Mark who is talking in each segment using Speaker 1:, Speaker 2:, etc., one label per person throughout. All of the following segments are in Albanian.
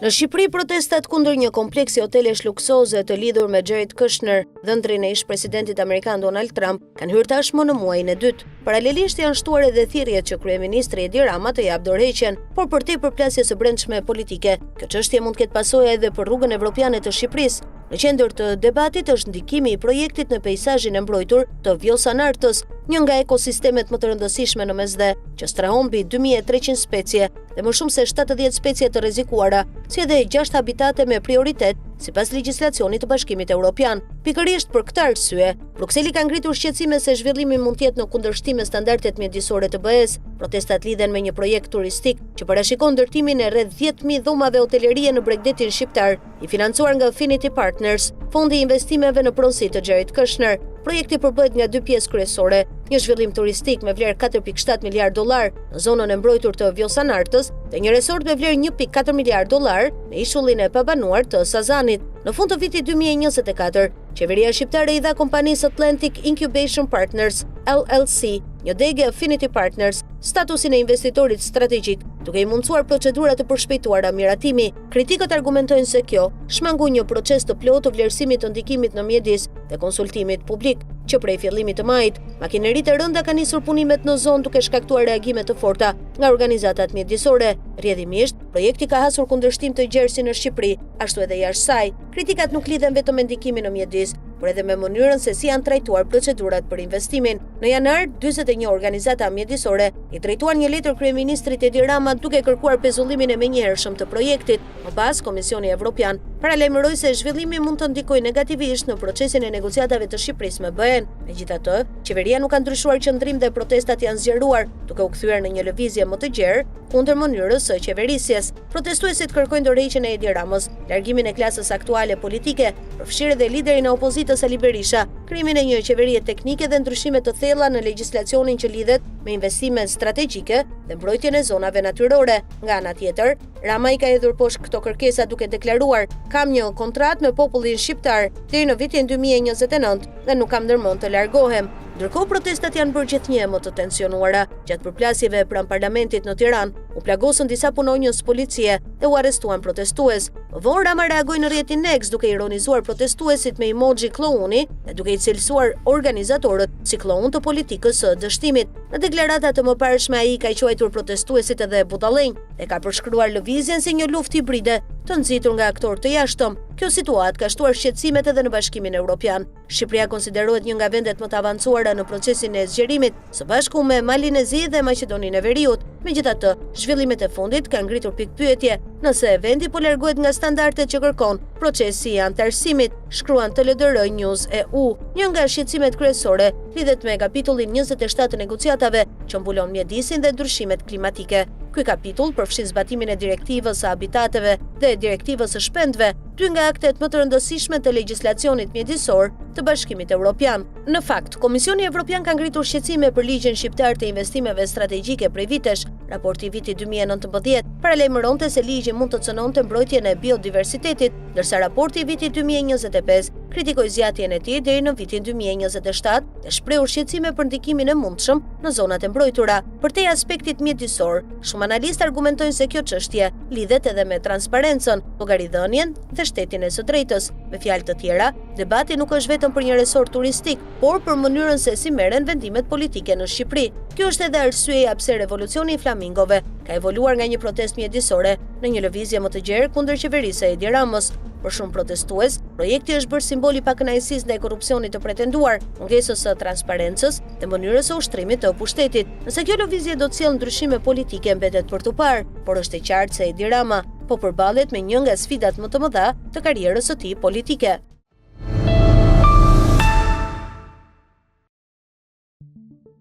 Speaker 1: Në Shqipëri, protestat kundër një kompleksi hotelesh luksoze të lidhur me Jared Kushner, dhëndrin e ish-presidentit amerikan Donald Trump, kanë hyrë tashmë në muajin e dytë. Paralelisht janë shtuar edhe thirrjet që kryeministri Edi Rama të japë dorëheqjen, por për te përplasje së brendshme politike. Kjo çështje mund të ketë pasojë edhe për rrugën evropiane të Shqipërisë. Në qendër të debatit është ndikimi i projektit në peizazhin e mbrojtur të Vjosa Nartës, një nga ekosistemet më të rëndësishme në Mesdhe, që strahombi 2300 specie dhe më shumë se 70 specie të rrezikuara, si edhe 6 habitate me prioritet sipas legjislacionit të Bashkimit Evropian. Pikërisht për këtë arsye, Brukseli ka ngritur shqetësime se zhvillimi mund të jetë në kundërshtim me standardet mjedisore të BE-s. Protestat lidhen me një projekt turistik që parashikon ndërtimin e rreth 10.000 dhomave hotelerie në Bregdetin shqiptar, i financuar nga Affinity Partners, fondi i investimeve në pronësi të Jared Kushner. Projekti përbëhet nga dy pjesë kryesore, një zhvillim turistik me vlerë 4.7 miliard dollar në zonën e mbrojtur të Vjosa Nartës dhe një resort me vlerë 1.4 miliard dollar në ishullin e pabanuar të Sazanit. Në fund të vitit 2024, qeveria shqiptare i dha kompanisë Atlantic Incubation Partners, LLC, një degë Affinity Partners, statusin e investitorit strategjik, duke i mundësuar procedurat të përshpejtuara miratimi. Kritikët argumentojnë se kjo shmangu një proces të plotë të vlerësimit të ndikimit në mjedis dhe konsultimit publik, që prej fillimit të majit, makineritë e rënda ka nisur punimet në zonë duke shkaktuar reagime të forta nga organizatat mjedisore. Rrjedhimisht, projekti ka hasur kundërshtim të gjerë si në Shqipëri, ashtu edhe jashtë saj. Kritikat nuk lidhen vetëm me ndikimin në mjedis, por edhe me mënyrën se si janë trajtuar procedurat për investimin. Në janar, 41 organizata mjedisore i drejtuan një letër kryeministrit Edi Rama duke kërkuar pezullimin e menjëhershëm të projektit. Më pas, Komisioni Evropian paralajmëroi se zhvillimi mund të ndikojë negativisht në procesin e negociatave të Shqipërisë me BE-n. Megjithatë, qeveria nuk ka ndryshuar qendrim dhe protestat janë zgjeruar, duke u kthyer në një lëvizje më të gjerë kundër mënyrës së qeverisjes. Protestuesit kërkojnë dorëheqjen e Edi Ramës, largimin e klasës aktuale politike, përfshirë dhe liderin e opozitës Ali Berisha, krijimin e një qeverie teknike dhe ndryshime të thella në legjislacionin që lidhet me investime strategjike dhe mbrojtjen e zonave natyrore. Nga ana tjetër, Rama i ka hedhur poshtë këto kërkesa duke deklaruar: "Kam një kontratë me popullin shqiptar deri në vitin 2029 dhe nuk kam ndërmend të largohem." Ndërkohë, protestat janë bërë gjithnjë më të tensionuara. Gjatë përplasjeve pranë parlamentit në Tiranë, u plagosën disa punonjës policie dhe u arrestuan protestues. Vonë Rama reagoi në rrjetin X duke ironizuar protestuesit me emoji klouni dhe duke i cilësuar organizatorët si kloun të politikës së dështimit. Në deklarata të mëparshme ai ka quajtur protestuesit edhe budallënj dhe ka përshkruar lëvizjen si një luftë hibride të nxitur nga aktorë të jashtëm. Kjo situatë ka shtuar shqetësimet edhe në Bashkimin Evropian. Shqipëria konsiderohet një nga vendet më të avancuara në procesin e zgjerimit, së bashku me Malin e Zi dhe Maqedoninë e Veriut. Megjithatë, zhvillimet e fundit kanë ngritur pikpyetje nëse vendi po largohet nga standardet që kërkon procesi i antarësimit, shkruan TLDR News EU. Një nga shqetësimet kryesore lidhet me kapitullin 27 të negociatave që mbulon mjedisin dhe ndryshimet klimatike. Ky kapitull përfshin zbatimin e direktivës së habitateve dhe direktivës së shpendëve, dy nga aktet më të rëndësishme të legjislacionit mjedisor të Bashkimit Evropian. Në fakt, Komisioni Evropian ka ngritur shqetësime për ligjin shqiptar të investimeve strategjike prej vitesh. Raporti i vitit 2019 paralajmëronte se ligji mund të cënonte mbrojtjen e biodiversitetit, ndërsa raporti i vitit 2025 kritikoi zgjatjen e tij deri në vitin 2027 dhe shprehu shqetësime për ndikimin e mundshëm në zonat e mbrojtura. Përtej aspektit mjedisor, shumë analistë argumentojnë se kjo çështje lidhet edhe me transparencën, llogaridhënien dhe shtetin e së drejtës. Me fjalë të tjera, debati nuk është vetëm për një resort turistik, por për mënyrën se si merren vendimet politike në Shqipëri. Kjo është edhe arsyeja pse revolucioni i flamingove ka evoluar nga një protestë mjedisore në një lëvizje më të gjerë kundër qeverisë së Edi Ramës. Për shumë protestues, projekti është bërë simbol i pakënaqësisë ndaj korrupsionit të pretenduar, mungesës së transparencës dhe mënyrës së ushtrimit të pushtetit. Nëse kjo lëvizje do të sjellë ndryshime politike mbetet për tu parë, por është e qartë se Edi Rama po përballet me një nga sfidat më të mëdha të karrierës së tij politike.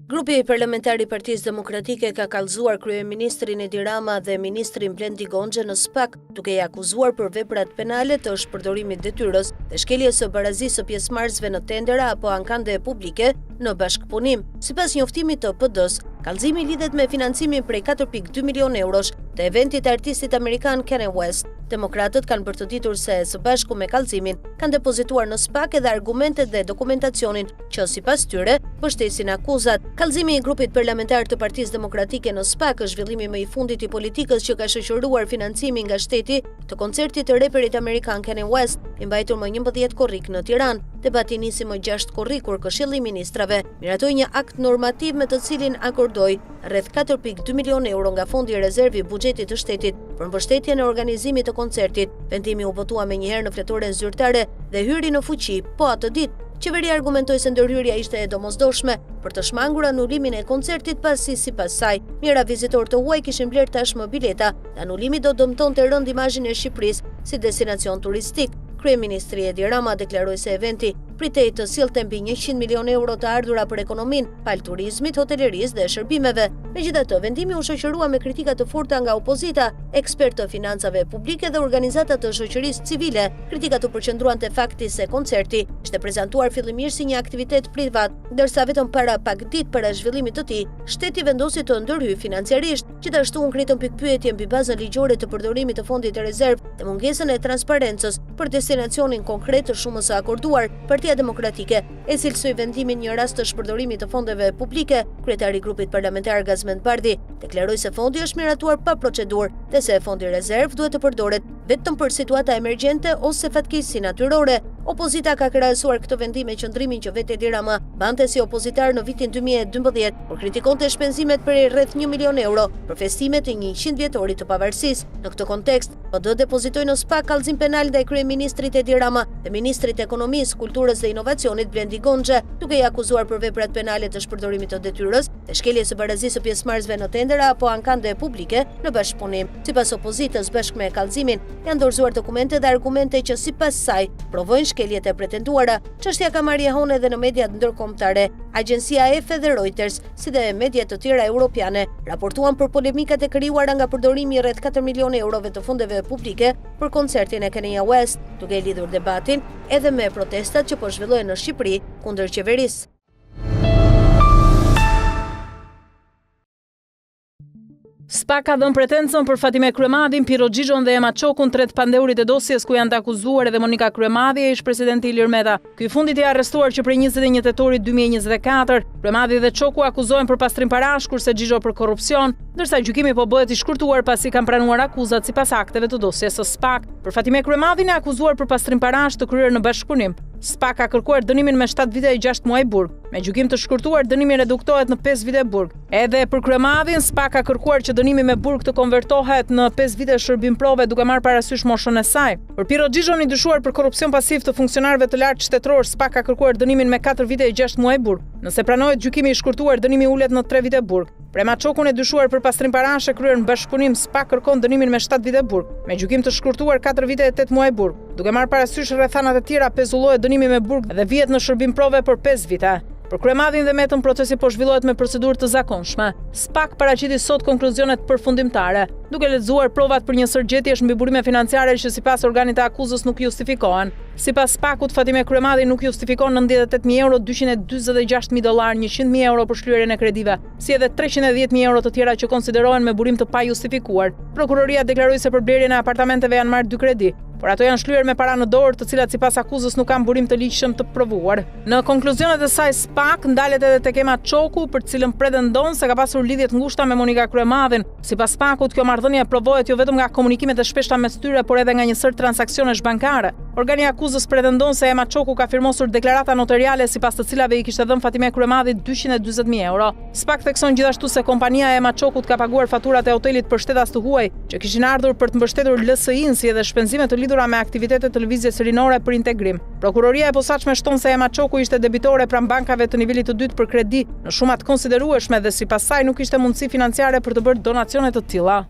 Speaker 1: Grupi parlamentar i Partisë Demokratike ka kallëzuar kryeministrin Edi Rama dhe ministrin Blendi Gonxhe në SPAK, duke i akuzuar për veprat penale të shpërdorimit detyrës dhe shkeljes së barazisë së pjesëmarrësve në tendera apo ankande publike në bashkëpunim. Sipas njoftimit të PD-s, kallëzimi lidhet me financimin prej 4.2 milion eurosh të eventit të artistit amerikan Kanye West. Demokratët kanë bërtëtitur se së bashku me kallëzimin kanë depozituar në SPAK edhe argumentet dhe dokumentacionin që sipas tyre mbështesin akuzat. Kallëzimi i grupit parlamentar të Partisë Demokratike në SPAK është zhvillimi më i fundit i politikës që ka shoqëruar financimin nga shteti të koncertit të reperit amerikan Kanye West, i mbajtur më 11 korrik në Tiranë. Debati nisi më 6 korrik kur Këshilli i Ministrave miratoi një akt normativ me të cilin akordoi rreth 4.2 milion euro nga fondi i rezervi i buxhetit të shtetit për mbështetjen e organizimit të koncertit. Vendimi u votua menjëherë në fletoren zyrtare dhe hyri në fuqi, po atë ditë qeveria argumentoi se ndërhyrja ishte e domosdoshme për të shmangur anulimin e koncertit pasi sipas saj mijëra vizitorë të huaj kishin bler tashmë bileta dhe anulimi do dëmtonte rënd imazhin e Shqipërisë si destinacion turistik. Kryeministri Edi Rama deklaroi se eventi pritej të sillte mbi 100 milion euro të ardhura për ekonominë, pal turizmit, hotelerisë dhe shërbimeve. Megjithatë, vendimi u shoqërua me kritika të forta nga opozita, ekspertë të financave publike dhe organizata të shoqërisë civile. Kritikat u përqendruan te fakti se koncerti ishte prezantuar fillimisht si një aktivitet privat, ndërsa vetëm para pak ditë para zhvillimit të tij, shteti vendosi të ndërhyjë financiarisht. Gjithashtu u ngritën pikpyetje mbi bazën ligjore të përdorimit të fondit të rezervë dhe mungesën e transparencës për destinacionin konkret të shumës së akorduar. Partia Demokratike e cilësoi vendimin një rast të shpërdorimit të fondeve publike. Kryetari i grupit parlamentar Gazmend Bardhi deklaroi se fondi është miratuar pa procedurë dhe se fondi rezerv duhet të përdoret vetëm për situata emergjente ose fatkeqësi natyrore. Opozita ka krahasuar këtë vendim me qëndrimin që vetë Edi Rama bante si opozitar në vitin 2012, por kritikonte shpenzimet për rreth 1 milion euro për festimet e 100 vjetorit të pavarësisë. Në këtë kontekst, PD depozitoi në SPAK kallëzim penal ndaj kryeministrit Edi Rama dhe ministrit të Ekonomisë, Kulturës dhe Inovacionit Blendi Gonxha, duke i akuzuar për veprat penale të shpërdorimit të detyrës, të shkeljes së barazisë së pjesëmarrësve në tendera apo ankande publike në bashkëpunim. Sipas opozitës, bashkë me kallëzimin, janë dorëzuar dokumente dhe argumente që sipas saj provojnë shkeljet e pretenduara. Çështja ka marrë jehon edhe në mediat ndërkombëtare. Agjencia AFP dhe Reuters, si dhe media të tjera europiane, raportuan për polemikat e krijuara nga përdorimi rreth 4 milionë eurove të fondeve publike për koncertin e Kanye West, duke lidhur debatin edhe me protestat që po zhvillohen në Shqipëri kundër qeverisë.
Speaker 2: SPAK ka dhënë pretencën për Fatime Kryemadhin, Piro Xhixhon dhe Ema Çokun, tret pandeurit e dosjes ku janë të akuzuar edhe Monika Kryemadhi e ish-presidenti Ilir Meta. Ky fundit i arrestuar që prej 21 tetorit 2024, Kryemadhi dhe Çoku akuzohen për pastrim parash, kurse Xhixho për korrupsion, ndërsa gjykimi po bëhet i shkurtuar pasi kanë pranuar akuzat sipas akteve të dosjes së SPAK. Për Fatime Kryemadhin e akuzuar për pastrim parash të kryer në bashkëpunim. SPAK ka kërkuar dënimin me 7 vite e 6 muaj burg. Me gjykim të shkurtuar, dënimi reduktohet në 5 vite burg. Edhe për Kryemadhin, SPAK ka kërkuar që dënimi me burg të konvertohet në 5 vite shërbim prove duke marrë parasysh moshën e saj. Për Piro Xhixhon, i dyshuar për korrupsion pasiv të funksionarëve të lartë shtetëror, SPAK ka kërkuar dënimin me 4 vite e 6 muaj burg. Nëse pranohet gjykimi i shkurtuar, dënimi ulet në 3 vite burg. Për Ema Çokun, e dyshuar për pastrim parash e kryer në bashkëpunim, SPAK kërkon dënimin me 7 vite burg, me gjykim të shkurtuar 4 vite e 8 muaj burg. Duke marrë parasysh rrethanat e tjera, pezullohet dënimi me burg dhe vihet në shërbim prove për 5 vite. Për Kryemadhin dhe Metën procesi po zhvillohet me procedurë të zakonshme. SPAK paraqiti sot konkluzionet përfundimtare, duke lexuar provat për një sërgjetjesh mbi burime financiare që sipas organit të akuzës nuk justifikohen. Sipas SPAK-ut, Fatime Kryemadhi nuk justifikon 98.000 euro, $246.000, 100.000 euro për shlyerjen e kredive, si edhe 310.000 euro të tjera që konsiderohen me burim të pajustifikuar. Prokuroria deklaroi se për blerjen e apartamenteve janë marrë 2 kredi, por ato janë shlyer me para në dorë, të cilat sipas akuzës nuk kanë burim të ligjshëm të provuar. Në konkluzionet e saj, SPAK ndalet edhe tek Ema Çoku, për cilën pretendon se ka pasur lidhje të ngushta me Monika Kryemadhin. Sipas SPAK-ut, kjo marrëdhënie provohet jo vetëm nga komunikimet e shpeshta mes tyre, por edhe nga një sër transaksionesh bankare. Organi i akuzës pretendon se Ema Çoku ka firmosur deklarata notariale sipas të cilave i kishte dhënë Fatime Kryemadhit 240.000 euro. SPAK thekson gjithashtu se kompania e Ema Çokut ka paguar faturat e hotelit për shtetas të huaj që kishin ardhur për të mbështetur LSI-n, si edhe shpenzime të lidhura me aktivitetet të lëvizjes rinore për integrim. Prokuroria e posaçme shton se Ema Çoku ishte debitore pranë bankave të nivelit të dytë për kredi në shuma të konsiderueshme dhe sipas saj nuk kishte mundësi financiare për të bërë donacione të tilla.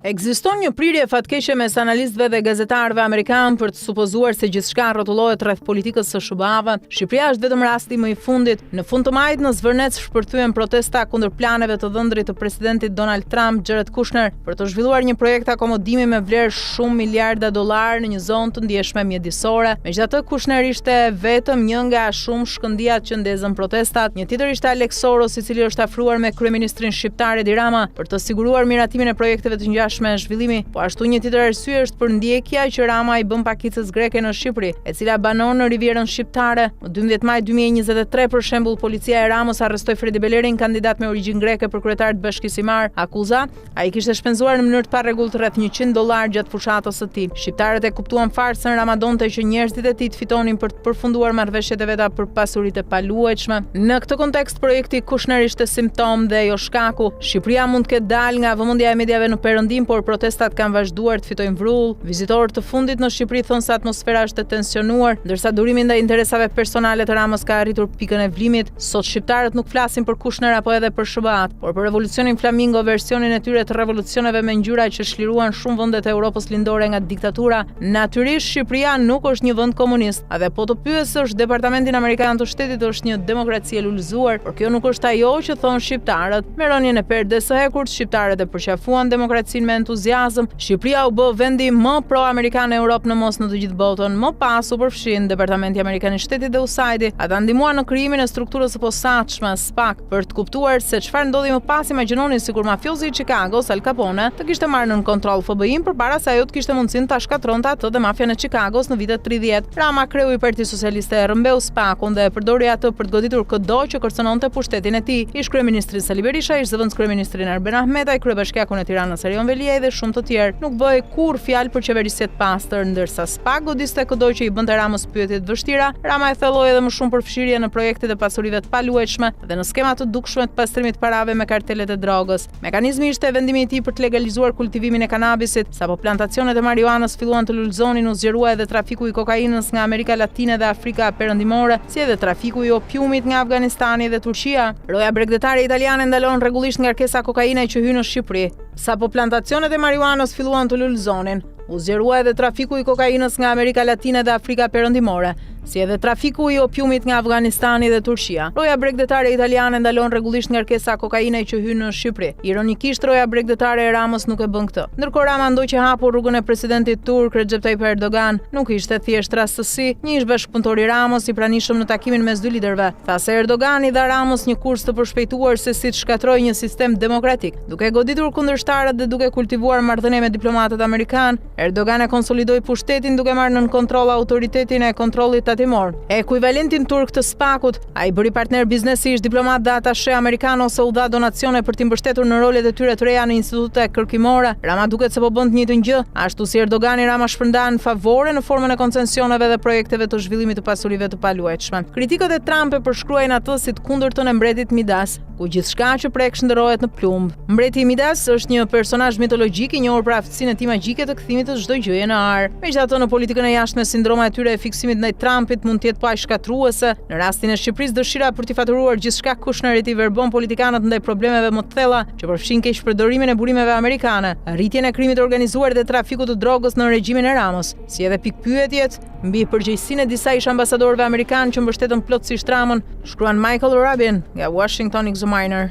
Speaker 2: Ekziston një prirje fatkeqe mes analistëve dhe gazetarëve amerikanë për të supozuar se gjithçka rrotullohet rreth politikës së SBA-ve. Shqipëria është vetëm rasti më i fundit. Në fund të majit në Zvërnec shpërthyen protesta kundër planeve të dhëndrit të presidentit Donald Trump, Jared Kushner, për të zhvilluar një projekt akomodimi me vlerë shumë miliarda dollar në një zonë të ndjeshme mjedisore. Megjithatë, Kushner ishte vetëm një nga shumë shkëndijat që ndezën protestat. Një tjetër ishte Alex Soros, i cili është afruar me kryeministrin shqiptar Edi Rama për të siguruar miratimin e projekteve të me zhvillimi, po ashtu një tjetër arsye është për ndjekja që Rama i bën pakicës greke në Shqipëri, e cila banon në Rivierën Shqiptare. Në 12 maj 2023, për shembull, policia e Ramës arrestoi Fredi Belerin, kandidat me origjinë greke për kryetar të bashkisimar. Akuza, ai kishte shpenzuar në mënyrë të parregullt rreth $100 gjatë fushatës së tij. Shqiptarët e kuptuan farsën Rama donte që njerëzit e tij të fitonin për të përfunduar marrëveshjet e veta për pasuritë e paluajtshme. Në këtë kontekst, projekti Kushner ishte simptom dhe jo shkaku. Shqipëria mund të ketë dalë nga vëmendja e mediave në Perëndim, por protestat kanë vazhduar të fitojnë vrull. Vizitorët të fundit në Shqipëri thonë se atmosfera është e tensionuar, ndërsa durimi ndaj interesave personale të Ramës ka arritur pikën e vlimit. Sot shqiptarët nuk flasin për Kushner apo edhe për SBA-t, por për revolucionin Flamingo, versionin e tyre të revolucioneve me ngjyra që shliruan shumë vendet e Europës lindore nga diktatura. Natyrisht Shqipëria nuk është një vend komunist, edhe po të pyesësh Departamentin Amerikan të Shtetit është një demokraci e lulëzuar, por kjo nuk është ajo që thonë shqiptarët. Me rënien e perdes së hekurt, shqiptarët e përqafuan demokracinë me entuziazëm. Shqipëria u bë vendi më pro-amerikan në Europë në mos në të gjithë botën. Më pas u përfshin Departamenti Amerikan i Shtetit dhe USAID-i. Ata ndihmuan në krijimin e strukturës së posaçme SPAC. Për të kuptuar se çfarë ndodhi më pas, imagjinoni sikur mafiozi i Chicagos, Al Capone, të kishte marrë nën kontroll FBI-n përpara se ajo të kishte mundësinë ta shkatronte atë dhe mafian e Chicagos në vitet 30. Rama, kreu i Partisë Socialiste, rrëmbeu SPAC-un dhe përdori atë për të goditur çdo që kërcënonte pushtetin e tij. Ish kryeministri Sali Berisha, ish zëvendëskryeministri Arben Ahmetaj, kryebashkiakun e Tiranës Erion Veliaj dhe shumë të tjerë. Nuk bëi kur fjalë për qeverisje të pastër, ndërsa SPAC godiste çdo që i bënte Ramës pyetje të vështira. Rama e thelloi edhe më shumë përfshirje në projektet e pasurive të paluajtshme dhe në skema të dukshme të pastrimit parave me kartelet e drogës. Mekanizmi ishte vendimi i tij për të legalizuar kultivimin e kanabisit. Sapo plantacionet e marijuanës filluan të lulëzonin, u zgjerua edhe trafiku i kokainës nga Amerika Latine dhe Afrika Perëndimore, si edhe trafiku i opiumit nga Afganistani dhe Turqia. Roja bregdetare italiane ndalon rregullisht ngarkesa kokaine që hyn në Shqipëri. Sapo plantacionet e marijuanës filluan të lulëzonin, u zgjerua edhe trafiku i kokainës nga Amerika Latine dhe Afrika Perëndimore, si edhe trafiku i opiumit nga Afganistani dhe Turqia. Roja bregdetare italiane ndalon rregullisht ngarkesa kokaine që hyn në Shqipëri. Ironikisht, roja bregdetare e Ramës nuk e bën këtë. Ndërkohë Rama ndoqi hapur rrugën e presidentit turk Recep Tayyip Erdogan. Nuk ishte thjesht rastësi. Një ish bashkëpunëtor i Ramës i pranishëm në takimin mes dy liderëve tha se Erdogani dha Ramës një kurs të përshpejtuar se si të shkatrojë një sistem demokratik, duke goditur kundërshtarët dhe duke kultivuar marrëdhënie me diplomatët amerikan. Erdogan e konsolidoi pushtetin duke marrë nën kontroll autoritetin e kontrollit tatimor. Ekuivalentin turk të SPAC-ut, ai bëri partner biznesi, ish diplomat dhe atashe amerikan ose u dha donacione për t'i mbështetur në rolet e tyre të reja në institute kërkimore. Rama duket se po bën të njëjtën gjë, ashtu si Erdogani, Rama shpërndan favore në formën e koncesioneve dhe projekteve të zhvillimit të pasurive të paluajtshme. Kritikët e Trump e përshkruajnë atë si të kundërtën e mbretit Midas, ku gjithçka që prek shndërrohet në plumb. Mbreti Midas është një personazh mitologjik i njohur për aftësinë e tij magjike të kthimit të çdo gjëje në ar. Megjithatë, në politikën e jashtme, sindroma e tyre e fiksimit ndaj Trumpit mund të jetë pa shkatruese. Në rastin e Shqipërisë, dëshira për t'i faturuar gjithçka Kushnerit i verbon politikanët ndaj problemeve më të thella, që përfshin keqpërdorimin e burimeve amerikane, arritjen e krimit organizuar dhe trafikut të drogës në regjimin e Ramës, si edhe pikpyetjet mbi përgjegjësinë e disa ish ambasadorëve amerikanë që mbështetën plotësisht Ramën, shkruan Michael Rabin nga Washington Examiner.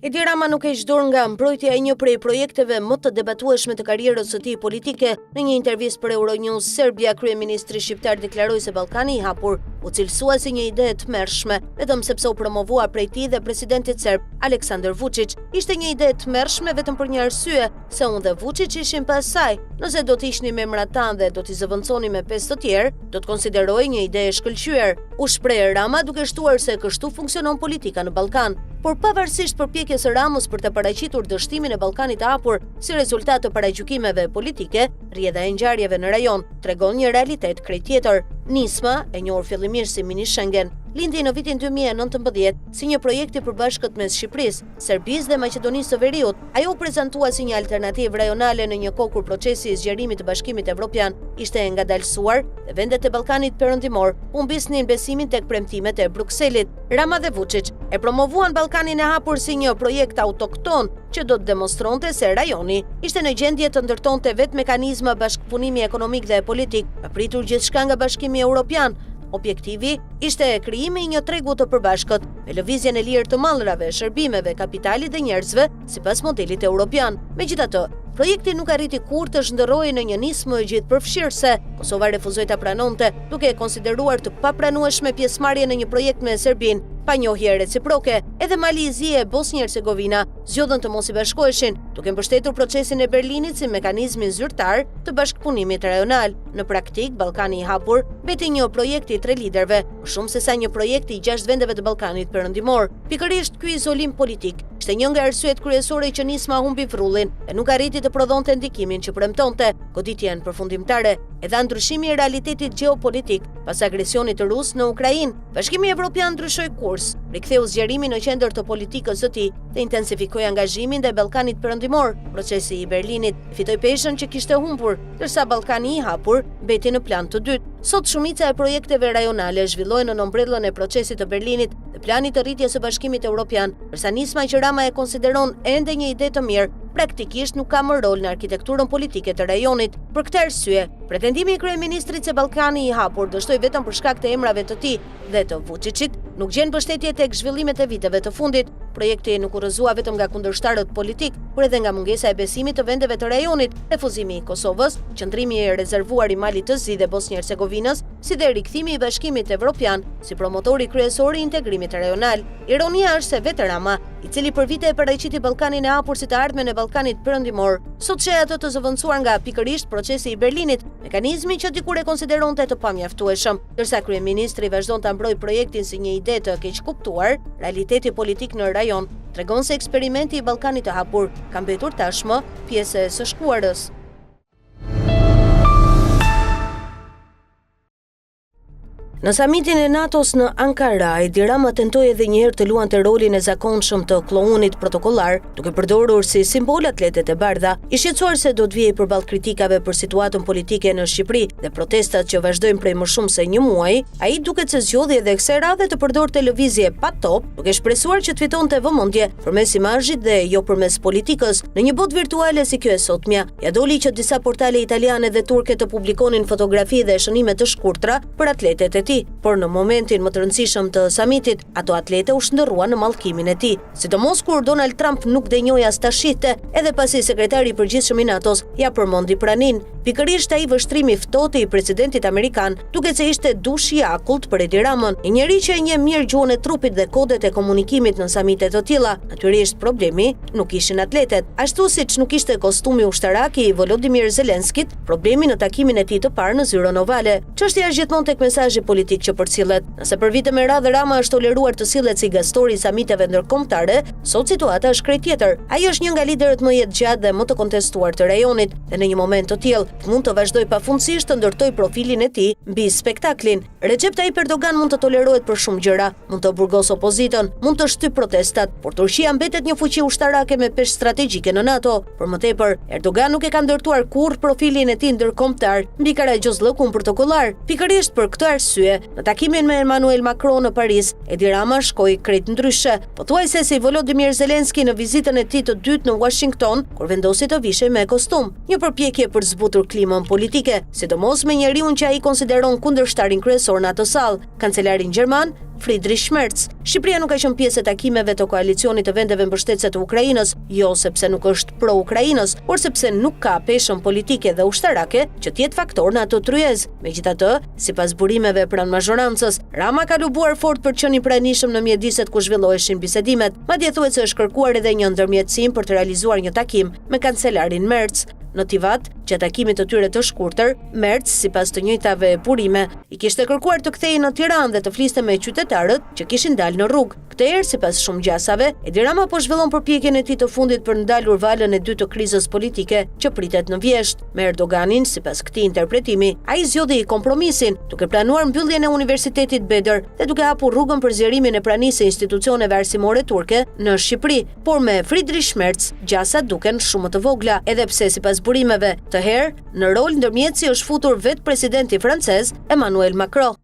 Speaker 1: Edi Rama nuk e zhdor nga mbrojtja e një prej projekteve më të debatueshme të karrierës së tij politike. Në një intervistë për Euronews Serbia, kryeministri shqiptar deklaroi se Ballkani i hapur u cilësua si një ide e tmerrshme, vetëm sepse u promovua prej tij dhe presidentit serb Aleksandar Vučić. Ishte një ide e tmerrshme vetëm për një arsye, se unë dhe Vučić ishim pas saj. Nëse do të ishni me emrat tanë dhe do t'i zëvendësoni me 5 të tjerë, do të konsideroj një ide e shkëlqyer. U shpreh Rama duke shtuar se kështu funksionon politika në Ballkan. Por pavarësisht përpjekjes së Ramës për të paraqitur dështimin e Ballkanit të hapur si rezultat të paragjykimeve politike, rrjedha e ngjarjeve në rajon tregon një realitet krejt tjetër. Nisma, e njohur fillimisht si mini Schengen, lindi në vitin 2019 si një projekt i përbashkët mes Shqipërisë, Serbisë dhe Maqedonisë së Veriut. Ajo u prezantua si një alternativë rajonale në një kohë kur procesi i zgjerimit të Bashkimit Evropian ishte ngadalësuar dhe vendet e Ballkanit Perëndimor humbisnin besimin tek premtimet e Brukselit. Rama dhe Vučić e promovuan Ballkanin e hapur si një projekt autokton që do të demonstronte se rajoni ishte në gjendje të ndërtonte vetë mekanizma bashkëpunimi ekonomik dhe politik, pa pritur gjithçka nga Bashkimi Evropian. Objektivi ishte krijimi i një tregu të përbashkët me lëvizjen e lirë të mallrave, shërbimeve, kapitalit dhe njerëzve sipas modelit evropian. Megjithatë, projekti nuk arriti kurrë të zhndërrohej në një nismë gjithëpërfshirëse. Kosova refuzoi ta pranonte, duke e konsideruar të papranueshme pjesëmarrje në një projekt me Serbinë, pa njohje reciproke. Edhe Mali i Zi e Bosnjë-Hercegovina zgjodhen të mos i bashkoheshin, duke mbështetur procesin e Berlinit si mekanizmin zyrtar të bashkëpunimit rajonal. Në praktik, Ballkani i hapur mbeti një projekt i 3 liderëve, më shumë se sa një projekt i 6 vendeve të Ballkanit Perëndimor. Pikërisht ky izolim politik ishte një nga arsyet kryesore që nisma humbi frullin e nuk arriti të prodhonte ndikimin që premtonte. Goditjen përfundimtare e dha ndryshimi i realitetit gjeopolitik pas agresionit rus në Ukrainë. Bashkimi Evropian ndryshoi kurs, riktheu zgjerimin në qendër të politikës së tij dhe intensifikoi angazhimin ndaj Ballkanit Perëndimor. Procesi i Berlinit fitoi peshën që kishte humbur, ndërsa Ballkani i hapur mbeti në plan të dytë. Sot shumica e projekteve rajonale zhvillohen në ombrellën e procesit të Berlinit dhe planit të rritjes së Bashkimit Evropian, ndërsa nisma që Rama e konsideron ende një ide të mirë, praktikisht nuk ka më rol në arkitekturën politike të rajonit. Për këtë arsye, pretendimi i kryeministrit se Ballkani i hapur dështoi vetëm për shkak të emrave të tij dhe të Vučićit, nuk gjen mbështetje tek zhvillimet e viteve të fundit. Projekti nuk urrëzua vetëm nga kundërshtarët politik, por edhe nga mungesa e besimit të vendeve të rajonit, refuzimi i Kosovës, qëndrimi i rezervuar i Malit të Zi dhe Bosnjë-Hercegovinës, si dhe rikthimi i Bashkimit Evropian si promotori kryesor i integrimit rajonal. Ironia është se vetë Rama, i cili për vite e paraqiti Ballkanin e hapur si të ardhmen e Ballkanit Perëndimor, sot sheh atë të zëvendësuar nga pikërisht procesi i Berlinit, mekanizmi që dikur e konsideronte të pamjaftueshëm. Ndërsa kryeministri vazhdon ta mbrojë projektin si një ide të keq kuptuar, realiteti politik në rajon tregon se eksperimenti i Ballkanit të hapur ka mbetur tashmë pjesë së shkuarës. Në samitin e NATO-s në Ankara, Edi Rama tentoi edhe një herë të luante rolin e zakonshëm të klounit protokollar, duke përdorur si simbol atletet e bardha. I shqetësuar se do të vijej përballë kritikave për situatën politike në Shqipëri dhe protestat që vazhdojnë prej më shumë se një muaji, ai duket se zgjodhi edhe kësaj radhe të përdorte lëvizje pa top, duke shpresuar që të fitonte vëmendje përmes imazhit dhe jo përmes politikës. Në një botë virtuale si kjo e sotmja, ja doli që disa portale italiane dhe turke të publikonin fotografi dhe shënime të shkurtra për atletet e tij. Por në momentin më të rëndësishëm të samitit, ato atlete u shndërruan në mallkimin e tij, sidomos kur Donald Trump nuk denjoi as ta shihte, edhe pasi sekretari i përgjithshëm i NATO-s ja përmendi praninë. Pikërisht ai vështrimi ftohtë i presidentit amerikan, duket se ishte dushi i akullt për Edi Ramën, një njerëz që e njeh mirë gjuhën e trupit dhe kodet e komunikimit në samite të tilla. Natyrisht problemi nuk ishin atletet, ashtu siç nuk ishte kostumi ushtarak i Volodymyr Zelenskit, problemi në takimin e tij të parë në zyrën ovale. Çështja është gjithmonë tek mesazhi politik që përcillet. Nëse për vite me radhë Rama është toleruar të sillet si gastori i samiteve ndërkombëtare, sot situata është krejt tjetër. Ai është një nga liderët më jetëgjatë dhe më të kontestuar të rajonit, dhe në një moment të tillë mund të vazhdoj pafundësisht të ndërtoj profilin e tij mbi spektaklin. Recep Tayyip Erdogan mund të tolerohet për shumë gjëra, mund të burgos opozitën, mund të shtyp protestat, por Turqia mbetet një fuqi ushtarake me peshë strategjike në NATO. Për më tepër, Erdogan nuk e ka ndërtuar kurrë profilin e tij ndërkombëtar mbi Karagjozllëkun protokollar. Pikërisht për këtë arsye, në takimin me Emmanuel Macron në Paris, Edi Rama shkoi krejt ndryshe, pothuajse si Volodymyr Zelenski në vizitën e tij të dytë në Washington, kur vendosi të vishej me kostum. Një përpjekje për zbutur klimën politike, sidomos me njeriu që ai konsideron kundërshtarin kryesor në atë sallë, kancelarin gjerman Friedrich Merz. Shqipëria nuk ka qenë pjesë e takimeve të koalicionit të vendeve mbështetëse të Ukrainës, jo sepse nuk është pro-Ukrainës, por sepse nuk ka peshën politike dhe ushtarake që të jetë faktor në ato tryezë. Megjithatë, sipas burimeve pranë mazhorancës, Rama ka lubuar fort për të qenë i pranishëm në mjediset ku zhvilloheshin bisedimet. Madje thuhet se është kërkuar edhe një ndërmjetësim për të realizuar një takim me kancelarin Merz. Në Tivat, që takimit të tyre të shkurtër, Merz, sipas të njëjtave burime, i kishte kërkuar të kthehej në Tiranë dhe të fliste me qytetarët që kishin dalë në rrugë. Këtë herë, sipas shumë gjasave, Edi Rama po zhvillon përpjekjen e tij të fundit për ndalur valën e dytë të krizës politike që pritet në vjesht. Me Erdoganin, sipas këtij interpretimi, ai zgjodhi kompromisin, duke planuar mbylljen e Universitetit Bedër dhe duke hapur rrugën për zgjerimin e pranisë së institucioneve arsimore turke në Shqipëri, por me Friedrich Merz, gjasat duken shumë të vogla, edhe pse sipas burimeve të herë, në rol ndërmjetësi është futur vetë presidenti francez Emmanuel Macron.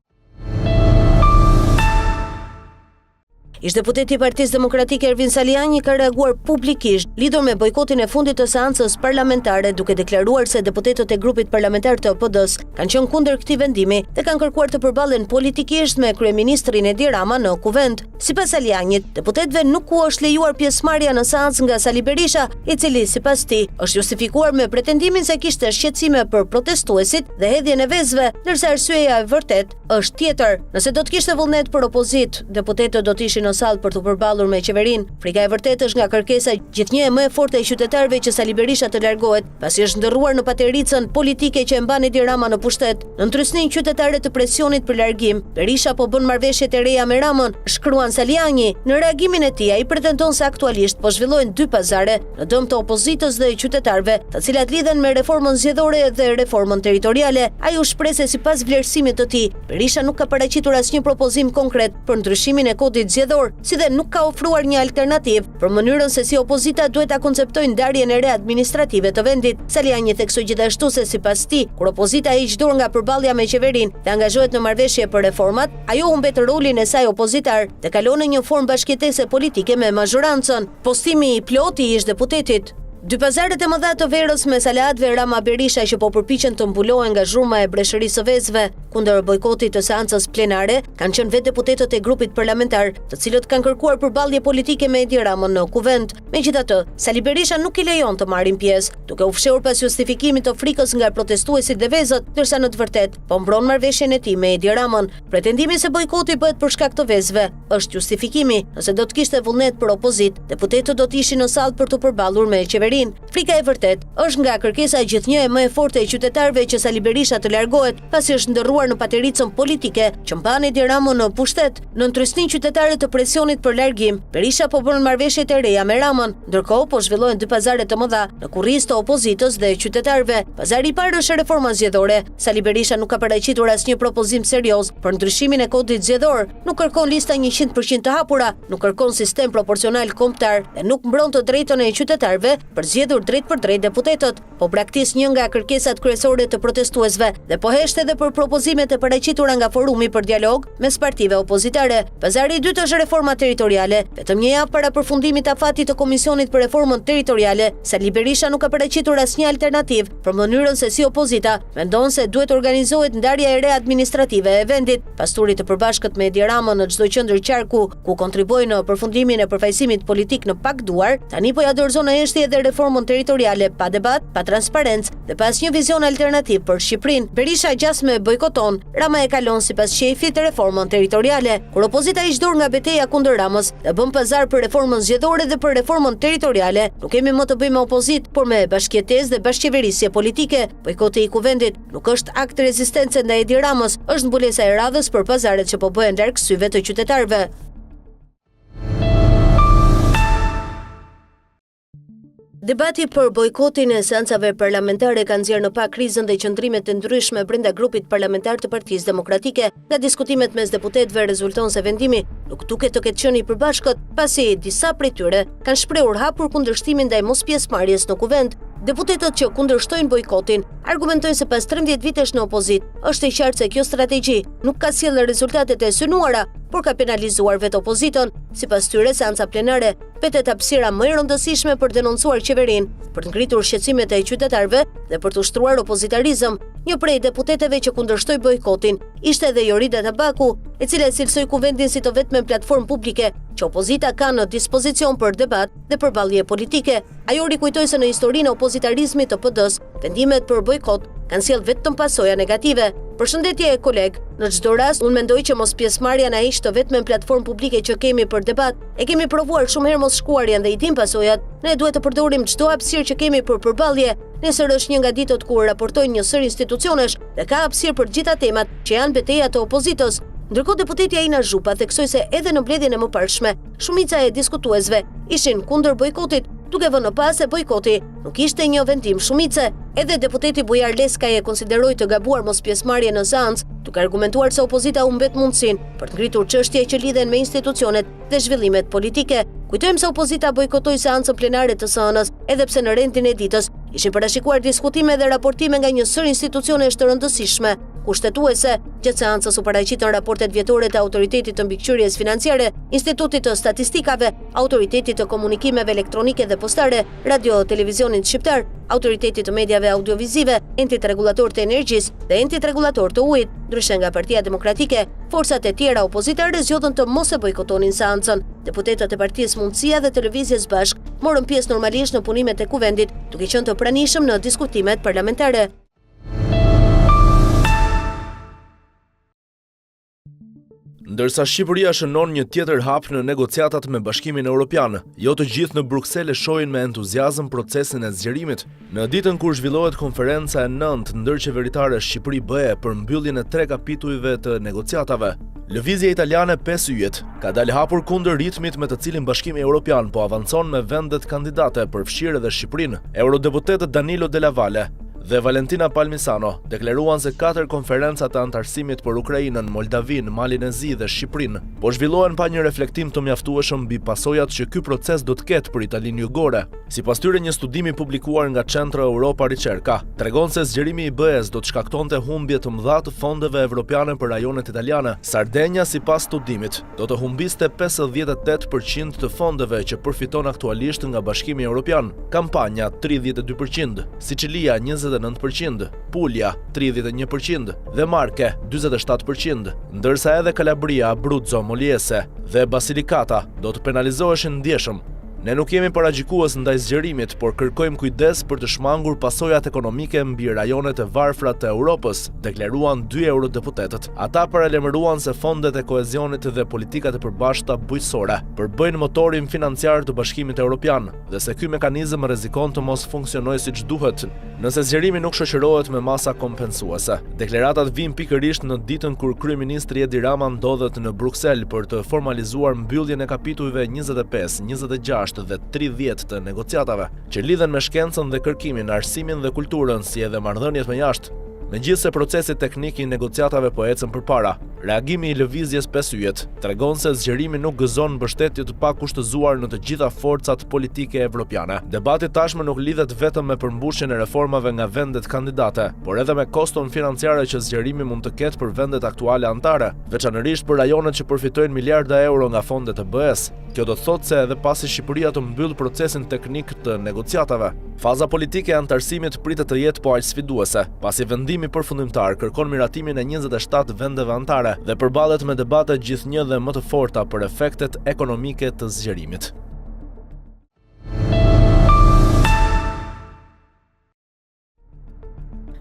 Speaker 1: Ish-deputeti i Partisë Demokratike Ervin Saliani ka reaguar publikisht lidhur me bojkotin e fundit të seancës parlamentare, duke deklaruar se deputetët e grupit parlamentar të PD-s kanë qenë kundër këtij vendimi dhe kanë kërkuar të përballen politikisht me kryeministrin Edi Rama në kuvent. Sipas Salianit, deputetëve nuk u është lejuar pjesëmarrja në seancë nga Sali Berisha, i cili sipas tij është justifikuar me pretendimin se kishte shqetësime për protestuesit dhe hedhjen e vezëve, ndërsa arsyeja e vërtet është tjetër. Nëse do të kishte vullnet për opozitë, deputetët do të ishin në sallë për të përballur me qeverinë. Frika e vërtetë është nga kërkesa gjithnjë e më e fortë e qytetarëve që Sali Berisha të largohet, pasi është ndërruar në patericën politike që e mban Edi Rama në pushtet. Në ndrysnin qytetare të presionit për largim, Berisha po bën marrëveshjet e reja me Ramën, shkruan Saliani. Në reagimin e tij, ai pretendon se aktualisht po zhvillohen dy pazare në dëm të opozitës dhe qytetarëve, të cilat lidhen me reformën zgjedhore dhe reformën territoriale. Ai u shpreh se sipas vlerësimit të tij, Berisha nuk ka paraqitur asnjë propozim konkret për ndryshimin e kodit zgjedhor, si dhe nuk ka ofruar një alternativë për mënyrën se si opozita duhet ta konceptojë ndarjen e re administrative të vendit. Saliani theksoi gjithashtu se sipas tij, kur opozita hiq dorë nga përballja me qeverinë dhe angazhohet në marrëveshje për reformat, ajo humbet rolin e saj opozitar dhe kalon në një formë bashkëtese politike me mazhorancën. Postimi i plot i ish-deputetit. Dy pazaret e mëdha të verës me salatëve Rama Berisha që po përpiqen të mbulohen nga zhurma e breshërisë së vezëve kundër bojkotit të seancës plenare kanë qenë vetë deputetët e grupit parlamentar, të cilët kanë kërkuar përballje politike me Edi Ramën në kuvent. Megjithatë, Sali Berisha nuk i lejon të marrin pjesë, duke u fshehur pas justifikimit të frikës nga protestuesit dhe vezët, ndërsa në të vërtetë po mbron marrëveshjen e tij me Edi Ramën. Pretendimi se bojkoti bëhet për shkak të vezëve është justifikimi. Nëse do të kishte vullnet për opozit, deputetët do të ishin në sallë për të përballur me qeverinë. Frika e vërtet është nga kërkesa gjithnjë e më e fortë e qytetarëve që Sali Berisha të largohet, pasi është ndërruar në patericën politike që mban Edi Ramën në pushtet. Në ndrysnin qytetarët të presionit për largim, Berisha po bën marrëveshjet e reja me Ramën, ndërkohë po zhvillohen dy pazare të mëdha në kurrizë të opozitës dhe qytetarëve. Pazari i parë është reforma zgjedhore. Sali Berisha nuk ka paraqitur asnjë propozim serioz për ndryshimin e kodit zgjedhor, nuk kërkon lista 100% të hapura, nuk kërkon sistem proporcional kombëtar dhe nuk mbron të drejtën e qytetarëve për zgjedhur drejt për drejt deputetët, po braktis një nga kërkesat kryesore të protestuesve dhe po hesht edhe për propozimet e paraqitura nga Forumi për Dialog mes partive opozitare. Pazari i dytë është reforma territoriale. Vetëm një javë para përfundimit të afatit të Komisionit për Reformën Territoriale, Sali Berisha nuk ka paraqitur asnjë alternativë për mënyrën se si opozita mendon se duhet organizohet ndarja e re administrative e vendit. Pasturi të përbashkët me Edi Ramën në çdo qendër qarku ku kontribuoi në përfundimin e përfaqësimit politik në pak duar, tani po ja dorëzon në heshtje edhe reformën territoriale pa debat, pa transparencë dhe pa asnjë vizion alternativ për Shqipërinë. Berisha gjas me bojkoton, Rama e kalon sipas shefit të reformën territoriale, kur opozita hiq dorë nga betejë kundër Ramës dhe bën pazar për reformën zgjedhore dhe për reformën territoriale. Nuk kemi më të bëjmë me opozitë, por me bashkëtesë dhe bashkëqeverisje politike. Bojkoti i kuvendit nuk është akt rezistence ndaj Edi Ramës, është mbulesa e radhës për pazaret që po bëhen larg syve të qytetarëve. Debati për bojkotin e seancave parlamentare ka nxjerrë në pa krizën dhe qëndrimet të ndryshme brenda grupit parlamentar të Partisë Demokratike. Nga diskutimet mes deputetëve rezulton se vendimi nuk duket të ketë qenë i përbashkët, pasi disa prej tyre kanë shprehur hapur kundërshtimin ndaj mospjesëmarrjes në kuvent. Deputetët që kundërshtojnë bojkotin argumentojnë se pas 13 vitesh në opozit, është e qartë se kjo strategji nuk ka sjellë rezultatet e synuara, por ka penalizuar vetë opozitën. Sipas tyre, seanca plenare petet hapësira më e rëndësishme për denoncuar qeverinë, për të ngritur shqetësimet e qytetarëve dhe për të ushtruar opozitarizëm. Një prej deputeteve që kundërshtoi bojkotin ishte edhe Jorida Tabaku, e cila cilësoi kuvendin si të vetmen platformë publike që opozita ka në dispozicion për debat dhe përballje politike. Ajo rikujtoi se në historinë e opozitarizmit të PD-s, vendimet për bojkot kanë sjellë vetëm pasoja negative. Përshëndetje koleg, në çdo rast unë mendoj që mos pjesëmarrja na ishte vetëm platformë publike që kemi për debat. E kemi provuar shumë herë mos shkuarjen dhe i dim pasojat. Ne duhet të përdorim çdo hapësirë që kemi për përballje. Nesër është një nga ditët ku raportojnë një sër institucionesh dhe ka hapësirë për gjitha temat që janë betejat të opozitës. Ndërkohë deputeti Aina Zhupa theksoi se edhe në mbledhjen e mëparshme, shumica e diskutuesve ishin kundër bojkotit, duke vënë në pas se bojkoti nuk ishte një vendim shumice. Edhe deputeti Bujar Leskaj e konsideroi të gabuar mos pjesëmarrje në seancë, duke argumentuar se opozita humbet mundësinë për të ngritur çështje që lidhen me institucionet dhe zhvillimet politike. Kujtojmë se opozita bojkotoi seancën plenare të SN-s, edhe pse në rendin e ditës ishin parashikuar diskutime dhe raportime nga një sër institucionesh të rëndësishme. Kushtetuese, gjatë seancës u paraqitën raportet vjetore të Autoritetit të Mbikëqyrjes Financiare, Institutit të Statistikave, Autoritetit të Komunikimeve Elektronike dhe Postare, Radio Televizionit Shqiptar, Autoritetit të Mediave Audiovizive, Entit Rregullator të Energjisë dhe Entit Rregullator të Ujit. Ndryshe nga Partia Demokratike, forcat e tjera opozitare zgjodhen të mos e bojkotonin seancën. Deputetët e Partisë Mundësia dhe Televizjes Bashk morën pjesë normalisht në punimet e kuvendit, duke qenë të pranishëm në diskutimet parlamentare.
Speaker 3: Ndërsa Shqipëria shënon një tjetër hap në negociatat me Bashkimin Evropian, jo të gjithë në Bruksel e shohin me entuziazëm procesin e zgjerimit. Në ditën kur zhvillohet konferenca e 9 ndërqeveritare Shqipëri-BE për mbylljen e 3 kapitujve të negociatave, lëvizja italiane 5 yjet ka dalë hapur kundër ritmit me të cilin Bashkimi Evropian po avancon me vendet kandidate për fshirë edhe Shqipërinë. Eurodeputetët Danilo Della Valle dhe Valentina Palmisano deklaruan se 4 konferenca të antarësimit për Ukrainën, Moldavin, Malinezi dhe Shqipërinë po zhvillohen pa një reflektim të mjaftueshëm mbi pasojat që ky proces do të ketë për Italinë jugore. Sipas tyre, një studimi publikuar nga Centro Europa Ricerca tregon se zgjerimi i BE-s do të shkaktonte humbje të mëdha të fondeve evropiane për rajonet italiane. Sardenja, sipas studimit, do të humbiste 58% të fondeve që përfiton aktualisht nga Bashkimi Evropian, Kampania 32%, Sicilia 29%, Puglia 31% dhe Marke 47%, ndërsa edhe Calabria, Abruzzo, Molise dhe Basilicata do të penalizoheshin ndjeshëm. Ne nuk jemi paragjikues ndaj zgjerimit, por kërkojmë kujdes për të shmangur pasojat ekonomike mbi rajonet e varfra të Europës, deklaruan 2 eurodeputetët. Ata paralajmëruan se fondet e kohezionit dhe politikat e përbashkëta bujqësore përbëjnë motorin financiar të Bashkimit Evropian dhe se ky mekanizëm rrezikon të mos funksionojë siç duhet nëse zgjerimi nuk shoqërohet me masa kompensuese. Deklaratat vijnë pikërisht në ditën kur kryeministri Edi Rama ndodhet në Bruksel për të formalizuar mbylljen e kapitujve 25, 26 dhe 30 të negociatave, që lidhen me shkencën dhe kërkimin, arsimin dhe kulturën, si edhe marrëdhëniet me jashtë. Megjithse procesi teknik i negociatave po ecën përpara, reagimi i lëvizjes 5 yjet tregon se zgjerimi nuk gëzon mbështetje të pakushtëzuar në të gjitha forcat politike evropiane. Debati tashmë nuk lidhet vetëm me përmbushjen e reformave nga vendet kandidate, por edhe me koston financiare që zgjerimi mund të ketë për vendet aktuale anëtare, veçanërisht për rajonet që përfitojnë miliarda euro nga fondet e BE-s. Kjo do të thotë se edhe pasi Shqipëria të mbyll procesin teknik të negociatave, faza politike e antarësimit pritet të jetë po aq sfiduese, pasi vendimi përfundimtar kërkon miratimin e 27 vendeve anëtare dhe përballet me debate gjithnjë dhe më të forta për efektet ekonomike të zgjerimit.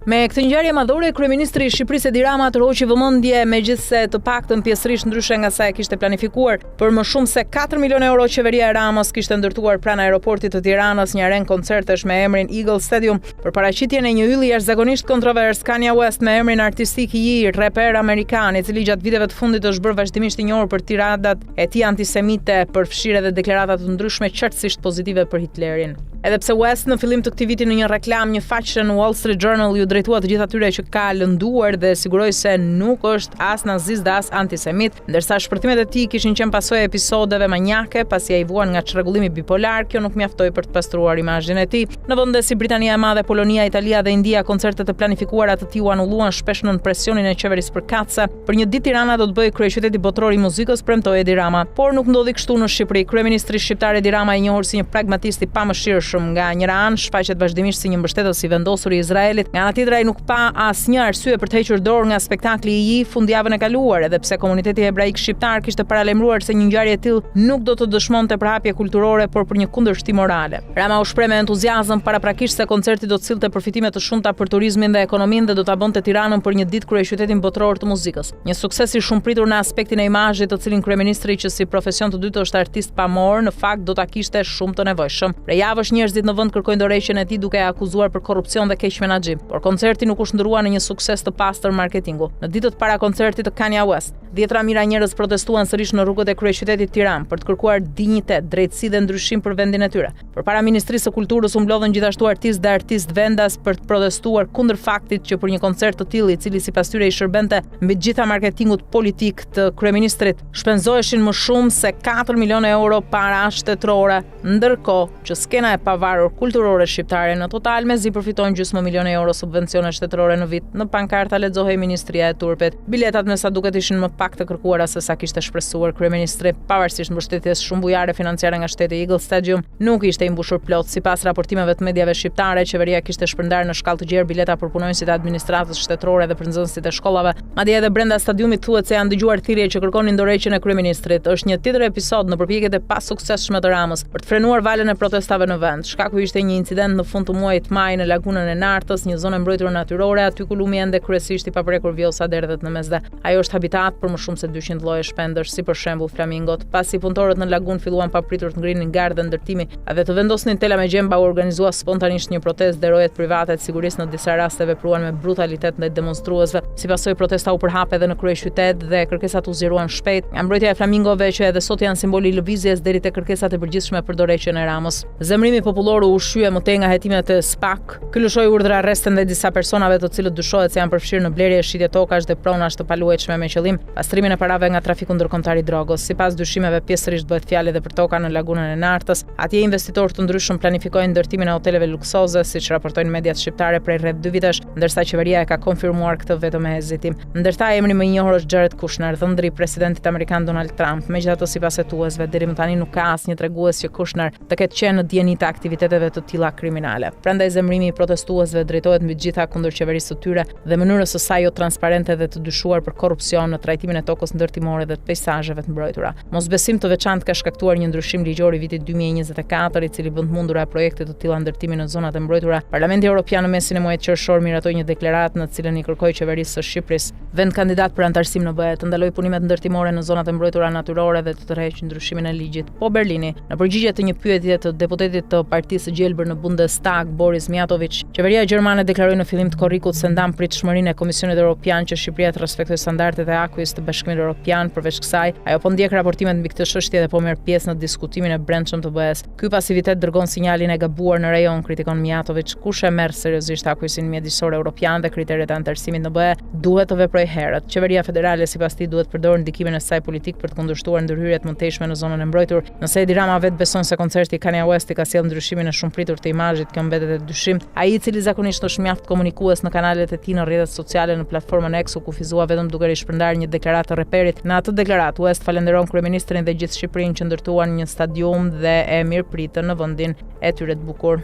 Speaker 2: Me këtë ngjarje madhore, kryeministri i Shqipërisë Edi Rama tërhoqi vëmendje, megjithse të paktën pjesërisht ndryshe nga sa e kishte planifikuar. Për më shumë se 4 milionë euro, qeveria e Ramës kishte ndërtuar pranë aeroportit të Tiranës një arenë koncertesh me emrin Eagle Stadium për paraqitjen e një ylli jashtëzakonisht kontrovers. Kanye West, me emrin artistik i ri, reper amerikan, i cili gjatë viteve të fundit është bërë vazhdimisht i njohur për tiradat e tij antisemite, për fshirje dhe deklarata të ndryshme qartësisht pozitive për Hitlerin. Edhe pse West në fillim të këtij viti në një reklam një faqe në Wall Street Journal ju drejtua të gjithë atyre që ka lënduar dhe siguroi se nuk është as nazist dhe as antisemit, ndërsa shpërtimet e tij kishin qenë pasojë e episodeve manjake pasi ai vuan nga çrregullimi bipolar, kjo nuk mjaftoi për të pastruar imazhin e tij. Në vende si Britania e Madhe, Polonia, Italia dhe India, koncertet e planifikuara të tij u anulluan shpesh nën presionin e qeverisë përkatëse. Për një ditë Tirana do të bëjë kryeqyteti botror i muzikës, premtoi Edi Rama, por nuk ndodhi kështu në Shqipëri. Kryeministri shqiptar Edi Rama, i njohur si një pragmatist i pamëshirshëm, nga njëra anë shfaqet vazhdimisht si një mbështetës i vendosur i Izraelit, nga ana tjetër ai nuk pa asnjë arsye për të hequr dorë nga spektakli i tij fundjavën e kaluar, edhe pse komuniteti hebraik shqiptar kishte paralajmëruar se një ngjarje e tillë nuk do të dëshmonte përhapje kulturore, por për një kundërshtim morale. Rama u shpreh me entuziazëm paraprakisht se koncerti do të sillte përfitime të shumta për turizmin dhe ekonominë dhe do ta bënte Tiranën për një ditë kryeqytetin botror të muzikës. Një sukses i shumëpritur në aspektin e imazhit, të cilin kryeministri, që si profesion të dytë është artist pamor, në fakt do ta kishte shumë të nevojshëm. Prej javësh njerëzit në vend kërkojnë dorëheqjen e tij duke e akuzuar për korrupsion dhe keq menaxhim, por koncerti nuk u shndrua në një sukses të pastër marketingu. Në ditët para koncertit të Kanye West, dhjetra mijëra njerëz protestuan sërish në rrugët e kryeqytetit Tiranë për të kërkuar dinjitet, drejtësi dhe ndryshim për vendin e tyre. Përpara Ministrisë së Kulturës u mblodhen gjithashtu artistë dhe artistë vendas për të protestuar kundër faktit që për një koncert të tillë, i cili sipas tyre i shërbente mbi të gjitha marketingut politik të kryeministrit, shpenzoheshin më shumë se 4 milionë euro para shtetërore, ndërkohë që skena e pavarur kulturore shqiptare në total mezi përfiton gjysmë milioni euro subvencione shtetërore në vit. Në pankarta lexohej Ministria e Turpit. Biletat me sa duket ishin më pak të kërkuara se sa kishte shpresuar kryeministri. Pavarësisht mbështetjes shumë bujare financiare nga shteti, Eagle Stadium nuk ishte i mbushur plot. Sipas raportimeve të mediave shqiptare, qeveria kishte shpërndarë në shkallë të gjerë bileta për punonjësit e administratës shtetërore dhe për nxënësit e shkollave. Madje edhe brenda stadiumit thuhet se janë dëgjuar thirrje që kërkonin dorëheqjen e kryeministrit. Është një tjetër episod në përpjekjet e pasuksesshme të Ramës për të frenuar valën e protestave në vend. Shkaku ishte një incident në fund të muajit maj në lagunën e Nartës, një zonë mbrojtur natyrore, aty ku lumi ende kryesisht i paprekur vjosa derdhet në mesdhe. Ajo është habitat për më shumë se 200 lloje shpendësh, si për shembull flamingot. Pasi punëtorët në lagun filluan papritur të ngrinin gardë dhe ndërtimi dhe të vendosnin tela me gjemba, u organizua spontanisht një protestë dhe rojet private të sigurisë në disa raste vepruan me brutalitet ndaj demonstruesve. Si pasojë protesta u përhap edhe në kryeqytet dhe kërkesat u zgjeruan shpejt. Mbrojtja e flamingove që edhe sot janë simboli i lëvizjes deri te kërkesat e përgjithshme për dorëheqjen e Ramës. Zemrimi popullor u ushqye më tej nga hetimet e SPAK. Ky lëshoi urdhra arreste ndaj disa personave të cilët dyshohet se janë përfshirë në blerje, shitje tokash dhe pronash të paluajtshme me qëllim pastrimin e parave nga trafiku ndërkombëtar i drogës. Sipas dyshimeve, pjesërisht bëhet fjalë edhe për toka në lagunën e Nartës. Atje investitorë të ndryshëm planifikojnë ndërtimin e hoteleve luksoze, siç raportojnë mediat shqiptare prej rreth 2 vitesh, ndërsa qeveria e ka konfirmuar këtë vetëm me hezitim. Ndërsa emri më i njohur është Jared Kushner, dhëndri i presidentit amerikan Donald Trump. Megjithatë, sipas hetuesve, deri më tani nuk ka asnjë tregues që Kushner të ketë qenë në dieni të aktiviteteve të tilla kriminale. Prandaj zemrimi i protestuesve drejtohet mbi gjitha kundër qeverisë së tyre dhe mënyrës së saj jo transparente dhe të dyshuar për korrupsion në trajtimin e tokës ndërtimore dhe të peizazheve të mbrojtura. Mosbesim të veçantë ka shkaktuar një ndryshim ligjor i vitit 2024, i cili bën të mundura projekte të tilla ndërtimi në zonat e mbrojtura. Parlamenti Evropian në mesin e muajit qershor miratoi një deklaratë në të cilën i kërkoi qeverisë së Shqipërisë, vend kandidat për antarësim në BE, të ndalojë punimet ndërtimore në zonat e mbrojtura natyrore dhe të tërheqë ndryshimin e ligjit. Po Berlini, në përgjigje të një pyetje të deputetit të Partisë së Gjelbër në Bundestag, Boris Mijatović, qeveria gjermane deklaroi në fillim të korrikut se ndan pritshmërinë e Komisionit Evropian që Shqipëria të respektojë standardet e akujës të Bashkimit Evropian. Përveç kësaj, ajo po ndjek raportimet mbi këtë çështje dhe po merr pjesë në diskutimin e brendshëm të BE-s. Ky pasivitet dërgon sinjalin e gabuar në rajon, kritikon Mijatović. Kush e merr seriozisht akujësin mjedisor evropian dhe kriteret e antarësimit në BE, duhet të veprojë herët. Qeveria federale sipas tij duhet përdorë ndikimin e saj politik për të kundërshtuar ndërhyrjet më të tejshme në zonën e mbrojtur. Nëse Edi Rama vetë beson se koncerti i Kanye West ka sjellë ndryshimin e shumëpritur të imazhit, kjo mbetet e dyshim. Ai, i cili zakonisht është mjaft komunikues në kanalet e tij në rrjetet sociale, në platformën X, u kufizua vetëm duke rishpërndarë një deklaratë të reperit. Në atë deklaratë, West falenderon kryeministrin dhe gjithë Shqipërinë që ndërtuan një stadium dhe e mirëpritën në vendin e tyre të bukur.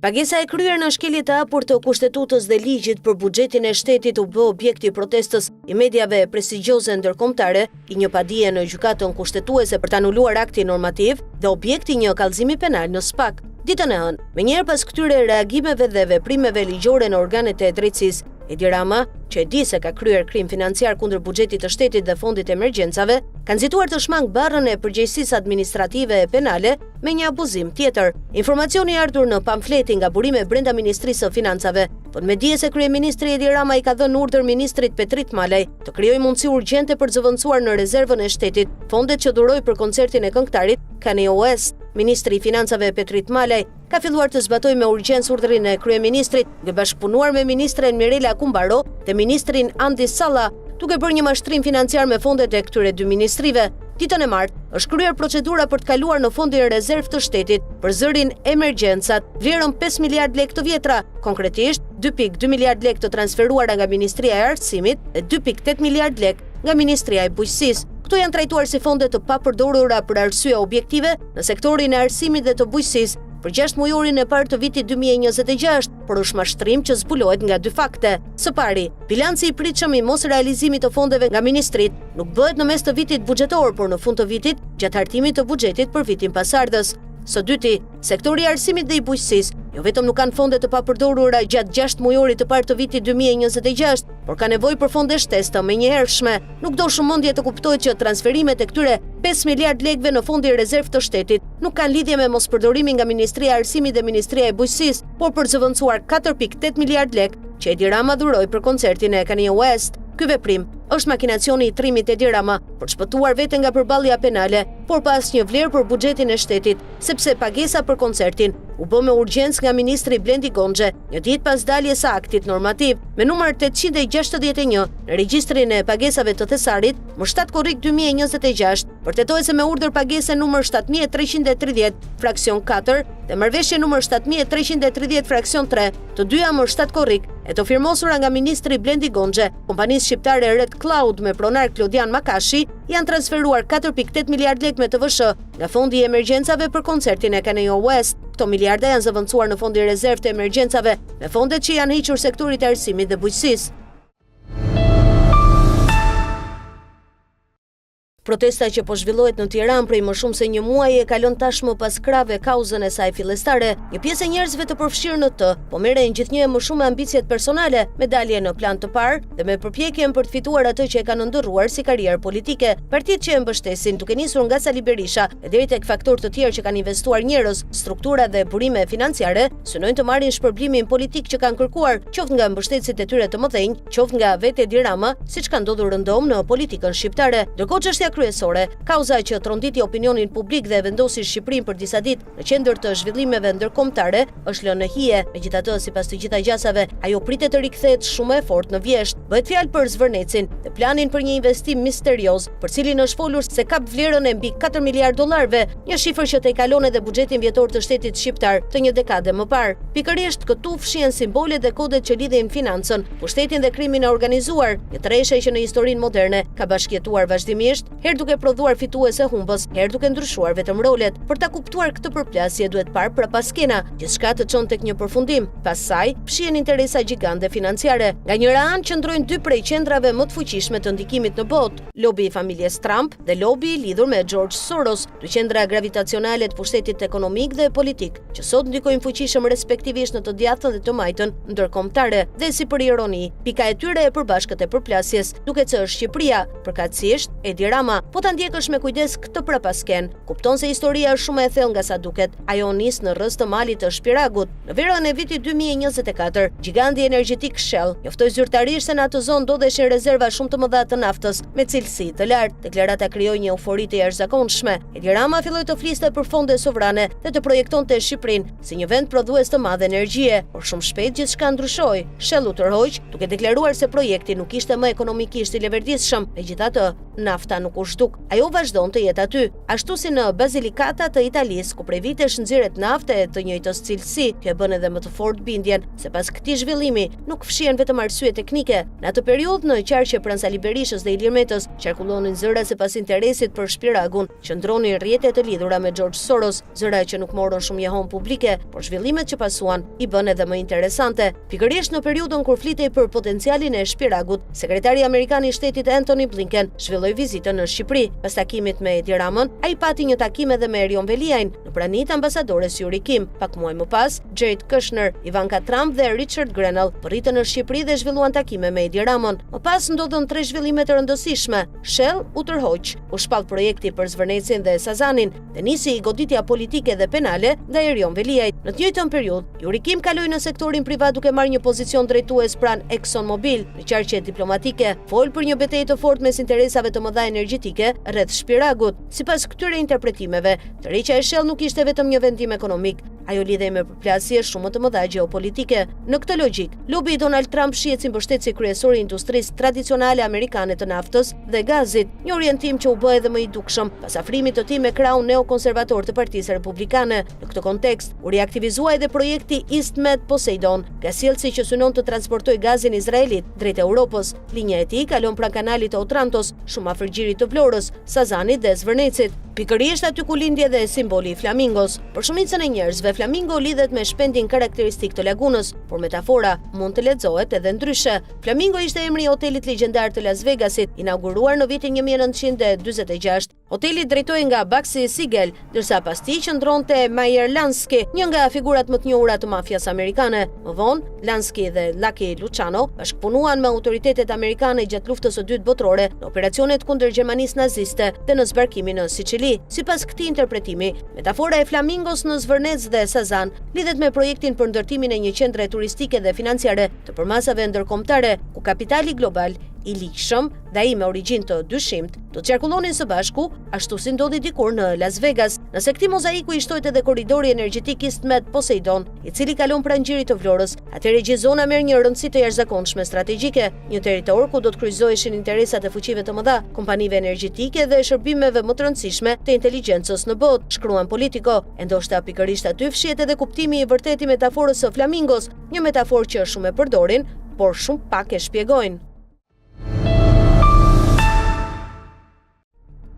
Speaker 1: Pagesa e kryer në shkelje të hapur të kushtetutës dhe ligjit për buxhetin e shtetit u bë objekt i protestës i mediave prestigjioze ndërkombëtare, i një padije në gjykatën kushtetuese për të anuluar aktin normativ dhe objekti një kallëzimi penal në SPAK. Ditën e hënë, menjëherë pas këtyre reagimeve dhe veprimeve ligjore në organet e drejtësisë, Edi Rama, që e di se ka kryer krim financiar kundër buxhetit të shtetit dhe fondit emergjencave, ka nxituar të shmang barrën e përgjegjësisë administrative e penale me një abuzim tjetër. Informacioni i ardhur në pamfletin nga burime brenda Ministrisë së Financave thon me dije se kryeministri Edi Rama i ka dhënë urdhër ministrit Petrit Malaj të krijojë mundësi urgjente për të zëvendësuar në rezervën e shtetit fondet që duroi për koncertin e këngëtarit Kanye West. Ministri i Financave Petrit Malaj ka filluar të zbatojë me urgjencë urdhrin e kryeministrit, duke bashkëpunuar me ministren Mirela Kumbaro dhe ministrin Andi Salla, duke bërë një mashtrim financiar me fondet e këtyre dy ministrive. Ditën e martë është kryer procedura për të kaluar në fondin e rezervë të shtetit për zërin emergjencat, vlerën 5 miliard lekë të vjetra, konkretisht 2.2 miliard lekë të transferuara nga Ministria e Arsimit dhe 2.8 miliard lekë nga Ministria e Bujqësisë. Këto janë trajtuar si fonde të papërdorura për arsye objektive në sektorin e arsimit dhe të bujqësisë për 6 mujorin e parë të vitit 2026, por është mashtrim që zbulohet nga dy fakte. Së pari, bilanci i pritshëm i mos realizimit të fondeve nga ministrit nuk bëhet në mes të vitit buxhetor, por në fund të vitit, gjatë hartimit të buxhetit për vitin pasardhës. Së dyti, sektori i arsimit dhe i bujqësisë jo vetëm nuk kanë fonde të papërdorura gjatë 6 mujorit të parë të vitit 2026, por ka nevojë për fonde shtesë të menjëhershme. Nuk do shumëndje të kuptohet që transferimet e këtyre 5 miliard lekëve në fondi rezerv të shtetit nuk kanë lidhje me mospërdorimin nga Ministria e Arsimit dhe Ministria e Bujqësisë, por për zëvendësuar 4.8 miliard lekë që Edi Rama dhuroi për koncertin e Kanye West. Ky veprim është makinacioni i trimit Edi Rama për të shpëtuar veten nga përballja penale, por pa asnjë vlerë për buxhetin e shtetit, sepse pagesa për koncertin u bë me urgjencë nga ministri Blendi Goxhe, një ditë pas daljes së aktit normativ me numër 861 në regjistrin e pagesave të thesarit, më 7 korrik 2026, vërtetohet se me urdhër pagese numër 7330 fraksion 4 dhe marrëveshje numër 7330 fraksion 3, të dyja më 7 korrik, e të firmosura nga ministri Blendi Goxhe, kompanisë shqiptare Red Cloud me pronar Klodian Makashi, janë transferuar 4.8 miliard lekë me TVSH nga fondi i emergjencave për koncertin e Kanye West. Këto miliarda janë zëvendësuar në fondi rezerv të emergjencave me fondet që janë hequr sektorit të arsimit dhe bujqësisë. Protesta që po zhvillohet në Tiranë prej më shumë se një muaji e kalon tashmë pas krave kauzën e saj fillestare. Një pjesë e njerëzve të përfshirë në të, po merren gjithnjë më shumë ambicjet personale, me dalje në plan të parë dhe me përpjekjen për të fituar atë që e kanë ndërruar si karrierë politike. Partitë që e mbështesin, duke nisur nga Sali Berisha e deri tek faktorë të tjerë që kanë investuar njerëz, struktura dhe burime financiare, synojnë të marrin shpërblimin politik që kanë kërkuar, qoftë nga mbështetësit e tyre të mëdhenj, qoftë nga vetë Edi Rama, siç ka ndodhur rëndom në politikën shqiptare. Ndërkohë çështja kryesore, kauza që tronditi opinionin publik dhe vendosi Shqipërinë për disa ditë në qendër të zhvillimeve ndërkombëtare, është lënë në hije. Megjithatë, sipas të gjitha gjasave, ajo pritet të rikthehet shumë e fortë në vjesht. Bëhet fjalë për Zvërnecin dhe planin për një investim misterioz, për cilin është folur se kap vlerën e mbi 4 miliard dollarëve, një shifër që tejkalon edhe buxhetin vjetor të shtetit shqiptar të një dekade më parë. Pikërisht këtu fshihen simbolet dhe kodet që lidhin financën, pushtetin dhe krimin e organizuar, një treshe që në historinë moderne ka bashkëjetuar vazhdimisht, herë duke prodhuar fituese humbës, herë duke ndryshuar vetëm rolet. Për ta kuptuar këtë përplasje duhet parë prapaskena, gjithçka të çon tek një përfundim. Pas saj, fshihen interesa gjigande financiare. Nga njëra anë qëndrojnë dy prej qendrave më të fuqishme të ndikimit në botë, lobi i familjes Trump dhe lobi i lidhur me George Soros, dy qendra gravitacionale të pushtetit ekonomik dhe politik, që sot ndikojnë fuqishëm respektivisht në të djathtën dhe të majtën ndërkombëtare. Dhe si për ironi, pika e tyre e përbashkët e përplasjes, duket se është Shqipëria, përkatësisht Edi Rama. Po ta ndjekësh me kujdes këtë prapasken, kupton se historia është shumë e thellë nga sa duket. Ajo nis në rrës të malit të Shpiragut. Në verën e vitit 2024, giganti energjetik Shell njoftoi zyrtarisht se në atë zonë ndodheshin rezerva shumë të mëdha të naftës me cilësi të lartë. Deklarata krijoi një eufori të jashtëzakonshme. Edi Rama filloi të fliste për fonde sovrane dhe të projektonte Shqipërinë si një vend prodhues të madh energjie, por shumë shpejt gjithçka ndryshoi. Shell u tërhoq, duke deklaruar se projekti nuk ishte më ekonomikisht i leverdisshëm. Megjithatë, nafta nuk u zhduk. Ajo vazhdon të jetë aty, ashtu si në Basilicata të Italisë, ku prej vitesh nxirret nafte të njëjtës cilësi, që e bën edhe më të fortë bindjen se pas këtij zhvillimi nuk fshihen vetëm arsye teknike. Në atë periudhë në qarqe pranë Sali Berishës dhe Ilir Metës qarkullonin zëra sipas interesit për Shpiragun, qëndronin rrjete të lidhura me George Soros, zëra që nuk morën shumë jehon publike, por zhvillimet që pasuan i bën edhe më interesante. Pikërisht në periudhën kur flitej për potencialin e Shpiragut, sekretari amerikan i shtetit Antony Blinken zhvilloi vizitën në Shqipëri. Pas takimit me Edi Ramën, ai pati një takim edhe me Erion Veliajn në praninë të ambasadores Yuri Kim. Pak muaj më pas, Jared Kushner, Ivanka Trump dhe Richard Grenell përritën në Shqipëri dhe zhvilluan takime me Edi Ramën. Më pas ndodhen 3 zhvillime të rëndësishme. Shell u tërhoq, u shpall projekti për Zvërnecin dhe Sazanin dhe nisi goditja politike dhe penale nga Erion Veliajt. Në të njëjtën periudhë, Yuri Kim kaloi në sektorin privat duke marrë një pozicion drejtues pranë ExxonMobil. Në qarqe diplomatike, fol për një betejë të fortë mes interesave të mëdha energjetike rreth Shpiragut. Sipas këtyre interpretimeve, tërheqja e Shell nuk ishte vetëm një vendim ekonomik, ajo lidhej me përplasje shumë të mëdha gjeopolitike. Në këtë logjik, lobi i Donald Trump shihet si mbështetësi kryesor i industrisë tradicionale amerikane të naftës dhe gazit, një orientim që u bë edhe më i dukshëm pas afrimit të tij me krahun neokonservator të Partisë Republikane. Në këtë kontekst, u riaktivizua edhe projekti East Med Poseidon, gasjellsi që synon të transportojë gazin izraelit drejt Europës. Linja e tij kalon pranë kanalit të Otrantos, shumë afër gjirit të Vlorës, Sazanit dhe Zvërnecit. Pikërisht aty ku lindi edhe simboli i flamingos. Për shumicën e njerëzve, flamingo lidhet me shpendin karakteristik të lagunës, por metafora mund të lexohet edhe ndryshe. Flamingo ishte emri i hotelit legjendar të Las Vegasit, inauguruar në vitin 1946. Hoteli drejtohej nga Baxi Sigel, ndërsa pas tij qëndronte Meyer Lansky, një nga figurat më të njohura të mafias amerikane. Më vonë, Lansky dhe Lucky Luciano bashkëpunuan me autoritetet amerikane gjatë luftës së dytë botërore në operacionet kundër Gjermanisë naziste dhe në zbarkimin në Siçili. Sipas këtij interpretimi, metafora e flamingos në Zvërnec dhe Sazan lidhet me projektin për ndërtimin e një qendre turistike dhe financiare të përmasave ndërkombëtare, ku kapitali global i ligjshëm dhe ai me origjinë të dyshimt do të qarkullonin së bashku, ashtu si ndodhi dikur në Las Vegas. Nëse këtij mozaiku i shtohet edhe korridori energjetik Eastmed Poseidon, i cili kalon pranë gjirit të Vlorës, atëherë gjithë zona merr një rëndësi të jashtëzakonshme strategjike, një territor ku do të kryqëzoheshin interesat e fuqive të mëdha, kompanive energjetike dhe shërbimeve më të rëndësishme të inteligjencës në botë, shkruan Politico. E ndoshta pikërisht aty fshihet edhe kuptimi i vërtetë i metaforës së flamingos, një metaforë që shumë e përdorin, por shumë pak e shpjegojnë.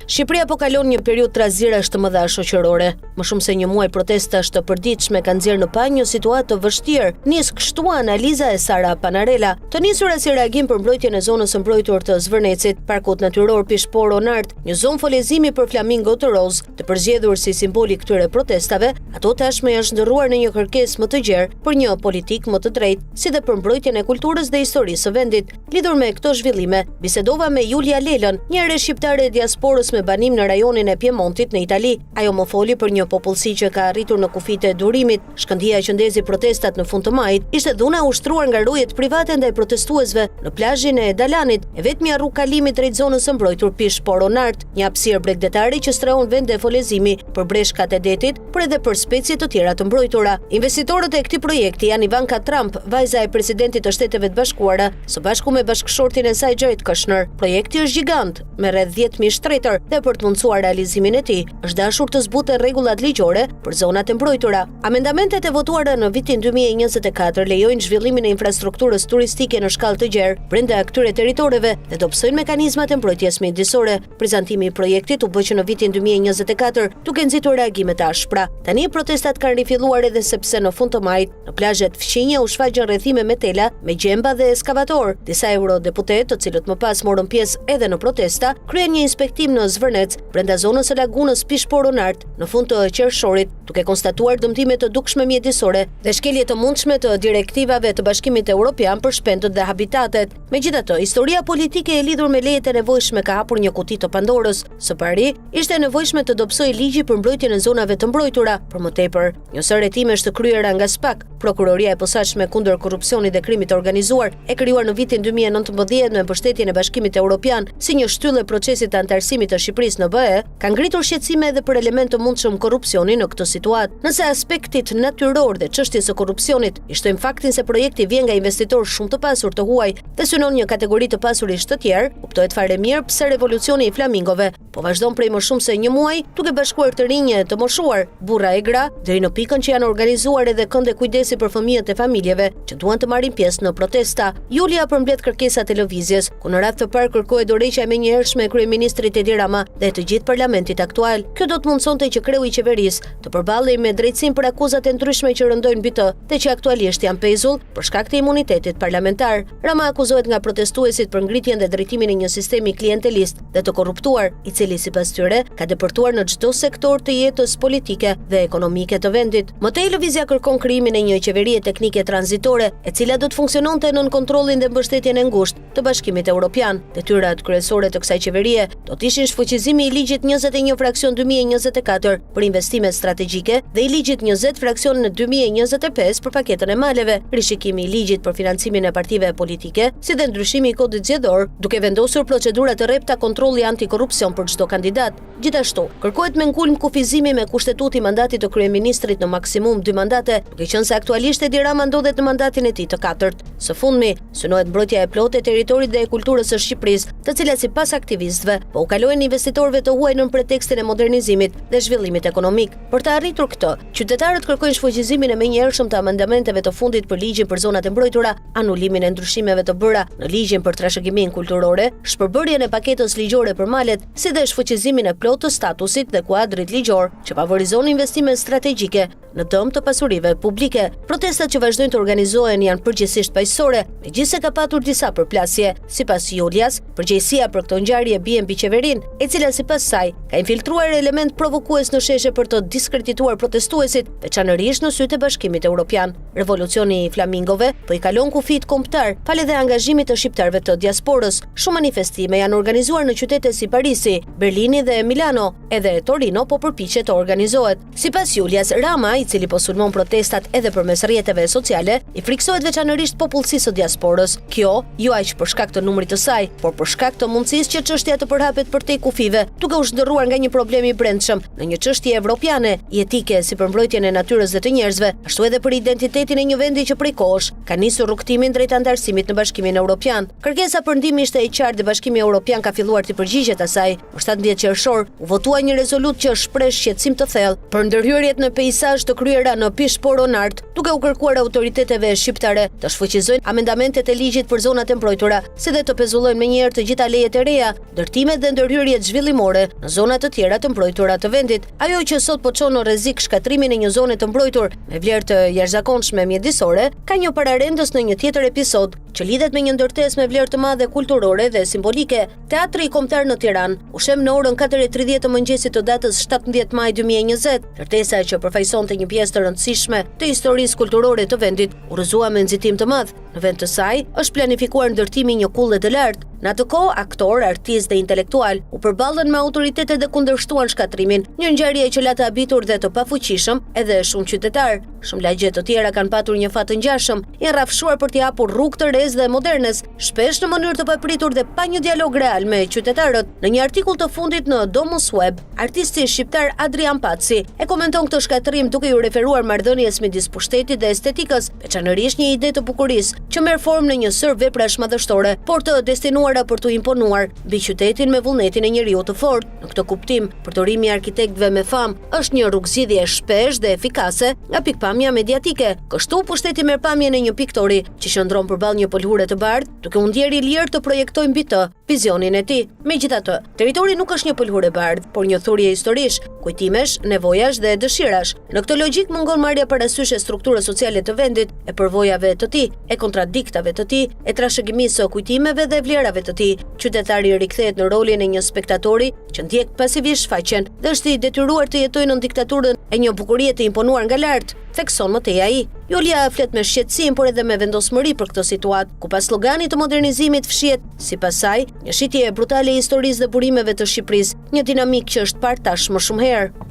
Speaker 1: Shqipëria po kalon një periudhë trazirash të mëdha shoqërore. Më shumë se një muaj protestash të përditshme kanë nxjerrë në pa një situatë të vështirë. Nis kështu analiza e Sara Panarela, të nisura si reagim për mbrojtjen e zonës së mbrojtur të Zvërnecit, parkut natyror Pishpor Onart, një zonë folezimi për flamingo të roz, të përzgjedhur si simboli këtyre protestave, ato tashmë janë ndërruar në një kërkesë më të gjerë për një politikë më të drejtë, si dhe për mbrojtjen e kulturës dhe historisë së vendit. Lidhur me këto zhvillime, bisedova me Julia Lelën, një re shqiptare e diasporës me banim në rajonin e Piemontit në Itali. Ajo më foli për një popullsi që ka arritur në kufijtë e durimit. Shkëndija që ndezi protestat në fund të majit ishte dhuna ushtruar nga rujet private ndaj protestuesve në plazhin e Dalanit, e vetmja rrugë kalimi drejt zonës së mbrojtur Pishpor Onart, një hapësirë bregdetare që strehon vende folezimi për breshkat e detit, por edhe për specie të tjera të mbrojtura. Investitorët e këtij projekti janë Ivanka Trump, vajza e presidentit të Shteteve të Bashkuara, së bashku me bashkëshortin e saj Jared Kushner. Projekti është gjigant, me rreth 10.000 shtretër dhe për të mundësuar realizimin e tij, është dashur të zbuten rregullat ligjore për zonat e mbrojtura. Amendamentet e votuara në vitin 2024 lejojnë zhvillimin e infrastrukturës turistike në shkallë të gjerë brenda këtyre territoreve dhe dobësojnë mekanizmat e mbrojtjes midisore. Prezantimi i projektit u bë që në vitin 2024, duke nxitur reagime të ashpra. Tani protestat kanë rifilluar edhe sepse në fund të majit, në plazhet fqinje u shfaqën rrethime me tela, me gjemba dhe eskavator. Disa eurodeputet, të cilët më pas morën pjesë edhe në protesta, kryen një inspektim në Zvërnec, brenda zonës së lagunës Pishpor Onart, në fund të qershorit, duke konstatuar dëmtime të dukshme mjedisore dhe shkelje të mundshme të direktivave të Bashkimit Evropian për shpendët dhe habitatet. Megjithatë, historia politike e lidhur me lejet e nevojshme ka hapur një kuti të Pandorës. Së pari, ishte nevojshme të dobësojë ligji për mbrojtjen e zonave të mbrojtura. Për më tepër, një sër hetime është kryera nga SPAK, Prokuroria e Posaçme kundër korrupsionit dhe krimit të organizuar, e krijuar në vitin 2019 me mbështetjen e Bashkimit Evropian si një shtyllë e procesit të antarësimit të Shqipërisë në BE, ka ngritur shqetësime edhe për element të mundshëm korrupsioni në këtë situatë. Nëse aspektit natyror dhe çështjes së korrupsionit i shtojmë faktin se projekti vjen nga investitorë shumë të pasur të huaj dhe synon një kategori të pasurish të tjerë, kuptohet fare mirë pse revolucioni i flamingove po vazhdon prej më shumë se një muaj, duke bashkuar të rinje të moshuar, burra e gra, deri në pikën që janë organizuar edhe kënde kujdesi për fëmijët e familjeve që duan të marrin pjesë në protesta. Julia përmbledh kërkesat e lëvizjes, ku në radhë të parë kërkohet dorëheqja e menjëhershme e kryeministrit Edi Rama dhe të gjithë parlamentit aktual. Kjo do të mundsonte që kreu i qeverisë të përballej me drejtësinë për akuzat e ndryshme që rëndojnë mbi të, dhe që aktualisht janë pezull për shkak të imunitetit parlamentar. Rama akuzohet nga protestuesit për ngritjen dhe drejtimin e një sistemi klientelist dhe të korruptuar, i cili sipas tyre ka depërtuar në çdo sektor të jetës politike dhe ekonomike të vendit. Më tej, lëvizja kërkon krijimin e një qeverie teknike tranzitore, e cila do të funksiononte nën kontrollin dhe mbështetjen e ngushtë të Bashkimit Evropian. Detyrat kryesore të kësaj qeverie do të ishin shfuqizimi i ligjit 21 fraksion 2024 për investime strategjike dhe i ligjit 20 fraksion në 2025 për paketën e maleve, rishikimi i ligjit për financimin e partive politike, si dhe ndryshimi i kodit zgjedhor, duke vendosur procedura të rrepta kontrolli antikorrupsion për çdo kandidat. Gjithashtu, kërkohet me ngulm kufizimi me kushtetut i mandatit të kryeministrit në maksimum 2 mandate, duke qenë se aktualisht Edi Rama ndodhet në mandatin e tij të 4. Së fundmi, synohet mbrojtja e plotë e territorit dhe e kulturës së Shqipërisë, të cilat sipas aktivistëve po u kalojnë investitorëve të huaj nën pretekstin e modernizimit dhe zhvillimit ekonomik. Për të arritur këtë, qytetarët kërkojnë shfuqizimin e menjëhershëm të amendamenteve të fundit për ligjin për zonat e mbrojtura, anulimin e ndryshimeve të bëra në ligjin për trashëgiminë kulturore, shpërbërjen e paketës ligjore për malet, si dhe shfuqizimin e plotë të statusit dhe kuadrit ligjor, që favorizon investime strategjike në dëm të pasurive publike. Protestat që vazhdojnë të organizohen janë përgjithsisht paqësore, megjithëse ka patur disa përplasje. Sipas Julias, përgjegjësia për këtë ngjarje bie mbi qeverinë, e cila sipas saj ka infiltruar element provokues në sheshe për të diskredituar protestuesit, veçanërisht në sytë e Bashkimit Evropian. Revolucioni i flamingove po i kalon kufit kombëtar, fal edhe angazhimit të shqiptarëve të diasporës. Shumë manifestime janë organizuar në qytete si Parisi, Berlini dhe Milano, edhe Torino po përpiqet të organizohet. Sipas Julias Rama, i cili po sulmon protestat edhe përmes rrjeteve sociale, i friksohet veçanërisht popullsisë së diasporës. Kjo jo aq për shkak të numrit të saj, por për shkak të mundësisë që çështja të përhapet përtej kufive, duke u zhndërruar nga një problem i brendshëm në një çështje evropiane, etike si për mbrojtjen e natyrës dhe të njerëzve, ashtu edhe për identitetin e një vendi që prej kohësh ka nisur rrugtimin drejt antarësimit në Bashkimin Evropian. Kërkesa për ndihmë ishte e qartë dhe Bashkimi Evropian ka filluar të përgjigjet asaj. Më 17 qershor u votua një rezolutë që shpreh shqetësim të thellë për ndërhyrjet në peizazh të kryera në Pishporonart, duke u kërkuar autoriteteve shqiptare të shfuqizojnë amendamentet e ligjit për zonat e mbrojtura, si dhe të pezullojnë menjëherë të gjitha lejet e reja, ndërtimet dhe ndërhyrjet zhvillimore në zona të tjera të mbrojtura të vendit. Ajo që sot po çon në rrezik shkatrimin e një zone të mbrojtur me vlerë të jashtëzakonshme mjedisore, ka një pararendës në një tjetër episod që lidhet me një ndërtesë me vlerë të madhe kulturore dhe simbolike. Teatri Kombëtar në Tiranë u shem në orën 4:30 të mëngjesit të datës 17 maj 2020. Ndërtesa që përfaqësonte një pjesë të rëndësishme të historisë kulturore të vendit u rrëzua me nxitim të madh. Në vend të saj është planifikuar ndërtimi i një kulle të lartë. Në atë kohë, aktor, artist dhe intelektual u përballën me autoritetet dhe kundërshtuan shkatrimin, një ngjarje që la të habitur dhe të pafuqishëm edhe shumë qytetar. Shumë lagje të tjera kanë patur një fat të ngjashëm, janë rrafshuar për t'i hapur rrugë të re dhe modernes, shpesh në mënyrë të papritur dhe pa një dialog real me qytetarët. Në një artikull të fundit në Domus Web, artisti shqiptar Adrian Paci e komenton këtë shkatrim duke ju referuar marrëdhënies midis pushtetit dhe estetikës, veçanërisht një ide të bukurisë që merr formë në një sër veprash madhështore, por të destinuara për të imponuar mbi qytetin me vullnetin e njeriu të fortë. Në këtë kuptim, përdorimi i arkitektëve me famë është një rrugëzidhje shpesh dhe efikase nga pikpamja mediatike. Kështu pushteti merr pamjen e një piktori që qëndron përballë një pëlhure të bardhë, duke u ndjerë i lirë të projektojë mbi të vizionin e tij. Megjithatë, territori nuk është një pëlhure e bardhë, por një thurje historish, kujtimesh, nevojash dhe dëshirash. Në këtë logjik mungon marrja parasysh e strukturës sociale të vendit, e përvojave të tij, e kontradiktave të tij, e trashëgimisë së kujtimeve dhe vlerave të tij. Qytetari rikthehet në rolin e një spektatori që ndjek pasivisht shfaqjen dhe është i detyruar të jetojë në diktaturën e një bukurie të imponuar nga lart, thekson më tej ai. Julia flet me shqetësim, por edhe me vendosmëri për këtë situatë, ku pas sloganit të modernizimit fshihet, sipas saj, një shitje brutale e historisë dhe burimeve të Shqipërisë, një dinamikë që është parë tash më shumë herë.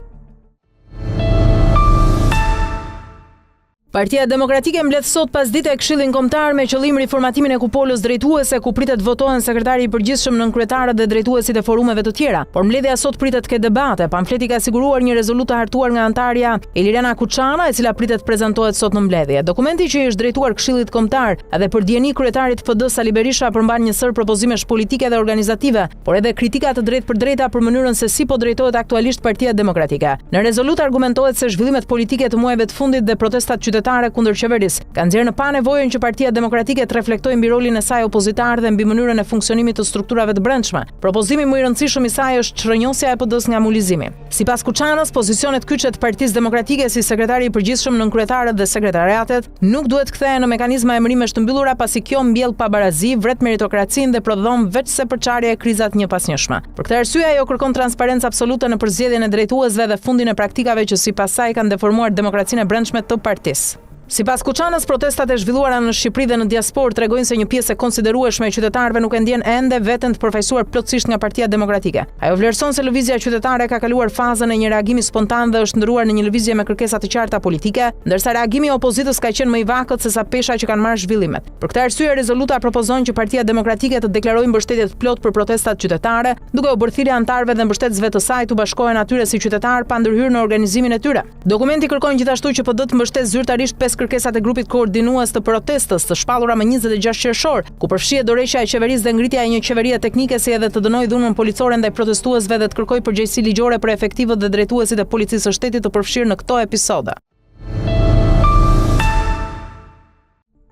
Speaker 2: Partia Demokratike mbledh sot pasdite Këshillin Kombëtar me qëllim riformatimin e kupolës drejtuese, ku pritet votohen sekretari i përgjithshëm, nënkretarët dhe drejtuesit e forumeve të tjera. Por mbledhja sot pritet ke debate. Pamfleti ka siguruar një rezolutë të hartuar nga antarja Elirana Kuçana, e cila pritet prezantohet sot në mbledhje. Dokumenti që i është drejtuar Këshillit Kombëtar edhe për dieni kryetarit PD Sali Berisha përmban një sër propozimesh politike dhe organizative, por edhe kritika të drejtë për drejta për mënyrën se si po drejtohet aktualisht Partia Demokratike. Në rezolutë argumentohet se zhvillimet politike të muajve të fundit dhe protestat qytetare kundër qeverisë kanë nxjerrë në pa nevojën që Partia Demokratike të reflektojë mbi rolin e saj opozitare dhe mbi mënyrën e funksionimit të strukturave të brendshme. Propozimi më i rëndësishëm i saj është çrënjosja e PD-s nga mulizimi. Sipas Kuçanës, pozicionet kyçe të Partisë Demokratike si sekretari i përgjithshëm, nënkretarët dhe sekretariatet nuk duhet kthehen në mekanizma emërimesh të mbyllura, pasi kjo mbjell pabarazi, vret meritokracinë dhe prodhon veçse përçarje e krizat një pas njëshme. Për këtë arsye ajo kërkon transparencë absolute në përzgjedhjen e drejtuesve dhe fundin e praktikave që sipas saj kanë deformuar demokracinë e brendshme të partisë. Sipas Kuçanës, protestat e zhvilluara në Shqipëri dhe në diasporë tregojnë se një pjesë e konsiderueshme e qytetarëve nuk e ndjen ende veten të përfaqësuar plotësisht nga Partia Demokratike. Ajo vlerëson se lëvizja qytetare ka kaluar fazën e një reagimi spontan dhe është ndëruar në një lëvizje me kërkesa të qarta politike, ndërsa reagimi i opozitës ka qenë më i vakët se sa pesha që kanë marrë zhvillimet. Për këtë arsye, rezoluta propozon që Partia Demokratike të deklarojë mbështetje të plotë për protestat qytetare, duke u bërë thirrje antarëve dhe mbështetësve të saj të bashkohen atyre si qytetar pa ndërhyrë në organizimin e tyre. Dokumenti kërkon gjithashtu që PD të mbështetë zyrtarisht kërkesat e grupit koordinues të protestës të shpallura më 26 qershor, ku përfshihet dorëheqja e qeverisë dhe ngritja e një qeverie teknike, si edhe të dënojë dhunën policore ndaj protestuesve dhe të kërkojë përgjegjësi ligjore për efektivët dhe drejtuesit e policisë së shtetit të përfshirë në këto episode.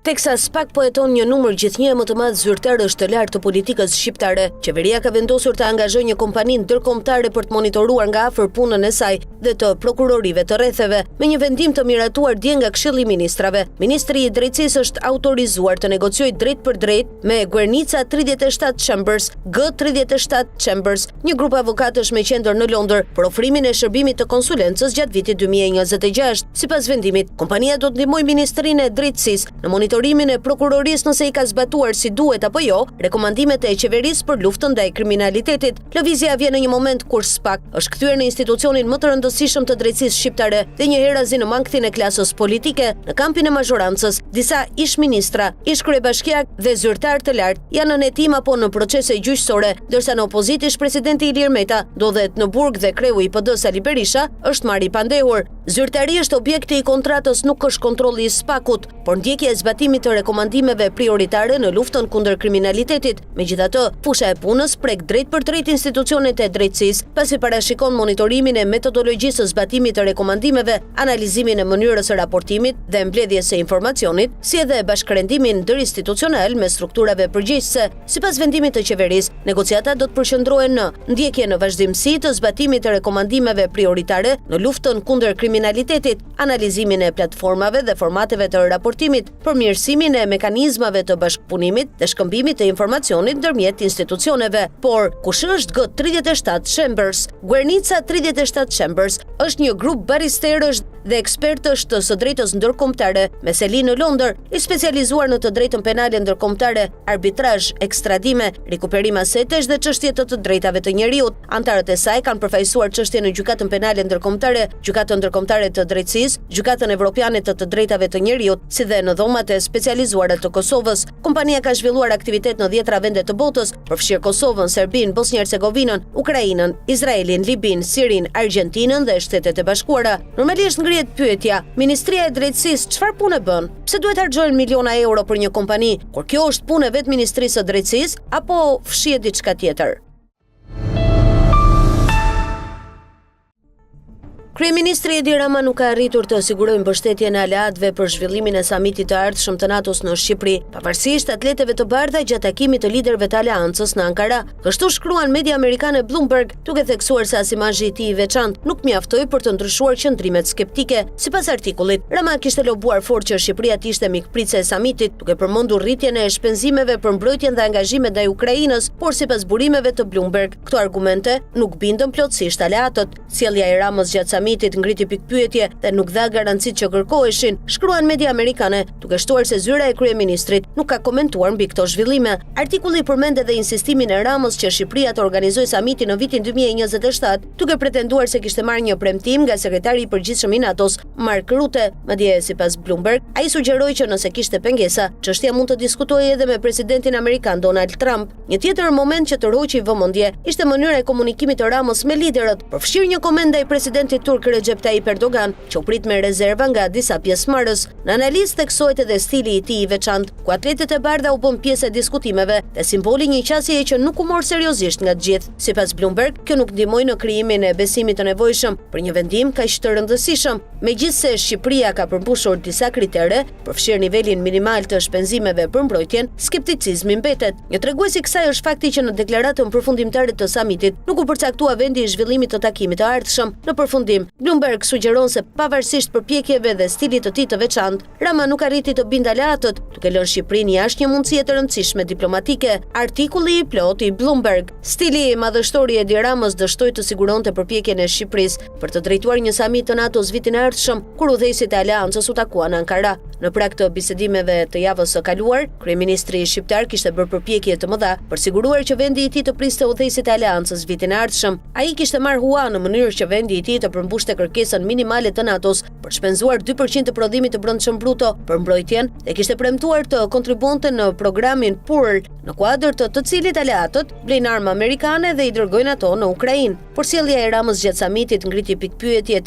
Speaker 1: Teksa SPAK po jeton një numër gjithnjë më të madh zyrtarësh të lartë të politikës shqiptare, qeveria ka vendosur të angazhojë një kompani ndërkombëtare për të monitoruar nga afër punën e saj dhe të prokurorive të rretheve. Me një vendim të miratuar dje nga Këshilli i Ministrave, Ministri i Drejtësisë është autorizuar të negociojë drejt për drejt me Guernica 37 Chambers, G37 Chambers, një grup avokatësh me qendër në Londër, për ofrimin e shërbimit të konsulencës gjatë vitit 2026. Sipas vendimit, kompania do të ndihmojë Ministrinë e Drejtësisë në monitorimin e prokurorisë nëse i ka zbatuar si duhet apo jo rekomandimet e qeverisë për luftën ndaj kriminalitetit. Lëvizja vjen në një moment kur SPAK është kthyer në institucionin më të rëndësishëm të drejtësisë shqiptare dhe një herazi në mangthin e klasës politike. Në kampin e mazhorancës, disa ish ministra, ish kryebashkiak dhe zyrtar të lartë janë në hetim apo në procese gjyqësore, ndërsa në opozitë ish presidenti Ilir Meta ndodhet në burg dhe kreu i PD Sali Berisha është marrë i pandehur. Zyrtarisht objekti i kontratës nuk është kontrolli i SPAK-ut, por ndjekja e zbatimit të rekomandimeve prioritare në luftën kundër kriminalitetit. Megjithatë, fusha e punës prek drejt për drejt institucionet e drejtësisë, pasi parashikon monitorimin e metodologjisë së zbatimit të rekomandimeve, analizimin e mënyrës së raportimit dhe mbledhjes së informacionit, si edhe bashkërendimin ndërinstitucional me strukturave përgjegjëse. Sipas vendimit të qeverisë, negociata do të përqendrohen në ndjekje në vazhdimsi të zbatimit të rekomandimeve prioritare në luftën kundër kriminalitetit, analizimin e platformave dhe formateve të raportimit, përmirësimin e mekanizmave të bashkëpunimit dhe shkëmbimit të informacionit ndërmjet institucioneve. Por, kush është G37 Chambers? Guernica 37 Chambers është një grup baristerësh dhe ekspertësh të së drejtës ndërkombëtare me seli në Londër, i specializuar në të drejtën penale ndërkombëtare, arbitrazh, ekstradime, rikuperim asetesh dhe çështje të drejtave të njerëzit. Antarët e saj kanë përfaqësuar çështje në Gjykatën Penale Ndërkombëtare, Gjykatën Ndërkombëtare të Drejtësisë, Gjykatën Evropiane të drejtave të njerëzit, si dhe në dhomat e specializuara të Kosovës. Kompania ka zhvilluar aktivitet në 10 vende të botës, përfshirë Kosovën, Serbinë, Bosnjë-Hercegovinën, Ukrainën, Izraelin, Libinë, Sirinë, Argjentinën dhe Shtetet e Bashkuara. Normalisht ngrihet pyetja, Ministria e Drejtësisë çfarë punë bën? Pse duhet harxojnë miliona euro për një kompani, kur kjo është punë vetë Ministrisë së Drejtësisë apo fshihet diçka tjetër? Kryeministri Edi Rama nuk ka arritur të sigurojë mbështetjen e aleatëve për zhvillimin e samitit të ardhshëm të NATO-s në Shqipëri, pavarësisht atleteve të bardha gjatë takimit të liderëve të aleancës në Ankara. Kështu shkruan media amerikane Bloomberg, duke theksuar se as imazhi i tij i veçantë nuk mjaftoi për të ndryshuar qendrimet skeptike. Sipas artikullit, Rama kishte lobuar fort që Shqipëria të ishte mikpritëse e samitit, duke përmendur rritjen e shpenzimeve për mbrojtjen dhe angazhimet ndaj Ukrainës, por sipas burimeve të Bloomberg, këto argumente nuk bindën plotësisht aleatët. Sjellja e Ramës gjatë ngriti pikpyetje dhe nuk dha garancitë që kërkoheshin, shkruan media amerikane, duke shtuar se zyra e kryeministrit nuk ka komentuar mbi këto zhvillime. Artikulli përmend edhe insistimin e Ramës që Shqipëria të organizojë samitin në vitin 2027, duke pretenduar se kishte marrë një premtim nga sekretari i përgjithshëm i NATO-s, Mark Rutte. Madje sipas Bloomberg, ai sugjeroi që nëse kishte pengesa, çështja mund të diskutohej edhe me presidentin amerikan Donald Trump. Një tjetër moment që tërhoqi vëmendje ishte mënyra e komunikimit të Ramës me liderët, përfshirë një koment ndaj presidentit turk Recep Tayyip Erdogan, që u prit me rezerva nga disa pjesëmarrës. Në analizë theksohet edhe stili i tij i veçantë, ku atletët e bardha u bën pjesë e diskutimeve dhe simboli një qasjeje që nuk u mor seriozisht nga të gjithë. Sipas Bloomberg, kjo nuk ndihmoi në krijimin e besimit të nevojshëm për një vendim kaq të rëndësishëm. Megjithse Shqipëria ka përmbushur disa kritere, përfshirë nivelin minimal të shpenzimeve për mbrojtjen, skepticizmi mbetet. Një tregues i kësaj është fakti që në deklaratën përfundimtare të samitit nuk u përcaktua vendi i zhvillimit të takimit të ardhshëm. Në përfundim, Bloomberg sugjeron se pavarësisht përpjekjeve dhe stilit të tij të veçantë, Rama nuk arriti të bindë aleatët, duke lënë Shqipërinë jashtë një mundësie të rëndësishme diplomatike. Artikulli i plot i Bloomberg. Stili madhështor i Edi Ramës dështoi të siguronte përpjekjen e Shqipërisë për të drejtuar një samit të NATO-s vitin e ardhshëm, kur udhëheqësit e aleancës u takuan në Ankara. Në prag të bisedimeve të javës së kaluar, kryeministri shqiptar kishte bërë përpjekje të mëdha për siguruar që vendi i tij të priste udhëheqësit e aleancës vitin e ardhshëm. Ai kishte marrë hua në mënyrë që vendi i tij të përmbushte kërkesën minimale të NATO-s për të shpenzuar 2% të prodhimit të brendshëm bruto për mbrojtjen dhe kishte premtuar të kontribuonte në programin PUR në kuadër të cilit aleatët blejnë armë amerikane dhe i dërgojnë ato në Ukrainë. Përcjellja e Ramës gjatë samitit ngriti pikpyetje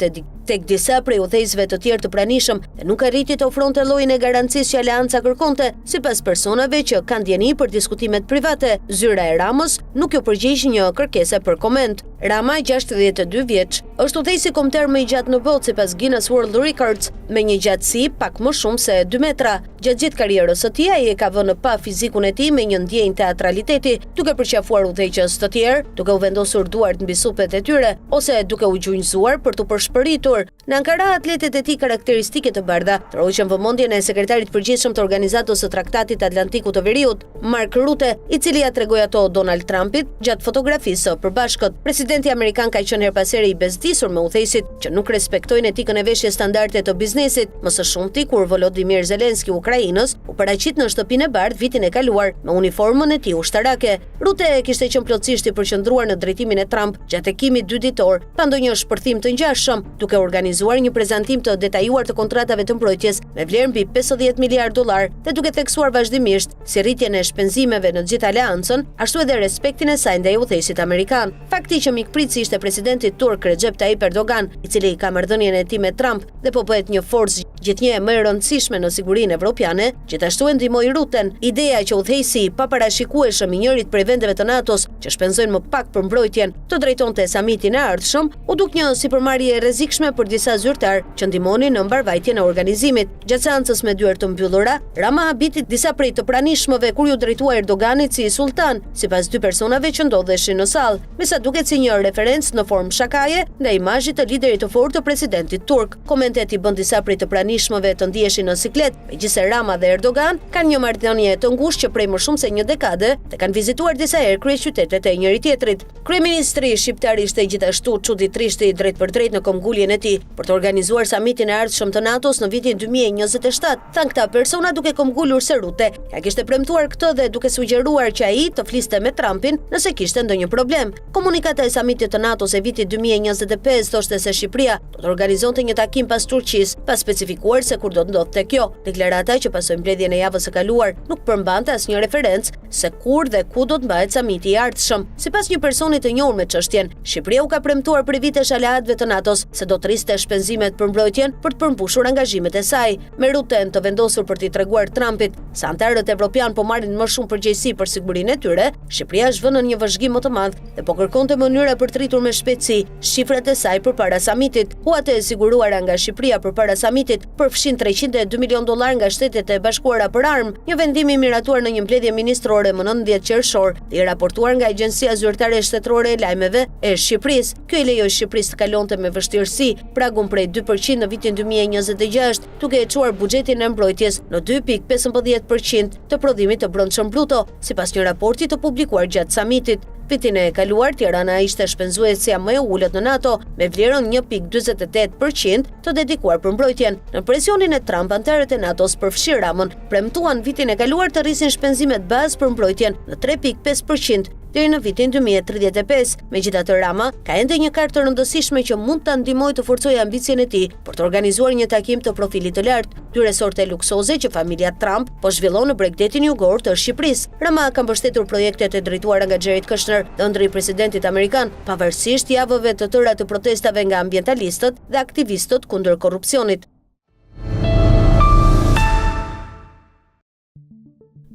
Speaker 1: tek disa prej udhëheqësve të tjerë të pranishëm dhe nuk arriti të ofronte llojin e garancisë që aleanca kërkonte, sipas personave që kanë dieni për diskutimet private. Zyra e Ramës nuk ju përgjigj një kërkesë për koment. Rama, 62 vjeç, është udhëheqësi kombëtar më i gjatë në botë sipas Guinness World Records, me një gjatësi pak më shumë se 2 metra. Gjatë gjithë karrierës së tij, ai e ka vënë pa fizikun e tij me një ndjenjë teatraliteti, duke përqafuar udhëheqës të tjerë, duke u vendosur duart mbi supet e tyre ose duke u gjunjëzuar për të përshpëritur. Në Ankara, atletet e tij karakteristike të bardha tërhoqën vëmendjen e sekretarit përgjithshëm të organizatës së Traktatit Atlantiku të Veriut, Mark Rutte, i cili ja tregoi ato Donald Trumpit gjatë fotografisë së përbashkët. Presidenti amerikan ka qenë her pas here i bezdisur me udhëheqësit që nuk respektojnë etikën e veshjes standarde të biznesit, më së shumti kur Volodymyr Zelenski Ukrainës u paraqit në shtëpinë e bardhë vitin e kaluar me uniformën e tij ushtarake. Rutte kishte qenë plotësisht i përqendruar në drejtimin e Trump gjatë takimit 2 ditor, pa ndonjë shpërthim të ngjashëm, duke organizuar një prezantim të detajuar të kontratave të mbrojtjes me vlerë mbi 50 miliard dollar dhe duke theksuar vazhdimisht si rritjen e shpenzimeve në gjithë aleancën, ashtu edhe respektin e saj ndaj udhëheqësit amerikan. Fakti që mikpritësi ishte presidenti turk Recep Tayyip Erdogan, i cili ka marrëdhënien e tij me Trump dhe po bëhet një forcë gjithnjë më e rëndësishme në sigurinë evropiane, gjithashtu e ndihmoi Rutten. Ideja që udhëheqësi pa parashikueshëm i njërit prej vendeve të NATO-s që shpenzojnë më pak për mbrojtjen të drejtonte samitin e ardhshëm, u duk një sipërmarrje e rrezikshme për disa zyrtar që ndihmonin në mbarvajtjen e organizimit. Gjatë seancës me dyert të mbyllura, Rama habiti disa prej të pranishmëve kur ju drejtua Erdoganit si sultan, sipas 2 personave që ndodheshin në sallë, mesa duket si një referencë në formë shakaje ndaj imazhit të liderit të fortë të presidentit turk. Komentet i bën disa prej të pranishmëve të ndiheshin në siklet, megjithëse Rama dhe Erdogan kanë një marrëdhënie të ngushtë që prej më shumë se një dekade dhe kanë vizituar disa herë kryeqytetet e njëri tjetrit. Kryeministri shqiptar ishte gjithashtu çuditërisht i drejtpërdrejt në këmbguljen e tij për të organizuar samitin e ardhshëm të NATO-s në vitin 2027, than këta persona duke këmbgulur se Rutte ja kishte premtuar këtë dhe duke sugjeruar që ai të fliste me Trumpin nëse kishte ndonjë problem. Komunikata e samitit të NATO-s e vitit 2025 thoshte se Shqipëria do të organizonte një takim pas Turqisë, pa specifikuar se kur do të ndodhte kjo. Deklarata që pasoi mbledhjen e javës së kaluar nuk përmbante asnjë referencë se kur dhe ku do të mbahet samiti i ardhshëm. Sipas një personi të njohur me çështjen, Shqipëria u ka premtuar për vitesh aleatëve të NATO-s se do të rriste shpenzimet për mbrojtjen për të përmbushur angazhimet e saj. Me Rutten të vendosur për t'i treguar Trumpit se anëtarët evropian po marrin më shumë përgjegjësi për sigurinë e tyre, Shqipëria është vënë në një vëzhgim më të madh dhe po kërkonte mënyra për të rritur me shpejtësi shifrat e saj përpara samitit. Huat e siguruara nga Shqipëria përpara samitit përfshin $302 milion nga Shtetet e Bashkuara për armë, një vendim i miratuar në një mbledhje ministrore më 19 qershor dhe i raportuar nga Agjencia Zyrtare Shtetërore e Lajmeve e Shqipërisë. Kjo i lejoi Shqipërisë të kalonte me vështirësi pragun prej 2% në vitin 2026, duke e çuar buxhetin e mbrojtjes në 2.15% të prodhimit të brendshëm bruto, sipas një raporti të publikuar gjatë samitit. Vitin e kaluar, Tirana ishte shpenzuesja më e ulët në NATO me vlerën 1.48% të dedikuar për mbrojtjen. Në presionin e Trump, anëtarët e NATO-s përfshi Ramën premtuan vitin e kaluar të rrisin shpenzimet bazë për mbrojtjen në 3.5% deri në vitin 2035. Megjithatë, Rama ka ende një kartë të rëndësishme që mund ta ndihmojë të forcojë ambicien e tij për të organizuar një takim të profilit të lartë, dy resorte luksoze që familja Trump po zhvillon në Bregdetin jugor të Shqipërisë. Rama ka mbështetur projektet e drejtuara nga Jared Kushner, ëndri i presidentit amerikan, pavarësisht javëve të tëra të protestave nga ambientalistët dhe aktivistët kundër korrupsionit.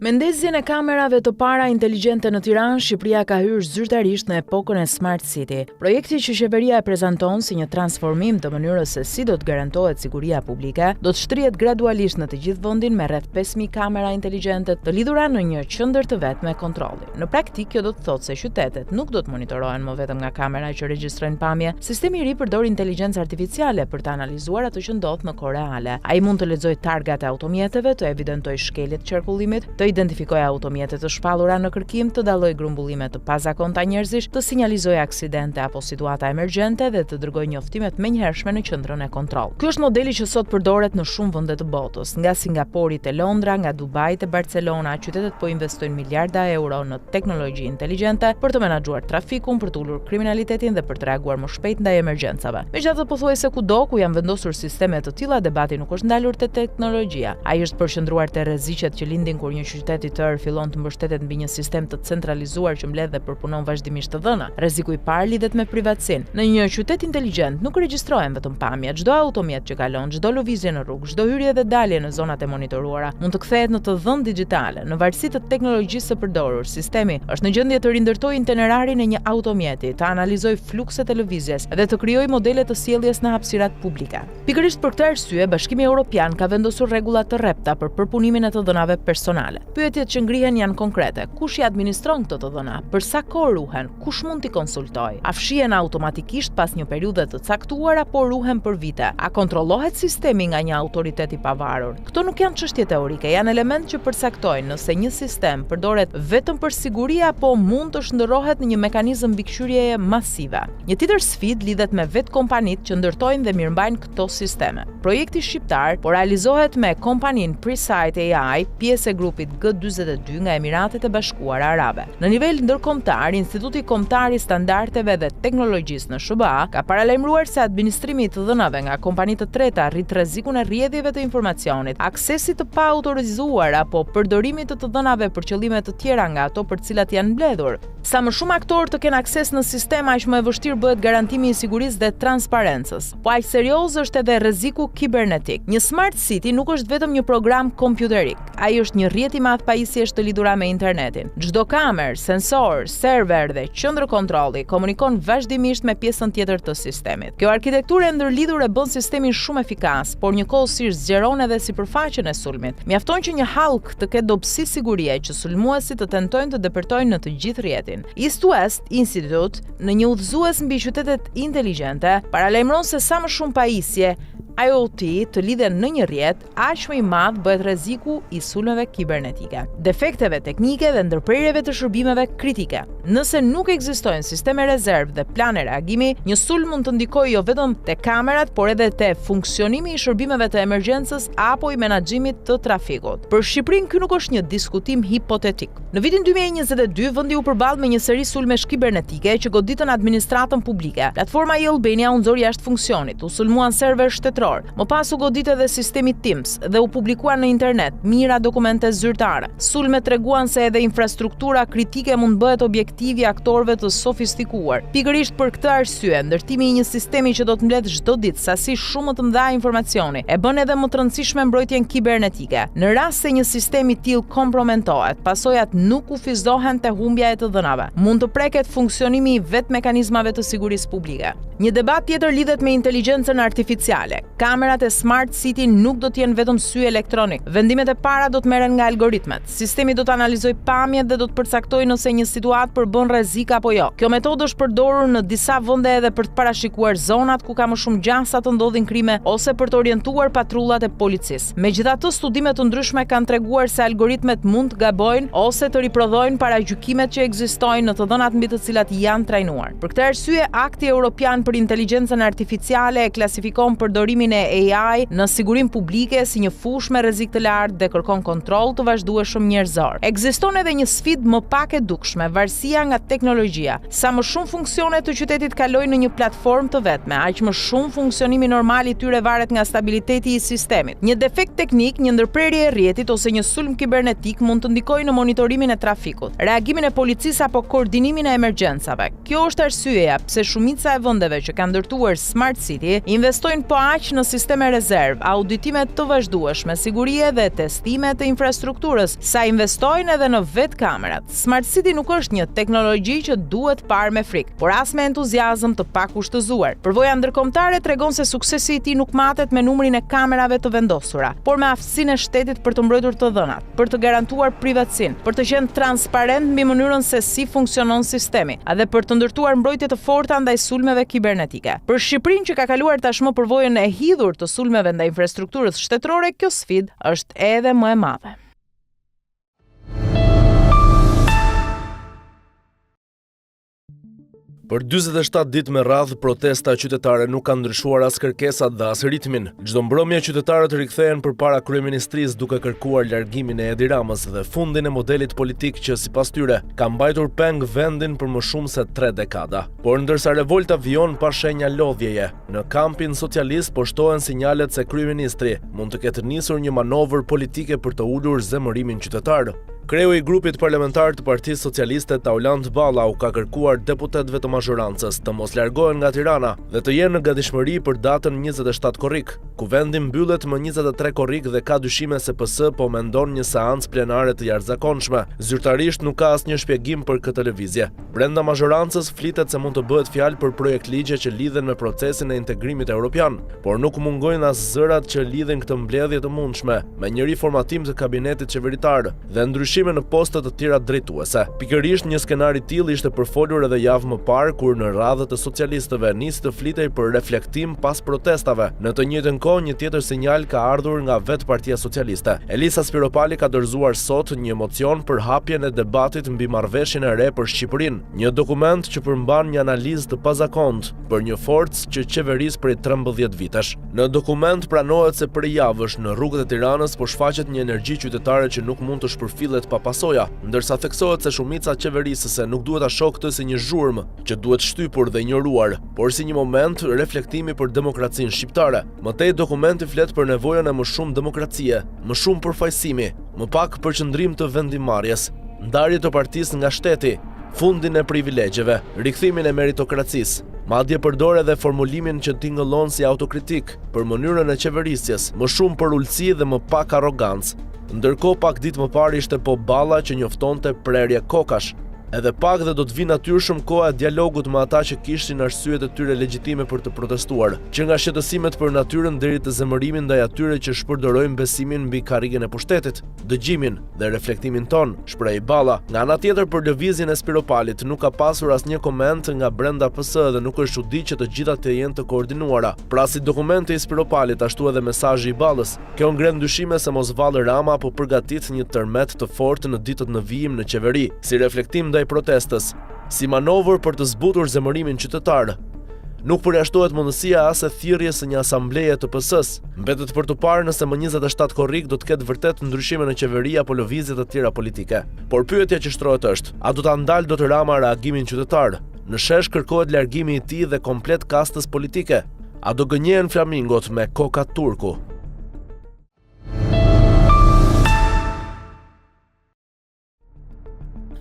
Speaker 2: Me ndezjen e kamerave të para inteligjente në Tiranë, Shqipëria ka hyrë zyrtarisht në epokën e Smart City. Projekti që qeveria e prezanton si një transformim të mënyrës se si do të garantohet siguria publike, do të shtrihet gradualisht në të gjithë vendin me rreth 5000 kamera inteligjente të lidhura në një qendër të vetme kontrolli. Në praktikë, kjo do të thotë se qytetet nuk do të monitorohen më vetëm nga kamera që regjistrojnë pamje. Sistemi i ri përdor inteligjencë artificiale për të analizuar atë që ndodh në kohë reale. Ai mund të lexojë targat e automjeteve, të evidentojë shkeljet të qarkullimit, të identifikojë automjete të shpallura në kërkim, të dallojë grumbullime të pazakonta njerëzish, të sinjalizojë aksidente apo situata emergjente dhe të dërgojë njoftimet menjëhershme në qendrën e kontroll. Ky është modeli që sot përdoret në shumë vende të botës, nga Singapori te Londra, nga Dubai te Barcelona. Qytetet po investojnë miliarda euro në teknologji inteligjente për të menaxhuar trafikun, për të ulur kriminalitetin dhe për të reaguar më shpejt ndaj emergjencave. Megjithatë, pothuajse kudo ku janë vendosur sisteme të tilla, debati nuk është ndalur te teknologjia. Ai është përqendruar te rreziqet që lindin kur një qyteti i tërë fillon të mbështetet mbi një sistem të centralizuar që mbledh dhe përpunon vazhdimisht të dhëna. Rreziku i parë lidhet me privatësinë. Në një qytet inteligjent nuk regjistrohen vetëm pamja, çdo automjet që kalon, çdo lëvizje në rrugë, çdo hyrje dhe dalje në zonat e monitoruara mund të kthehet në të dhënë digjitale. Në varësi të teknologjisë së përdorur, sistemi është në gjendje të rindërtojë itinerarinë e një automjeti, të analizojë flukset e lëvizjes dhe të krijojë modele të sjelljes në hapësirat publike. Pikërisht për këtë arsye, Bashkimi Evropian ka vendosur rregulla të rrepta për përpunimin e të dhënave personale. Pyetjet që ngrihen janë konkrete: kush i administron këto të dhëna? Për sa kohë ruhen? Kush mund t'i konsultojë? A fshihen automatikisht pas një periudhe të caktuar apo ruhen për vite? A kontrollohet sistemi nga një autoritet i pavarur? Këto nuk janë çështje teorike, janë elementë që përcaktojnë nëse një sistem përdoret vetëm për siguri apo mund të shndërrohet në një mekanizëm mbikëqyrjeje masive. Një tjetër sfidë lidhet me vetë kompanitë që ndërtojnë dhe mirëmbajnë këto sisteme. Projekti shqiptar po realizohet me kompaninë Presight AI, pjesë e grupit G42 nga Emiratet e Bashkuara Arabe. Në nivel ndërkombëtar, Instituti Kombëtar i Standardeve dhe Teknologjisë në SBA ka paralajmëruar se administrimi i të dhënave nga kompani të treta rrit rrezikun e rrjedhjeve të informacionit, aksesi të paautorizuar apo përdorimi të dhënave për qëllime të tjera nga ato për cilat janë mbledhur. Sa më shumë aktorë të kenë akses në sistem, aq më e vështirë bëhet garantimi i sigurisë dhe transparencës. Po aq serioz është edhe rreziku kibernetik. Një smart city nuk është vetëm një program kompjuterik. Ai është një rrjet i madh pajisjesh të lidhura me internetin. Çdo kamerë, sensor, server dhe qendër kontrolli komunikon vazhdimisht me pjesën tjetër të sistemit. Kjo arkitekturë e ndërlidhur e bën sistemin shumë efikas, por njëkohësisht zgjeron edhe sipërfaqen e sulmit. Mjafton që një hallk të ketë dobësi sigurie që sulmuesit të tentojnë të depërtojnë në të gjithë rrjetin. East West Institute, në një udhëzues mbi qytetet inteligjente, paralajmëron se sa më shumë pajisje IoT të lidhen në një rrjet, aq më i madh bëhet rreziku i sulmeve kibernetike, defekteve teknike dhe ndërprerjeve të shërbimeve kritike. Nëse nuk ekzistojnë sisteme rezervë dhe plane reagimi, një sulm mund të ndikojë jo vetëm te kamerat, por edhe te funksionimi i shërbimeve të emergjencës apo i menaxhimit të trafikut. Për Shqipërinë ky nuk është një diskutim hipotetik. Në vitin 2022 vendi u përball me një seri sulmesh kibernetike që goditën administratën publike. Platforma e-Albania u nxori jashtë funksionit, u sulmuan server shtetëror. Më pas u godit edhe sistemi Teams dhe u publikuan në internet mijëra dokumente zyrtare. Sulmet treguan se edhe infrastruktura kritike mund bëhet objektivi i aktorëve të sofistikuar. Pikërisht për këtë arsye, ndërtimi i një sistemi që do të mbledh çdo ditë sasi shumë më të mëdha informacioni e bën edhe më të rëndësishme mbrojtjen kibernetike. Në rast se një sistem i tillë kompromentohet, pasojat nuk kufizohen te humbja e të dhënave. Mund të preket funksionimi i vetë mekanizmave të sigurisë publike. Një debat tjetër lidhet me inteligjencën artificiale. Kamerat e Smart City nuk do të jenë vetëm sy elektronik. Vendimet e para do të merren nga algoritmet. Sistemi do të analizojë pamjet dhe do të përcaktojë nëse një situatë përbën rrezik apo jo. Kjo metodë është përdorur në disa vende edhe për të parashikuar zonat ku ka më shumë gjasa të ndodhin krime ose për të orientuar patrullat e policisë. Megjithatë, studime të ndryshme kanë treguar se algoritmet mund të gabojnë ose të riprodhojnë paragjykimet që ekzistojnë në të dhënat mbi të cilat janë trajnuar. Për këtë arsye, Akti Evropian për Inteligjencën Artificiale e klasifikon përdorimin e AI në sigurinë publike si një fushë me rrezik të lartë dhe kërkon kontroll të vazhdueshëm njerëzor. Ekziston edhe një sfidë më pak e dukshme, varësia nga teknologjia. Sa më shumë funksione të qytetit kalojnë në një platformë të vetme, aq më shumë funksionimi normal i tyre varet nga stabiliteti i sistemit. Një defekt teknik, një ndërprerje e rrjetit ose një sulm kibernetik mund të ndikojë në monitorimin e trafikut, reagimin e policisë apo koordinimin e emergjencave. Kjo është arsyeja pse shumica e vendeve që kanë ndërtuar Smart City investojnë po aq në sisteme rezervë, auditime të vazhdueshme, sigurie dhe testime të infrastrukturës, sa investojnë edhe në vetë kamerat. Smart City nuk është një teknologji që duhet parë me frikë, por as me entuziazëm të pakushtëzuar. Përvoja ndërkombëtare tregon se suksesi i tij nuk matet me numrin e kamerave të vendosura, por me aftësinë e shtetit për të mbrojtur të dhënat, për të garantuar privatësinë, për të qenë transparent mbi mënyrën se si funksionon sistemi, edhe për të ndërtuar mbrojtje të forta ndaj sulmeve kibernetike. Për Shqipërinë që ka kaluar tashmë përvojën e hidhur të sulmeve ndaj infrastrukturës shtetërore, kjo sfidë është edhe më e madhe.
Speaker 3: Për 47 ditë me radhë, protesta qytetare nuk kanë ndryshuar as kërkesat dhe as ritmin. Çdo mbrëmje qytetarët rikthehen përpara kryeministrisë duke kërkuar largimin e Edi Ramës dhe fundin e modelit politik që sipas tyre ka mbajtur peng vendin për më shumë se 3 dekada. Por ndërsa revolta vjon pa shenja lodhjeje, në kampin socialist po shtohen sinjalet se kryeministri mund të ketë nisur një manovër politike për të ulur zemërimin qytetar. Kreu i grupit parlamentar të Partisë Socialiste Taulant Ballau ka kërkuar deputetëve të mazhorancës të mos largohen nga Tirana dhe të jenë në gatishmëri për datën 27 korrik, ku vendi mbyllet më 23 korrik dhe ka dyshime se PS po mendon një seancë plenare të jashtëzakonshme. Zyrtarisht nuk ka asnjë shpjegim për këtë lëvizje. Brenda mazhorancës flitet se mund të bëhet fjalë për projekt ligje që lidhen me procesin e integrimit evropian, por nuk mungojnë as zërat që lidhen këtë mbledhje të mundshme me një riformatim të kabinetit qeveritar dhe në postet të tjera drejtuese. Pikërisht një skenar i tillë ishte përfolur edhe javë më parë kur në radhët e socialistëve nisi të flitej për reflektim pas protestave. Në të njëjtën kohë një tjetër sinjal ka ardhur nga vetë Partia Socialiste. Elisa Spiropali ka dorëzuar sot një mocion për hapjen e debatit mbi marrëveshjen e re për Shqipërinë, një dokument që përmban një analizë të pazakontë për një forcë që qeveris prej 13 vitesh. Në dokument pranohet se prej javësh në rrugët e Tiranës po shfaqet një energji qytetare që nuk mund të shpërfillet pa pasoja, ndërsa theksohet se shumica qeverisëse nuk duhet ta shohë këtë si një zhurmë që duhet shtypur dhe ignoruar, por si një moment reflektimi për demokracinë shqiptare. Mëtej dokumenti flet për nevojën e më shumë demokracie, më shumë përfaqësimi, më pak përqendrim të vendimarrjes, ndarje të partisë nga shteti, fundin e privilegjeve, rikthimin e meritokracisë. Madje përdor edhe formulimin që tingëllon si autokritik për mënyrën e qeverisjes, më shumë për ulësi dhe më pak arrogancë. Ndërkohë pak ditë më parë ishte po Balla që njoftonte prerje kokash. Edhe pak dhe do të vinë natyrshëm koha e dialogut me ata që kishin arsyet e tyre legjitime për të protestuar, që nga shqetësimet për natyrën deri te zemërimi ndaj atyre që shpërdorojnë besimin mbi karrigen e pushtetit, dëgjimin dhe reflektimin ton, shpreh Balla. Nga ana tjetër për lëvizjen e Spiropalit nuk ka pasur asnjë koment nga brenda PS dhe nuk është çudi që të gjitha të jenë të koordinuara. Pra si dokumenti i Spiropalit ashtu edhe mesazhi i Ballës. Kjo ngren dyshime se mos vallë Rama apo përgatit një tërmet të fortë në ditët në vijim në qeveri, si reflektim ndaj protestës, si manovër për të zbutur zemërimin qytetar. Nuk përjashtohet mundësia as e thirrjes së një asambleje të PS-s. Mbetet për të parë nëse më 27 korrik do të ketë vërtet ndryshime në qeveri apo lëvizje të tjera politike. Por pyetja që shtrohet është, a do ta ndalë dot Rama reagimin qytetar? Në shesh kërkohet largimi i tij dhe komplet kastës politike. A do gënjehen flamingot me koka turku?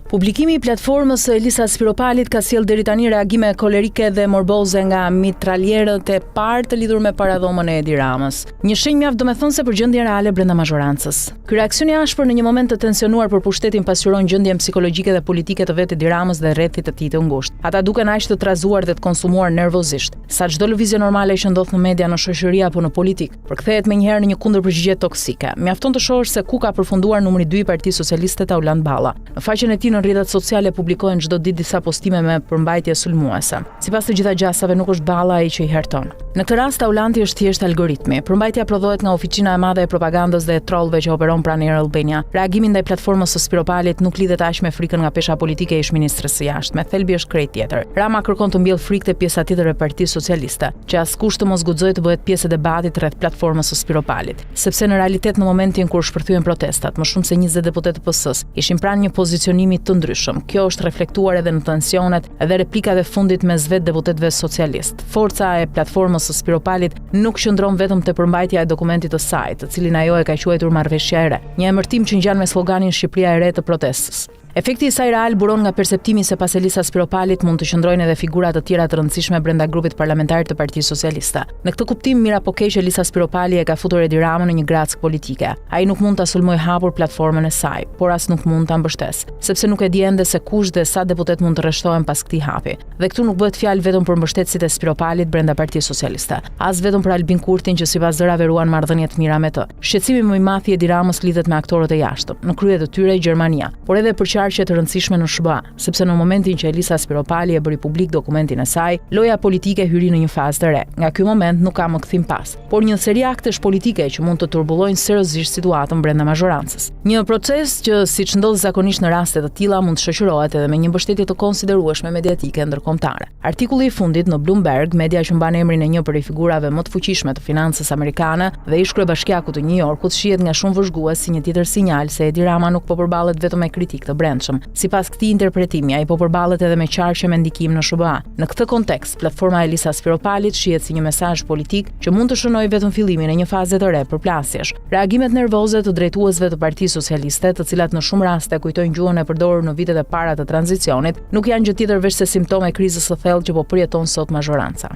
Speaker 2: Publikimi i platformës së Elisa Spiropalit ka sjellë deri tani reagime kolerike dhe morboze nga mitraljerët e parë të lidhur me paradhomën e Edi Ramës. Një shenjë mjaft domethënëse për gjendjen reale brenda mazhorancës. Ky reaksion i ashpër në një moment të tensionuar për pushtetin pasqyron gjendjen psikologjike dhe politike të vetë Edi Ramës dhe rrethit të tij të ngushtë. Ata duken aq të trazuar dhe të konsumuar nervozisht. Sa çdo lëvizje normale që ndodh në media, në shoqëri apo në politik, përkthehet menjëherë në një kundërpërgjigje toksike. Mjafton të shohësh se ku ka përfunduar numri 2 i Partisë Socialiste Taulant Balla. Në faqen e tij në rrjetet sociale publikohen çdo ditë disa postime me përmbajtje sulmuese. Sipas të gjitha gjasave nuk është Balla ai që i herton. Në këtë rast Taulanti është thjesht algoritmi. Përmbajtja prodhohet nga oficina e madhe e propagandës dhe e trollëve që operon pranë Air Albania. Reagimi ndaj platformës së Spiropalit nuk lidhet aq me frikën nga pesha politike e ish-ministres së jashtme. Thelbi është krejt tjetër. Rama kërkon të mbjellë frikë te pjesa tjetër e Partisë Socialiste, që askush të mos guxojë të bëhet pjesë e debatit rreth platformës së Spiropalit, sepse në realitet në momentin kur shpërthyen protestat, më shumë se 20 deputetë të PS-s ishin pranë një pozicionimi të ndryshëm. Kjo është reflektuar edhe në tensionet dhe replikat e fundit mes vetë deputetëve socialist. Forca e platformës së Spiropalit nuk qëndron vetëm te përmbajtja e dokumentit të saj, të cilin ajo e ka quajtur marrëveshja e re, një emërtim që ngjan me sloganin Shqipëria e re të protestës. Efekti i saj real buron nga perceptimi se pas Elisa Spiropalit mund të qëndrojnë edhe figura të tjera të rëndësishme brenda grupit parlamentar të Partisë Socialiste. Në këtë kuptim, mira po keq Elisa Spiropali e ka futur Edi Ramën në një grackë politike. Ai nuk mund ta sulmojë hapur platformën e saj, por as nuk mund ta mbështesë, sepse nuk e di ende se kush dhe sa deputet mund të rreshtohen pas këtij hapi. Dhe këtu nuk bëhet fjalë vetëm për mbështetësit e Spiropalit brenda Partisë Socialiste, as vetëm për Albin Kurtin që sipas zërave ruan marrëdhënie të mira me të. Shqetësimi më i madh i Edi Ramës lidhet me aktorët e jashtëm, në krye të tyre Gjermania, por edhe për qarqe të rëndësishme në SBA, sepse në momentin që Elisa Spiropali e bëri publik dokumentin e saj, loja politike hyri në një fazë të re. Nga ky moment nuk ka më kthim pas, por një seri aktesh politike që mund të turbullojnë seriozisht situatën brenda mazhorancës. Një proces që, siç ndodh zakonisht në raste të tilla, mund të shoqërohet edhe me një mbështetje të konsiderueshme mediatike ndërkombëtare. Artikulli i fundit në Bloomberg, media që mban emrin e një prej figurave më të fuqishme të financës amerikane dhe ish kryebashkiaku të New Yorkut, shihet nga shumë vëzhgues si një tjetër sinjal se Edi Rama nuk po përballet vetëm me kritik të brendshëm. Sipas këtij interpretimi, ai po përballet edhe me qarqe me ndikim në SBA. Në këtë kontekst, platforma e Elisa Spiropalit shihet si një mesazh politik që mund të shënojë vetëm fillimin e një faze të re përplasjesh. Reagimet nervoze të drejtuesve të Partisë Socialiste, të cilat në shumë raste kujtojnë gjuhën e përdorur në vitet e para të tranzicionit, nuk janë gjë tjetër veç se simptome e krizës së thellë që po përjeton sot mazhoranca.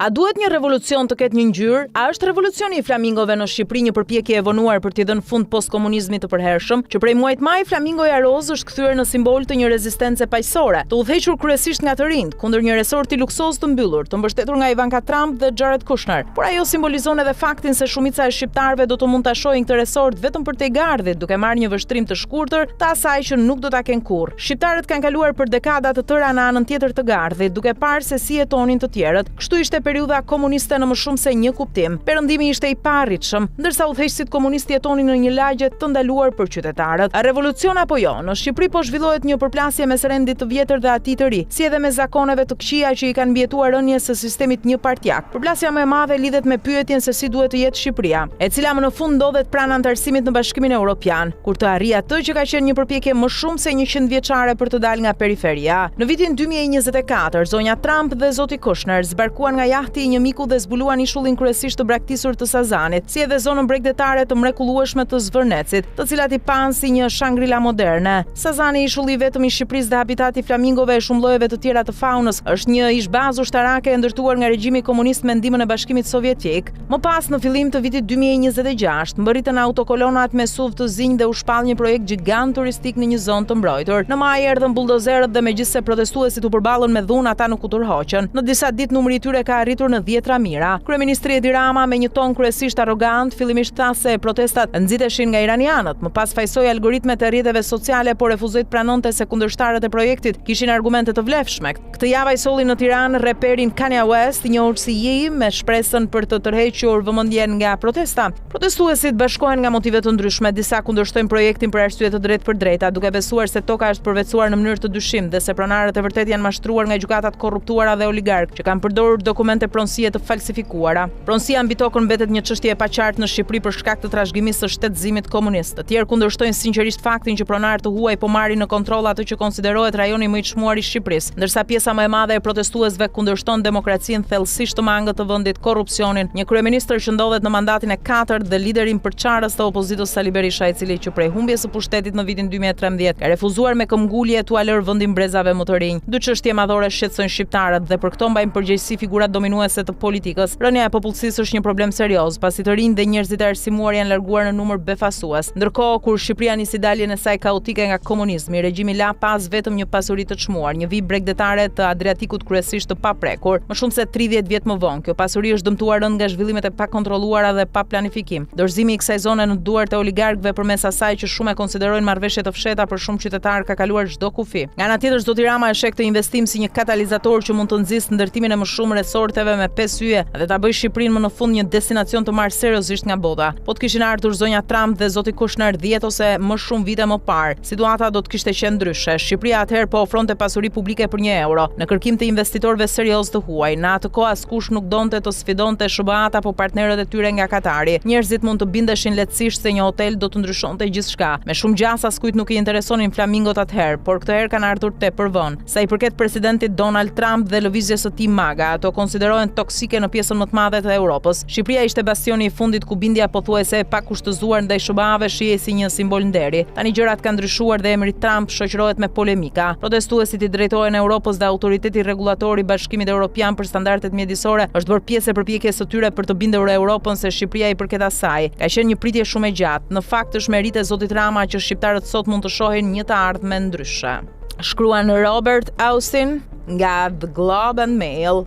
Speaker 2: A duhet një revolucion të ketë një ngjyrë? A është revolucioni i flamingove në Shqipëri një përpjekje e vonuar për t'i dhënë fund postkomunizmit të përhershëm, që prej muajit maj flamingoja roz është kthyer në simbol të një rezistence paqësore, të udhëhequr kryesisht nga të rinjt kundër një resorti luksoz të mbyllur, të mbështetur nga Ivanka Trump dhe Jared Kushner. Por ajo simbolizon edhe faktin se shumica e shqiptarëve do të mund ta shohin këtë resort vetëm për te gardhit, duke marrë një vështrim të shkurtër të asaj që nuk do ta kenë kurrë. Shqiptarët kanë kaluar për dekada të tëra në anën tjetër të gardhit, duke parë se si jetonin të tjerët. Kështu ishte periudha komuniste në më shumë se një kuptim. Perëndimi ishte i parritshëm, ndërsa udhëheqësit komunistë jetonin në një lagje të ndaluar për qytetarët. A revolucion apo jo? Në Shqipëri po zhvillohet një përplasje mes rendit të vjetër dhe atij të ri, si edhe me zakoneve të këqija që i kanë mbijetuar rënies së sistemit njëpartiak. Përplasja më e madhe lidhet me pyetjen se si duhet të jetë Shqipëria, e cila më në fund ndodhet pranë anëtarësimit në Bashkimin Evropian, kur të arrijë atë që ka qenë një përpjekje më shumë se 100 vjeçare për të dalë nga periferia. Në vitin 2024, zonja Trump dhe zoti Kushner zbarkuan nga jahti një miku dhe zbuluan ishullin kryesisht të braktisur të Sazanit, si edhe zonën bregdetare të mrekullueshme të Zvërnecit, të cilat i panë si një Shangri-La moderne. Sazani, ishulli vetëm i Shqipërisë dhe habitati flamingove e shumë llojeve të tjera të faunës, është një ishbazë ushtarake e ndërtuar nga regjimi komunist me ndihmën e Bashkimit Sovjetik. Më pas, në fillim të vitit 2026, mbërritën autokolonat me SUV të zinj dhe u shpall një projekt gjigant turistik në një zonë të mbrojtur. Në maj erdhën buldozerët dhe megjithse protestuesit u përballën me dhunë, ata nuk u tërhoqën. Në disa ditë numri i tyre ka arritur në 10 mira. Kryeministri Edi Rama, me një ton kryesisht arrogant, fillimisht tha se protestat nxiteshin nga iranianët, më pas fajsoi algoritmet e rrjeteve sociale, por refuzoi të pranonte se kundërshtarët e projektit kishin argumente të vlefshme. Këtë javë ai solli në Tiranë reperin Kanye West, i njohur si Ye, me shpresën për të tërhequr vëmendjen nga protesta. Protestuesit bashkohen nga motive të ndryshme, disa kundërshtojnë projektin për arsye të drejtë për drejta, duke besuar se toka është përvetësuar në mënyrë të dyshim dhe se pronarët e vërtet janë mashtruar nga gjykatat korruptuara dhe oligark që kanë përdorur dokumente pronësie të falsifikuara. Pronësia mbi tokën mbetet një çështje e paqartë në Shqipëri për shkak të trashëgimisë së shtetëzimit komunist. Të tjerë kundërshtojnë sinqerisht faktin që pronarët të huaj po marrin në kontroll atë që konsiderohet rajoni më i çmuar i Shqipërisë, ndërsa pjesa më e madhe e protestuesve kundërshton demokracinë thellësisht të mangët të vendit, korrupsionin, një kryeministër që ndodhet në mandatin e 4 dhe liderin përçarës të opozitës Sali Berisha, i cili që prej humbjes së pushtetit në vitin 2013 ka refuzuar me këmbgulje t'u lërë vendin brezave më të rinj. Dy çështje madhore shqetësojnë shqiptarët dhe për këto mbajnë përgjegjësi figurat dominuese të politikës. Rënia e popullsisë është një problem serioz, pasi të rinj dhe njerëzit e arsimuar janë larguar në numër befasues. Ndërkohë, kur Shqipëria nisi daljen e saj kaotike nga komunizmi, regjimi la pas vetëm një pasuri të çmuar, një vijë bregdetare të Adriatikut kryesisht të paprekur. Më shumë se 30 vjet më vonë, kjo pasuri është dëmtuar rënd nga zhvillimet e pakontrolluara dhe pa planifikim. Dorëzimi i kësaj zone në duart e oligarkëve përmes asaj që shumë e konsiderojnë marrëveshje të fshehta për shumë qytetarë ka kaluar çdo kufi. Nga ana tjetër, zoti Rama e sheh këtë investim si një katalizator që mund të nxjisë ndërtimin e më shumë resorteve me 5 yje dhe ta bëjë Shqipërinë më në fund një destinacion të marrë seriozisht nga bota. Po të kishin ardhur zonja Trump dhe zoti Kushner 10 ose më shumë vite më parë, situata do të kishte qenë ndryshe. Shqipëria atëherë po ofronte pasuri publike për €1, në kërkim të investitorëve serioz të huaj. Në atë kohë askush nuk donte të sfidonte SBA-t apo partnerët e tyre nga Katari. Njerëzit mund të bindeshin lehtësisht se një hotel do të ndryshonte gjithçka. Me shumë gjas askujt nuk i interesonin flamingot atëherë, por këtë herë kanë ardhur tepër vonë. Sa i përket presidentit Donald Trump dhe lëvizjes së tij MAGA, ato konsiderohen toksike në pjesën më të madhe të Europës. Shqipëria ishte bastioni i fundit ku bindja pothuajse e pakushtëzuar ndaj SBA-ve shihej si një simbol nderi. Tani gjërat kanë ndryshuar dhe emri Trump shoqërohet me polemika. Protestuesit i drejtohen Europës dhe autoriteti rregullator i Bashkimit Evropian për standardet mjedisore është bërë pjesë e përpjekjes së tyre për të bindur Europën se Shqipëria i përket asaj. Ka qenë një pritje shumë e gjatë. Në fakt është merit e zotit Rama që shqiptarët sot mund të shohin një të ardhme ndryshe. Shkruan Robert Austin nga The Globe and Mail.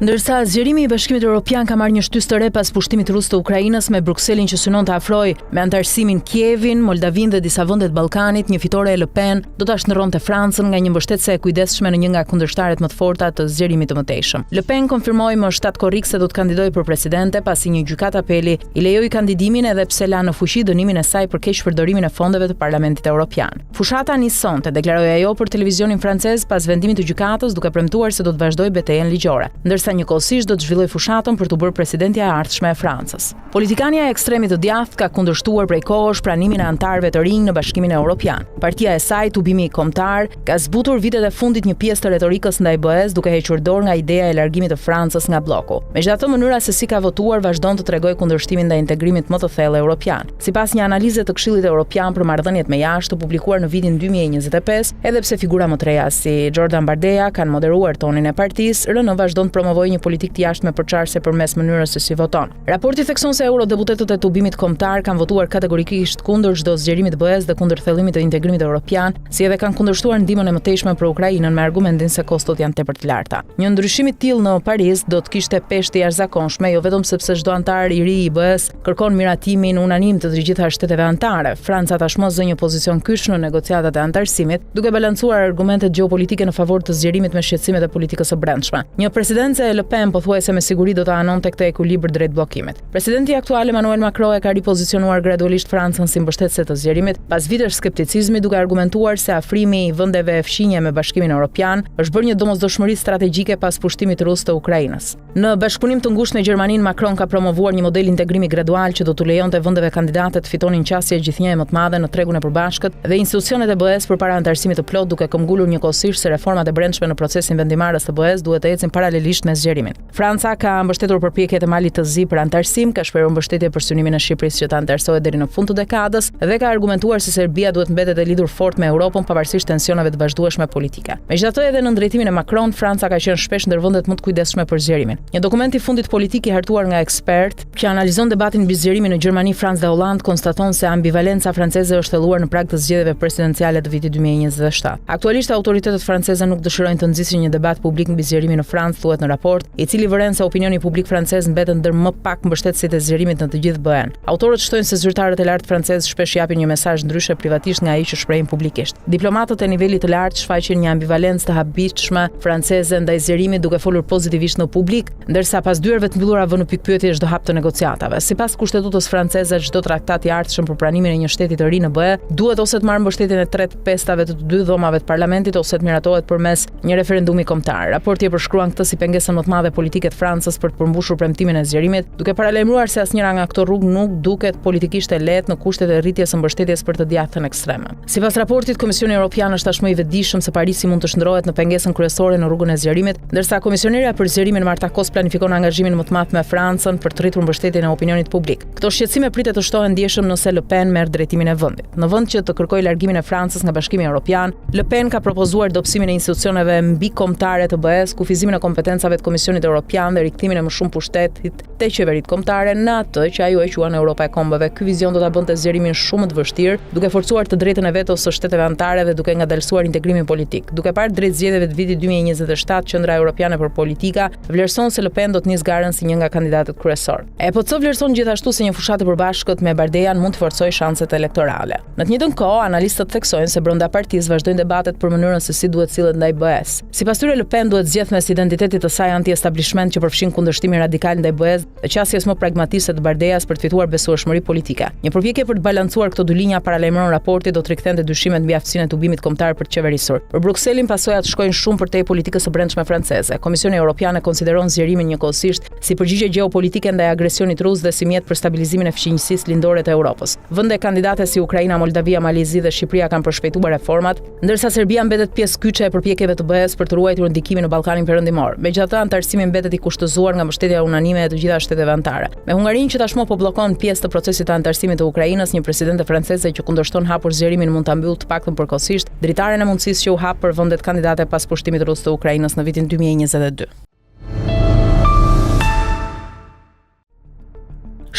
Speaker 2: Ndërsa zgjerimi i Bashkimit Evropian ka marrë një shtys të re pas pushtimit rus të Ukrainës me Brukselin që synon të afrojë me antarësimin Kievin, Moldavin dhe disa vende të Ballkanit, një fitore e Le Pen do ta shndërronte Francën nga një mbështetëse e kujdesshme në një nga kundërshtarët më të forta të zgjerimit të mëtejshëm. Le Pen konfirmoi më 7 korrik se do të kandidojë për presidente pasi një gjykat apeli i lejoi kandidimin edhe pse la në fuqi dënimin e saj për keq përdorimin e fondeve të Parlamentit Evropian. Fushata nisonte, deklaroi ajo për televizionin francez pas vendimit të gjykatës, duke premtuar se do të vazhdojë betejën ligjore. Ndërsa njëkohësisht do të zhvilloj fushatën për të bërë presidentja e ardhshme e Francës. Politikania e ekstremit të djathtë ka kundërshtuar prej kohësh pranimin e antarëve të rinj në Bashkimin Evropian. Partia e saj, Tubimi Kombëtar, ka zbutur vitet e fundit një pjesë të retorikës ndaj BE-s duke hequr dorë nga ideja e largimit të Francës nga bloku. Megjithatë, mënyra se si ka votuar vazhdon të tregojë kundërshtimin ndaj integrimit më të thellë evropian. Sipas një analize të Këshillit Evropian për marrëdhëniet me jashtë, publikuar në vitin 2025, edhe pse figura më të reja si Jordan Bardella kanë moderuar tonin e partisë, RN vazhdon të promovojë një politikë të jashtme përçarëse përmes mënyrës se si voton. Raporti thekson se eurodeputetët e Tubimit Kombëtar kanë votuar kategorikisht kundër çdo zgjerimi të BE-s dhe kundër thellimit të integrimit evropian, si edhe kanë kundërshtuar ndihmën e mëtejshme për Ukrainën me argumentin se kostot janë tepër të larta. Një ndryshim i tillë në Paris do të kishte peshë të jashtëzakonshme, jo vetëm sepse çdo antar i ri i BE-s kërkon miratimin unanim të gjitha shteteve anëtare. Franca tashmë zë një pozicion kyç në negociatat e antarësimit, duke balancuar argumentet gjeopolitike në favor të zgjerimit me shqetësimet e politikës së brendshme. Një presidencë e Le Pen pothuajse me siguri do ta anonte këtë ekuilibër drejt bllokimit. Presidenti aktual Emmanuel Macron e ka ripozicionuar gradualisht Francën si mbështetëse të zgjerimit pas vitesh skepticizmi, duke argumentuar se afrimi i vendeve fqinje me Bashkimin Evropian është bërë një domosdoshmëri strategjike pas pushtimit rus të Ukrainës. Në bashkëpunim të ngushtë me Gjermaninë, Macron ka promovuar një model integrimi gradual që do t'u lejonte vendeve kandidate të fitonin qasje gjithnjëje më të madhe në tregun e përbashkët dhe institucionet e BE-s përpara antarësimit të plot, duke këmbgulur njëkohësisht se reformat e brendshme në procesin vendimarrës të BE-s duhet të ecin paralelisht me zgjerimin. Franca ka mbështetur përpjekjet e Malit të Zi për antarësim, ka shprehur mbështetje për synimin e Shqipërisë që të antarësohet deri në fund të dekadës dhe ka argumentuar se Serbia duhet mbetet e lidhur fort me Europën pavarësisht tensioneve të vazhdueshme politike. Megjithatë, edhe në drejtimin e Macron, Franca ka qenë shpesh ndër vendet më të kujdesshme për zgjerimin. Një dokument i fundit politik i hartuar nga ekspert që analizon debatin mbi zgjerimin në Gjermani, Francë dhe Holland konstaton se ambivalenca franceze është thelluar në prag të zgjedhjeve presidenciale të vitit 2027. Aktualisht autoritetet franceze nuk dëshirojnë të nxisin një debat publik mbi zgjerimin në Francë, thuhet në raport, i cili vëren se opinioni publik francez mbeten ndër më pak mbështetësit e zgjerimit në të gjithë BE-n. Autorët shtojnë se zyrtarët e lartë francezë shpesh japin një mesazh ndryshe privatisht nga ai që shprehin publikisht. Diplomatët e nivelit të lartë shfaqin një ambivalencë të habitshme franceze ndaj zgjerimit, duke folur pozitivisht në publik, ndërsa pas dyerve të mbyllura vënë pikpyetje çdo hap të negociatave. Sipas kushtetutës franceze, çdo traktat i ardhshëm për pranimin e një shteti të ri në BE duhet ose të marrë mbështetjen e 3/5 të dy dhomave të parlamentit ose të miratohet përmes një referendumi kombëtar. Raporti e përshkruan këtë si pengesën më të madhe politike të Francës për të përmbushur premtimin e zgjerimit, duke paralajmëruar se asnjëra nga këto rrugë nuk duket politikisht e lehtë në kushtet e rritjes së mbështetjes për të djathtën ekstreme. Sipas raportit, Komisioni Evropian është tashmë i vetëdijshëm se Parisi mund të shndrohet në pengesën kryesore në rrugën e zgjerimit, ndërsa komisionerja për zgjerimin Marta Kos planifikon angazhimin më të madh me Francën për të rritur mbështetjen e opinionit publik. Këto shqetësime pritet të shtohen ndjeshëm nëse Le Pen merr drejtimin e vendit. Në vend që të kërkojë largimin e Francës nga Bashkimi Evropian, Le Pen ka propozuar dobësimin e institucioneve mbikombëtare të BE-s, kufizimin e kompetencave të Komisionit Evropian dhe rikthimin e më shumë pushtetit te qeveritë kombëtare në atë që ajo e quan Europa e kombëve. Ky vizion do ta bënte zgjerimin shumë të vështirë, duke forcuar të drejtën e vetos së shteteve anëtare dhe duke ngadalësuar integrimin politik. Duke parë drejt zgjedhjeve të vitit 2027, Qendra Evropiane për Politika vlerëson se Le Pen do të nisë garën si një nga kandidatët kryesor. EPC vlerëson gjithashtu se një fushatë përbashkët me Bardejan mund të forcojë shanset elektorale. Në të njëjtën kohë, analistët theksojnë se brenda partisë vazhdojnë debatet për mënyrën se si duhet sillet ndaj BE-s. Sipas tyre, Le Pen duhet zgjedh mes identitetit të saj anti-establishment që përfshin kundërshtimin radikal ndaj BE-s dhe qasjes më pragmatiste të Bardejas për të fituar besueshmëri politike. Një përpjekje për të balancuar këto dy linja, paralajmëron raporti, do të rikthente dyshimet mbi aftësinë e Tubimit Kombëtar për të qeverisur. Për Brukselin pasojat shkojnë shumë përtej politikës së brendshme franceze. Komisioni Evropian e konsideron zgjerimin njëkohësisht si përgjigje gjeopolitike ndaj agresionit rus dhe si mjet për stabilizimin e fqinjësisë lindore të Europës. Vende kandidate si Ukraina, Moldavia, Malizi dhe Shqipëria kanë përshpejtuar reformat, ndërsa Serbia mbetet pjesë kyçe e përpjekjeve të BE-s për të ruajtur ndikimin në Ballkanin Perëndimor. Megjithatë, antarësimi mbetet i kushtëzuar nga mbështetja unanime e të gjitha shteteve anëtare. Me Hungarinë që tashmë po bllokon pjesë të procesit të antarësimit të Ukrainës, një presidente franceze që kundërshton hapur zgjerimin mund ta mbyllë të paktën përkohësisht dritaren e mundësisë që u hap për vendet kandidate pas pushtimit rus të Ukrainës në vitin 2022.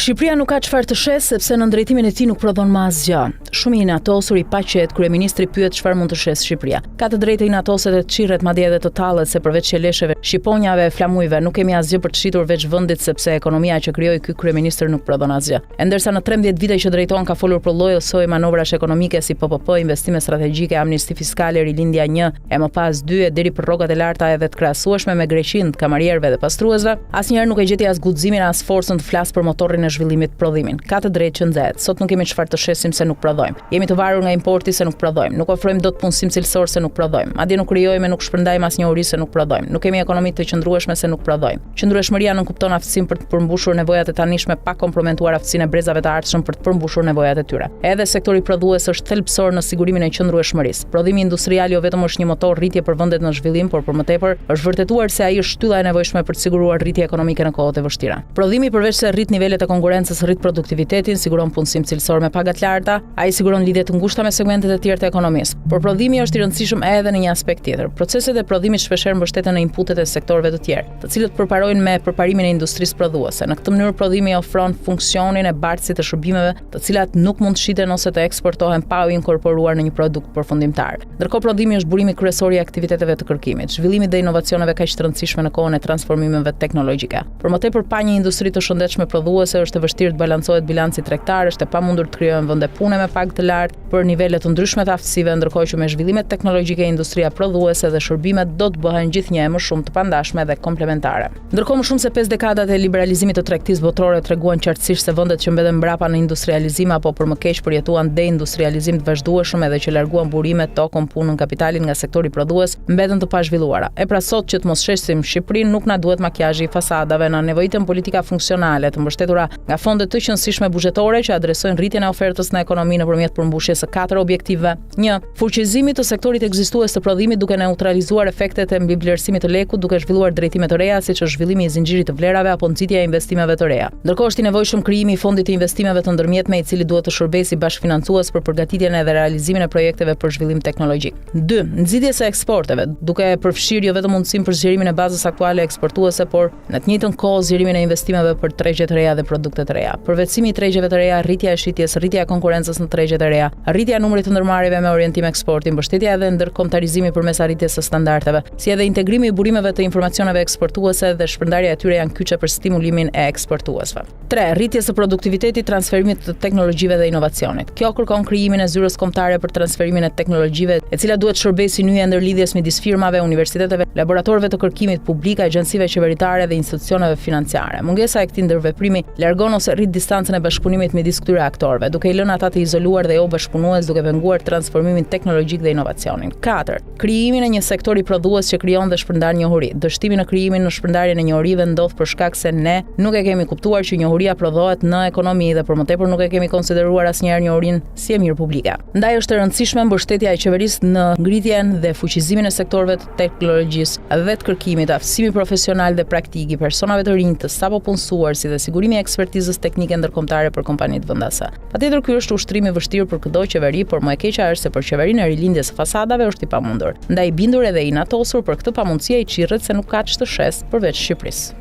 Speaker 2: Shqipëria nuk ka çfarë të shes sepse në drejtimin e tij nuk prodhon më asgjë. Shumë i inatosur i paqet kryeministri pyet çfarë mund të shes Shqipëria. Ka të drejtë inatoset e të çirret madje edhe të tallet se përveç qelesheve, shqiponjave, flamujve nuk kemi asgjë për të shitur veç vendit sepse ekonomia që krijoi ky kryeministër nuk prodhon asgjë. E ndërsa në 13 vite që drejton ka folur për lloj ose manovrash ekonomike si PPP, investime strategjike, amnisti fiskale, rilindja 1, e më pas 2 e deri për rrogat e larta edhe të krahasueshme me Greqinë, kamarierëve dhe pastruesve, asnjëherë nuk e gjeti as guximin as forcën të flas për motorin e zhvillimit prodhimin. Ka të drejtë që nxehet. Sot nuk kemi çfarë të shesim se nuk prodhojmë. Jemi të varur nga importi se nuk prodhojmë. Nuk ofrojmë dot punësim cilësor se nuk prodhojmë. Madje nuk krijojmë, nuk shpërndajmë asnjë uri se nuk prodhojmë. Nuk kemi ekonomi të qëndrueshme se nuk prodhojmë. Qëndrueshmëria nuk kupton aftësinë për të përmbushur nevojat e tanishme pa komprometuar aftësinë e brezave të ardhshëm për të përmbushur nevojat e tyre. Edhe sektori prodhues është thelbësor në sigurimin e qëndrueshmërisë. Prodhimi industrial jo vetëm është një motor rritje për vendet në zhvillim, por për më tepër është vërtetuar se ai është shtylla e nevojshme për të siguruar rritje ekonomike në kohët e vështira. Prodhimi përveç se rrit nivelet e konkurrencës, rrit produktivitetin, siguron punësim cilësor me paga të larta, ai siguron lidhje të ngushta me segmentet e tjera të ekonomisë. Por prodhimi është i rëndësishëm edhe në një aspekt tjetër. Proceset e prodhimit shpeshherë mbështeten në inputet e sektorëve të tjerë, të cilët përparojnë me përparimin e industrisë prodhuese. Në këtë mënyrë prodhimi ofron funksionin e bartësit të shërbimeve, të cilat nuk mund të shiten ose të eksportohen pa u inkorporuar në një produkt përfundimtar. Ndërkohë prodhimi është burimi kryesor i aktiviteteve të kërkimit, zhvillimit dhe inovacioneve kaq të rëndësishme në kohën e transformimeve teknologjike. Por më tepër pa një industri të shëndetshme prodhuese është e vështirë të balancohet bilanci tregtar, është e pamundur të krijohen vende pune me pagë të lartë për nivele të ndryshme të aftësive, ndërkohë që me zhvillimet teknologjike industria prodhuese dhe shërbimet do të bëhen gjithnjë më shumë të pandashme dhe komplementare. Ndërkohë më shumë se 5 dekadat e liberalizimit të tregtisë botërore treguan qartësisht se vendet që mbeten mbrapa në industrializim apo për më keq përjetuan deindustrializim të vazhdueshëm edhe që larguan burimet, tokën, punën, kapitalin nga sektori prodhues, mbeten të pazhvilluara. E pra sot që të mos shesim Shqipërinë nuk na duhet makjazhi i fasadave, na nevojitën politika funksionale të mbështetura nga fonde të qëndrueshme buxhetore që adresojnë rritjen e ofertës në ekonomi nëpërmjet përmbushjes së 4 objektiveve. 1. Fuqizimit të sektorit ekzistues të prodhimit duke neutralizuar efektet e mbivlerësimit të lekut, duke zhvilluar drejtime të reja siç është zhvillimi i zinxhirit të vlerave apo nxitja e investimeve të reja. Ndërkohë është i nevojshëm krijimi i fondit të investimeve të ndërmjetme i cili duhet të shërbejë si bashkëfinancues për përgatitjen edhe realizimin e projekteve për zhvillim teknologjik. 2. Nxitje së eksporteve, duke përfshirë jo vetëm mundësinë për zgjerimin e bazës aktuale eksportuese, por në të njëjtën kohë zgjerimin e investimeve për tregje të reja dhe produkte të reja. Përvetësimi i tregjeve të reja, rritja e shitjes, rritja e konkurrencës në tregjet e reja, rritja e numrit të ndërmarrjeve me orientim eksporti, mbështetja edhe ndërkombëtarizimi përmes arritjes së standardeve, si edhe integrimi i burimeve të informacioneve eksportuese dhe shpërndarja e tyre janë kyçe për stimulimin e eksportuesve. 3. Rritja e produktivitetit, transferimit të teknologjive dhe inovacionit. Kjo kërkon krijimin e zyrës kombëtare për transferimin e teknologjive, e cila duhet shërbejë si nyje ndërlidhjes midis firmave, universiteteve, laboratorëve të kërkimit publik, agjencive qeveritare dhe institucioneve financiare. Mungesa e këtij ndërveprimi largon ose rrit distancën e bashkëpunimit midis këtyre aktorëve, duke i lënë ata të izoluar dhe jo bashkëpunues, duke penguar transformimin teknologjik dhe inovacionin. 4. Krijimin e një sektori prodhues që krijon dhe shpërndan njohuri. Dështimi në krijimin në shpërndarjen e njohurive ndodh për shkak se ne nuk e kemi kuptuar që njohuria prodhohet në ekonomi dhe për më tepër nuk e kemi konsideruar asnjëherë njohurinë si e mirë publike. Ndaj është e rëndësishme mbështetja e qeverisë në ngritjen dhe fuqizimin e sektorëve të teknologjisë dhe të kërkimit, aftësimi profesional dhe praktik i personave të rinj të sapo punësuar, si dhe sigurimi i ekspertizës teknike ndërkombëtare për kompanitë vendase. Patjetër ky është ushtrim i vështirë për çdo qeveri, por më e keqja është se për qeverinë e rilindjes së fasadave është i pamundur. Ndaj bindur edhe i inatosur për këtë pamundësi i çirret se nuk ka ç'të shes përveç Shqipërisë.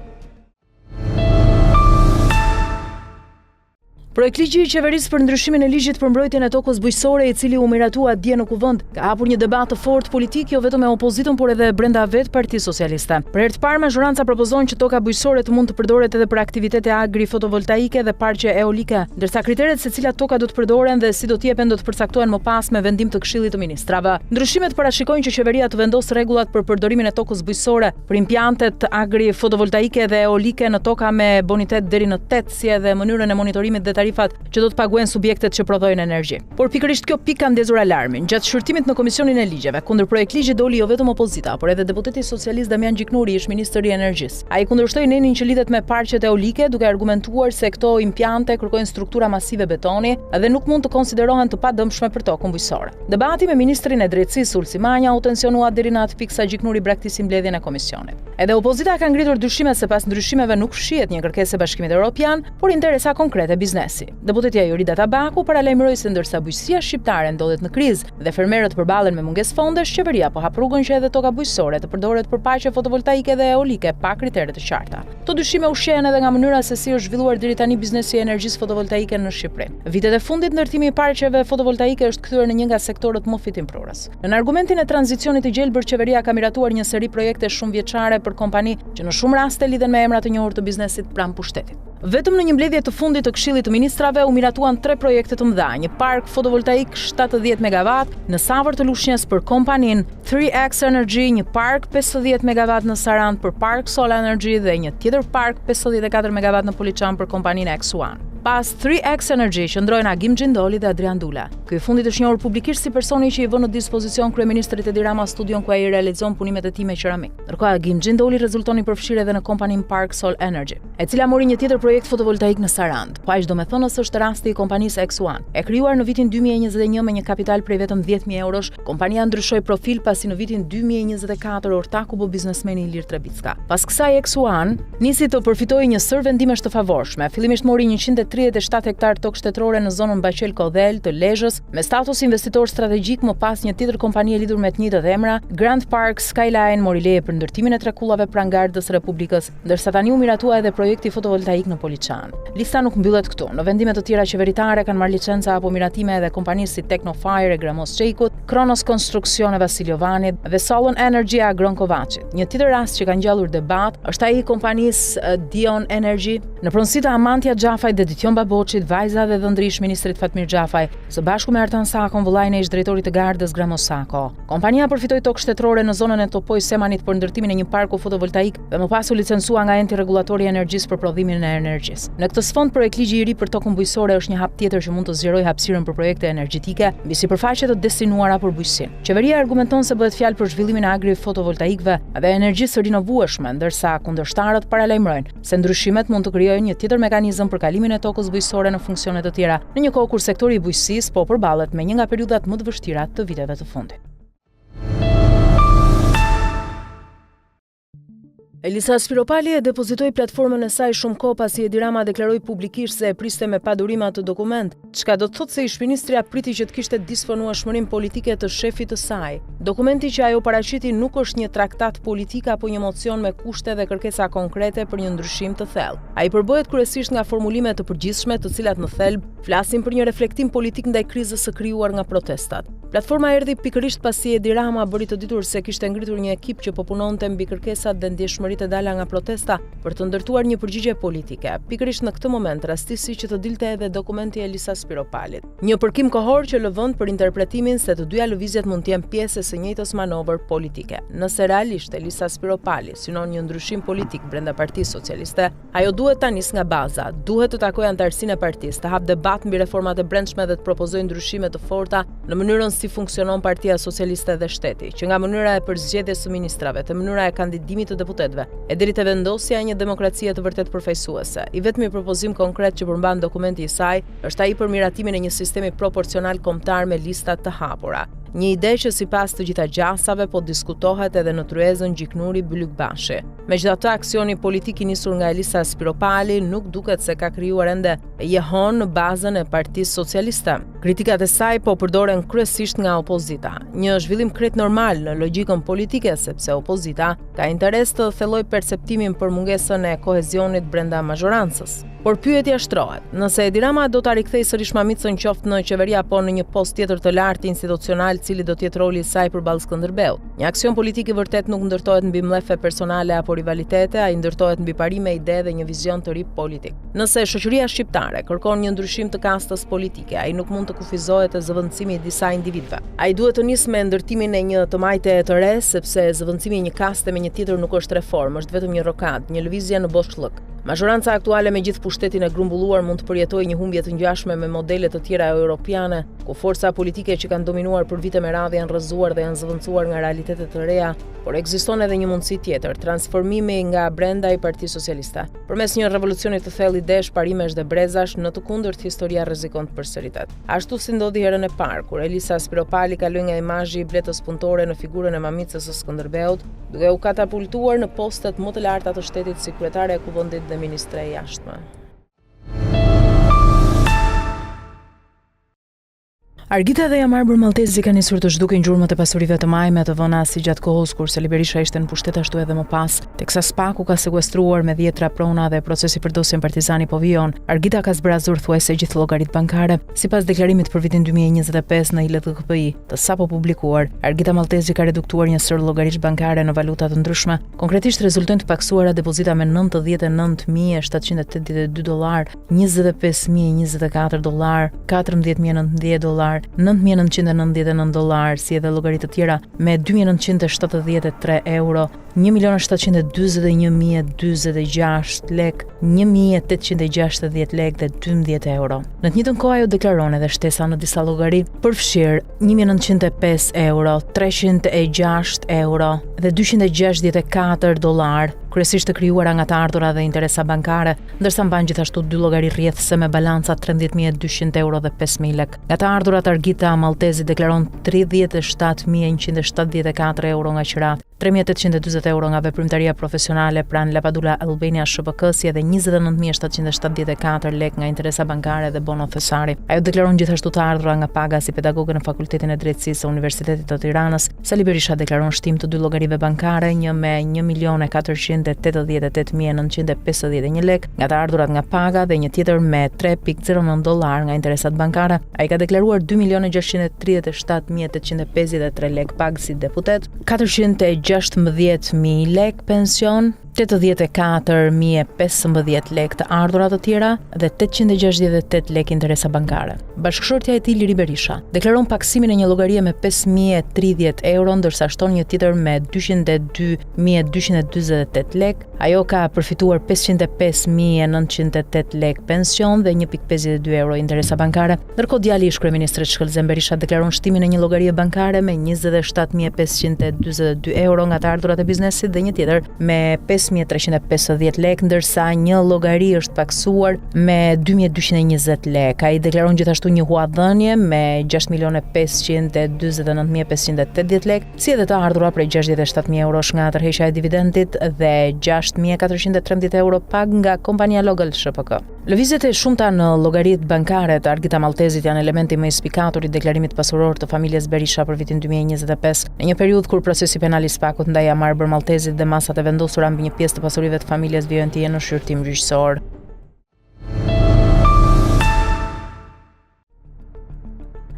Speaker 2: Projektligji i qeverisë për ndryshimin e ligjit për mbrojtjen e tokës bujqësore, i cili u miratua dje në Kuvend, ka hapur një debat të fortë politik jo vetëm me opozitën, por edhe brenda vetë Partisë Socialiste. Për herë të parë majoranca propozon që toka bujqësore të mund të përdoret edhe për aktivitete agri-fotovoltaike dhe parqe eolike, ndërsa kriteret se cilat toka do të përdoren dhe si do të jepen do të përcaktohen më pas me vendim të Këshillit të Ministrave. Ndryshimet parashikojnë që qeveria të vendosë rregullat për përdorimin e tokës bujqësore për impjantet agri-fotovoltaike dhe eolike në toka me bonitet deri në 8, si edhe mënyrën e monitorimit dhe tarifat që do të paguajnë subjektet që prodhojnë energji. Por pikërisht kjo pikë ka ndezur alarmin. Gjatë shqyrtimit në Komisionin e Ligjeve, kundër projektligjit doli jo vetëm opozita, por edhe deputeti socialist Damian Gjiknuri, ish ministri i energjisë. Ai kundërshtoi nenin që lidhet me parqet eolike, duke argumentuar se këto impjante kërkojnë struktura masive betoni dhe nuk mund të konsiderohen të padëmshme për tokën bujqësore. Debati me ministrin e drejtësisë Ulsi Manja u tensionua deri në atë pikë sa Gjiknuri braktisi mbledhjen e komisionit. Edhe opozita ka ngritur dyshime se pas ndryshimeve nuk fshihet një kërkesë e Bashkimit Evropian, por interesa konkrete biznesi. biznesi. Deputetja Jorida Tabaku paralajmëroi se ndërsa bujqësia shqiptare ndodhet në krizë dhe fermerët përballen me mungesë fondesh, qeveria po hap rrugën që edhe toka bujqësore të përdoret për paqe fotovoltaike dhe eolike pa kritere të qarta. Këto dyshime ushqehen edhe nga mënyra se si është zhvilluar deri tani biznesi i energjisë fotovoltaike në Shqipëri. Vitet e fundit ndërtimi i parqeve fotovoltaike është kthyer në një nga sektorët më fitimprurës. Në argumentin e tranzicionit të gjelbër, qeveria ka miratuar një seri projekte shumëvjeçare për kompani që në shumë raste lidhen me emra të njohur të biznesit pranë pushtetit. Vetëm në një mbledhje të fundit të Këshillit të Ministrave u miratuan 3 projekte të mëdha, një park fotovoltaik 70 MW në Savër të Lushnjës për kompaninë 3X Energy, një park 50 MW në Sarand për Park Solar Energy dhe një tjetër park 54 MW në Poliçan për kompaninë X1. Pas 3X Energy qëndrojnë Agim Xhindoli dhe Adrian Dula. Ky i fundit është njohur publikisht si personi që i vënë në dispozicion kryeministrit Edi Rama studion ku ai realizon punimet e tij me qeramik. Ndërkohë Agim Xhindoli rezultoni përfshirë edhe në kompaninë Park Sol Energy, e cila mori një tjetër projekt fotovoltaik në Sarand. Po aq domethënë se është rasti i kompanisë X1. E krijuar në vitin 2021 me një kapital prej vetëm 10.000 eurosh, kompania ndryshoi profil pasi në vitin 2024 ortaku bë biznesmeni Ilir Trebicka. Pas kësaj X1 nisi të përfitojë një sër vendimesh të favorshme. Fillimisht mori 137 hektar tokë shtetërore në zonën Baqel Kodhel të Lezhës me status investitor strategjik, më pas një tjetër kompani e lidhur me të njëjtat emra, Grand Park Skyline mori leje për ndërtimin e trekullave pranë Gardës Republikës, ndërsa tani u miratua edhe projekti fotovoltaik në Poliçan. Lista nuk mbyllet këtu. Në vendime të tjera qeveritare kanë marrë licenca apo miratime edhe kompanisë si Technofire e Gramos Çeikut, Kronos Konstruksion e Vasiljovanit dhe Solon Energy e Agron Kovacit. Një tjetër rast që ka ngjallur debat është ai i kompanisë Dion Energy. Në pronësi të Amantia Xhafaj dhe Ditjon Baboçit, vajza dhe dhëndrish ministrit Fatmir Xhafaj, së bashku me Artan Sakon, vëllain e ish-drejtorit të Gardës Gramos Sako. Kompania përfitoi tokë shtetërore në zonën e Topoj Semanit për ndërtimin e një parku fotovoltaik dhe më pas u licencua nga enti rregullatori i energjisë për prodhimin e energjisë. Në këtë sfond, projektligji i ri për tokën bujqësore është një hap tjetër që mund të zgjerojë hapësirën për projekte energjetike mbi sipërfaqe të destinuara për bujqësinë. Qeveria argumenton se bëhet fjalë për zhvillimin e agri-fotovoltaikëve dhe energjisë së rinovueshme, ndërsa kundërshtarët paralajmërojnë se ndryshimet mund të krijojnë një tjetër mekanizëm për kalimin e tokës bujqësore në funksione të tjera, në një kohë kur sektori i bujqësisë po përballet me një nga periudhat më të vështira të viteve të fundit. Elisa Spiropali e depozitoi platformën e saj shumë kohë pasi Edi Rama deklaroi publikisht se e priste me padurima të dokument, çka do të thotë se ish-ministrja priti që të kishte disponueshmërinë politike të shefit të saj. Dokumenti që ajo paraqiti nuk është një traktat politik apo një mocion me kushte dhe kërkesa konkrete për një ndryshim të thellë. Ai përbëhet kryesisht nga formulime të përgjithshme, të cilat në thelb flasin për një reflektim politik ndaj krizës së krijuar nga protestat. Platforma erdhi pikërisht pasi Edi Rama bëri të ditur se kishte ngritur një ekip që po punonte mbi kërkesat dhe ndjeshmëritë e dala nga protesta për të ndërtuar një përgjigje politike. Pikërisht në këtë moment rastisi që të dilte edhe dokumenti i Elisa Spiropalit. Një përkim kohor që lë vend për interpretimin se të dyja lëvizjet mund të jenë pjesë së njëjtës manovër politike. Nëse realisht Elisa Spiropali synon një ndryshim politik brenda Partisë Socialiste, ajo duhet ta nisë nga baza, duhet të takojë antarësinë e partisë, të hap debat mbi reformat e brendshme dhe të propozojë ndryshime të forta në mënyrën si funksionon Partia Socialiste dhe shteti, që nga mënyra e përzgjedhjes së ministrave, te mënyra e kandidimit të deputetëve, e deri te vendosja e një demokracie të vërtet përfaqësuese. I vetmi propozim konkret që përmban dokumenti i saj është ai për miratimin e një sistemi proporcional kombëtar me lista të hapura. Një ide që sipas të gjitha gjasave po diskutohet edhe në tryezën Gjiknuri Bylykbashi. Megjithatë, aksioni politik i nisur nga Elisa Spiropali nuk duket se ka krijuar ende jehon në bazën e Partisë Socialiste. Kritikat e saj po përdoren kryesisht nga opozita. Një zhvillim krejt normal në logjikën politike, sepse opozita ka interes të thellojë perceptimin për mungesën e kohezionit brenda mazhorancës. Por pyetja shtrohet, nëse Edi Rama do ta rikthejë sërish Mamicën qoftë në qeveri apo në një post tjetër të lartë institucional, cili do të jetë roli i saj përballë Skënderbeut. Një aksion politik i vërtet nuk ndërtohet mbi mlefe personale apo rivalitete, ai ndërtohet mbi parime, ide dhe një vizion të ri politik. Nëse shoqëria shqiptare kërkon një ndryshim të kastës politike, ai nuk mund të kufizohet te zëvendësimi i disa individëve. Ai duhet të nisë me ndërtimin e një tëmajte të re, sepse zëvendësimi i një kaste me një tjetër nuk është reformë, është vetëm një rokad, një lëvizje në boshllëk. Mazhoranca aktuale me gjithë pushtetin e grumbulluar mund të përjetojë një humbje të ngjashme me modele të tjera europiane, ku forca politike që kanë dominuar për vite me radhë janë rrëzuar dhe janë zëvendësuar nga realitetet të reja, por ekziston edhe një mundësi tjetër, transformimi nga brenda i Partisë Socialiste. Përmes një revolucioni të thellë idesh, parimesh dhe brezash, në të kundërt historia rrezikon të përsëritet. Ashtu si ndodhi herën e parë, kur Elisa Spiropali kaloi nga imazhi i bletës punëtore në figurën e Mamicës së Skënderbeut, duke u katapultuar në postet më të larta të shtetit si kryetare e kuvendit dhe ministre e jashtme. Argita dhe Jamarbër Maltezi kanë nisur të zhdukin gjurmët e pasurive të majme të vëna si gjatë kohës kur Sali Berisha ishte në pushtet ashtu edhe më pas, teksa SPAK-u ka sekuestruar me 10 prona dhe procesi për dosjen Partizani po vijon. Argita ka zbrazur thuajse gjithë llogaritë bankare. Sipas deklarimit për vitin 2025 në ILDHPI, të sapo publikuar, Argita Maltezi ka reduktuar një sër llogarish bankare në valuta të ndryshme. Konkretisht rezultojnë të paksuara depozita me $99,782, $25,024, $14,019, $9,999, si edhe llogaritë të tjera me €2,973, €1,741,046 lek, €1,860 lek dhe €12. Në të njëjtën kohë ajo deklaron edhe shtesa në disa llogari, përfshir €1,905, €306 dhe $264, kryesisht të krijuara nga të ardhurat dhe interesa bankare, ndërsa mban gjithashtu 2 llogari rrjedhëse me balanca €13,200 dhe €5,000 lek. Nga të ardhurat Argita Maltezi deklaron €37,174 nga qirat, €3,840 nga veprimtaria profesionale pranë Lapadula Albania SHBK, si edhe €29,774 lek nga interesa bankare dhe bono thesari. Ajo deklaron gjithashtu të ardhura nga paga si pedagoge në Fakultetin e Drejtësisë së Universitetit të Tiranës. Sali Berisha deklaron shtim të 2 llogarive bankare, një me $1,488,951 lek nga të ardhurat nga paga dhe një tjetër me $3,09 nga interesat bankare. Ai ka deklaruar $2,637,853 lek pagë si deputet, $416,000 lek pension, $84,015 lek të ardhurat të tjera dhe $868 lek interesa bankare. Bashkëshortja e tij Liri Berisha deklaron paksimin e një llogarie me €5,030, ndërsa shton një tjetër me $202,248 lek. Ajo ka përfituar $505,908 lek pension dhe €1,52 interesa bankare. Ndërkohë djali i kryeministrit Shkëlzem Berisha deklaron shtimin e një llogarie bankare me €27,542 nga të ardhurat e biznesit dhe një tjetër me $5,350 lek, ndërsa një llogari është paksuar me $2,220 lek. Ai deklaron gjithashtu një huadhënie me €6,549,580 lek, si edhe të ardhura prej €67,000 nga tërheqja e dividendit dhe €6,413 pag nga kompania Logel SHPK. Lëvizjet e shumta në llogaritë bankare të Argita Maltezit janë elementi më i spikatur i deklarimit pasuror të familjes Berisha për vitin 2025, në një periudhë kur procesi penal i SPAK-ut ndaj Jamarbër Maltezit dhe masat e vendosura mbi një pjesë të pasurive të familjes vijojnë të jenë në shqyrtim gjyqësor.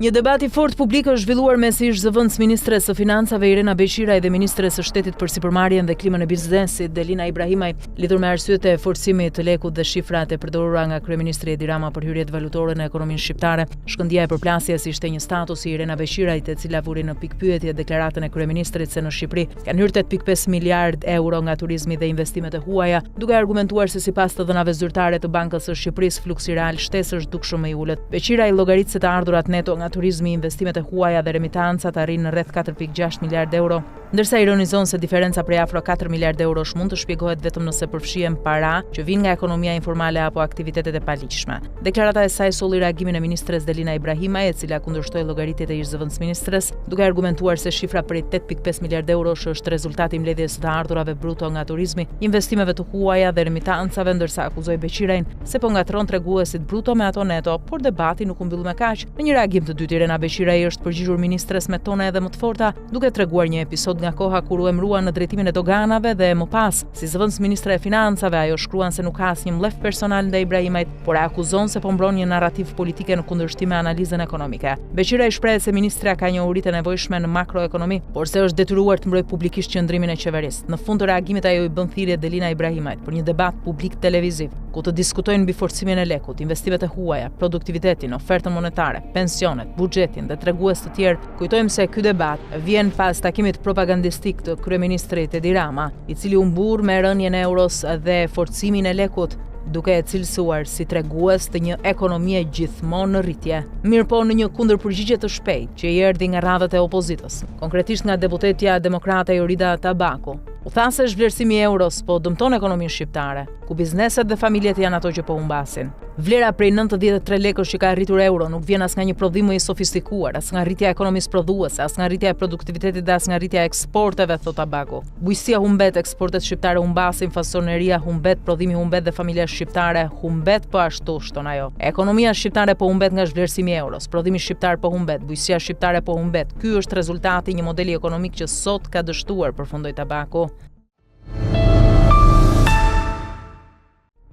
Speaker 2: Një debat i fortë publik është zhvilluar mes ish zëvendës ministres së Financave Irena Beqiraj dhe ministres së Shtetit për sipërmarrjen dhe klimën e biznesit Delina Ibrahimaj, lidhur me arsyet e forcimit të lekut dhe shifrat e përdorura nga kryeministri Edi Rama për hyrjet valutore në ekonominë shqiptare. Shkëndija e përplasjes ishte një status i Irena Beqirajt, e cila vuri në pikpyetje deklaratën e kryeministrit se në Shqipëri kanë hyrë 8.5 miliard euro nga turizmi dhe investimet e huaja, duke argumentuar se sipas të dhënave zyrtare të Bankës së Shqipërisë fluksi real shtesë është dukshëm më i ulët. Beqiraj llogarit se të ardhurat neto nga turizmi, investimet e huaja dhe remitancat arrin në rreth 4.6 miliard euro, ndërsa ironizon se diferenca prej afro 4 miliard eurosh mund të shpjegohet vetëm nëse përfshihen para që vijnë nga ekonomia informale apo aktivitetet e paligjshme. Deklarata e saj solli reagimin e ministres Delina Ibrahimaj, e cila kundërshtoi llogaritjet e ish zëvendës ministres, duke argumentuar se shifra prej 8.5 miliard eurosh është rezultati i mbledhjes së të ardhurave bruto nga turizmi, investimeve të huaja dhe remitancave, ndërsa akuzoi Beqirajn se po ngatron treguesit bruto me ato neto, por debati nuk u mbyll me kaq. Në një reagim të dytë, Irena Beqiraj është përgjigjur ministres me tona edhe më të forta, duke treguar një episod nga koha kur u emërua në drejtimin e doganave dhe më pas, si zëvendës ministre e financave, ajo shkruan se nuk ka asnjë mlef personal ndaj Ibrahimajt, por e akuzon se po mbron një narrativ politike në kundërshtim me analizën ekonomike. Beqiraj shpreh se ministra ka njohuritë e nevojshme në makroekonomi, por se është detyruar të mbrojë publikisht qëndrimin e qeverisë. Në fund të reagimit ajo i bën thirrje Delina Ibrahimajt për një debat publik televiziv, ku të diskutojnë mbi forcimin e lekut, investimet e huaja, produktivitetin, ofertën monetare, pensionet, buxhetin dhe tregues të tjerë. Kujtojmë se ky debat vjen pas takimit propagandistik të kryeministrit Edi Rama, i cili u mbur me rënien e euros dhe forcimin e lekut, duke e cilësuar si tregues të një ekonomie gjithmonë në rritje. Mirë po në një kundërpërgjigje të shpejtë që i erdhi nga radhët e opozitës, konkretisht nga deputetja demokrate Jorida Tabaku, U tha se zhvlerësimi i euros po dëmton ekonominë shqiptare, ku bizneset dhe familjet janë ato që po humbasin. Vlera prej 93 lekësh që ka arritur euro nuk vjen as nga një prodhim më i sofistikuar, as nga rritja e ekonomisë prodhuese, as nga rritja e produktivitetit dhe as nga rritja e eksporteve, thot Tabaku. Bujqësia humbet, eksportet shqiptare humbasin, fasoneria humbet, prodhimi humbet dhe familja shqiptare humbet, po ashtu shton ajo. Ekonomia shqiptare po humbet nga zhvlerësimi i euros, prodhimi shqiptar po humbet, bujqësia shqiptare po humbet. Ky është rezultati i një modeli ekonomik që sot ka dështuar, përfundoi Tabaku.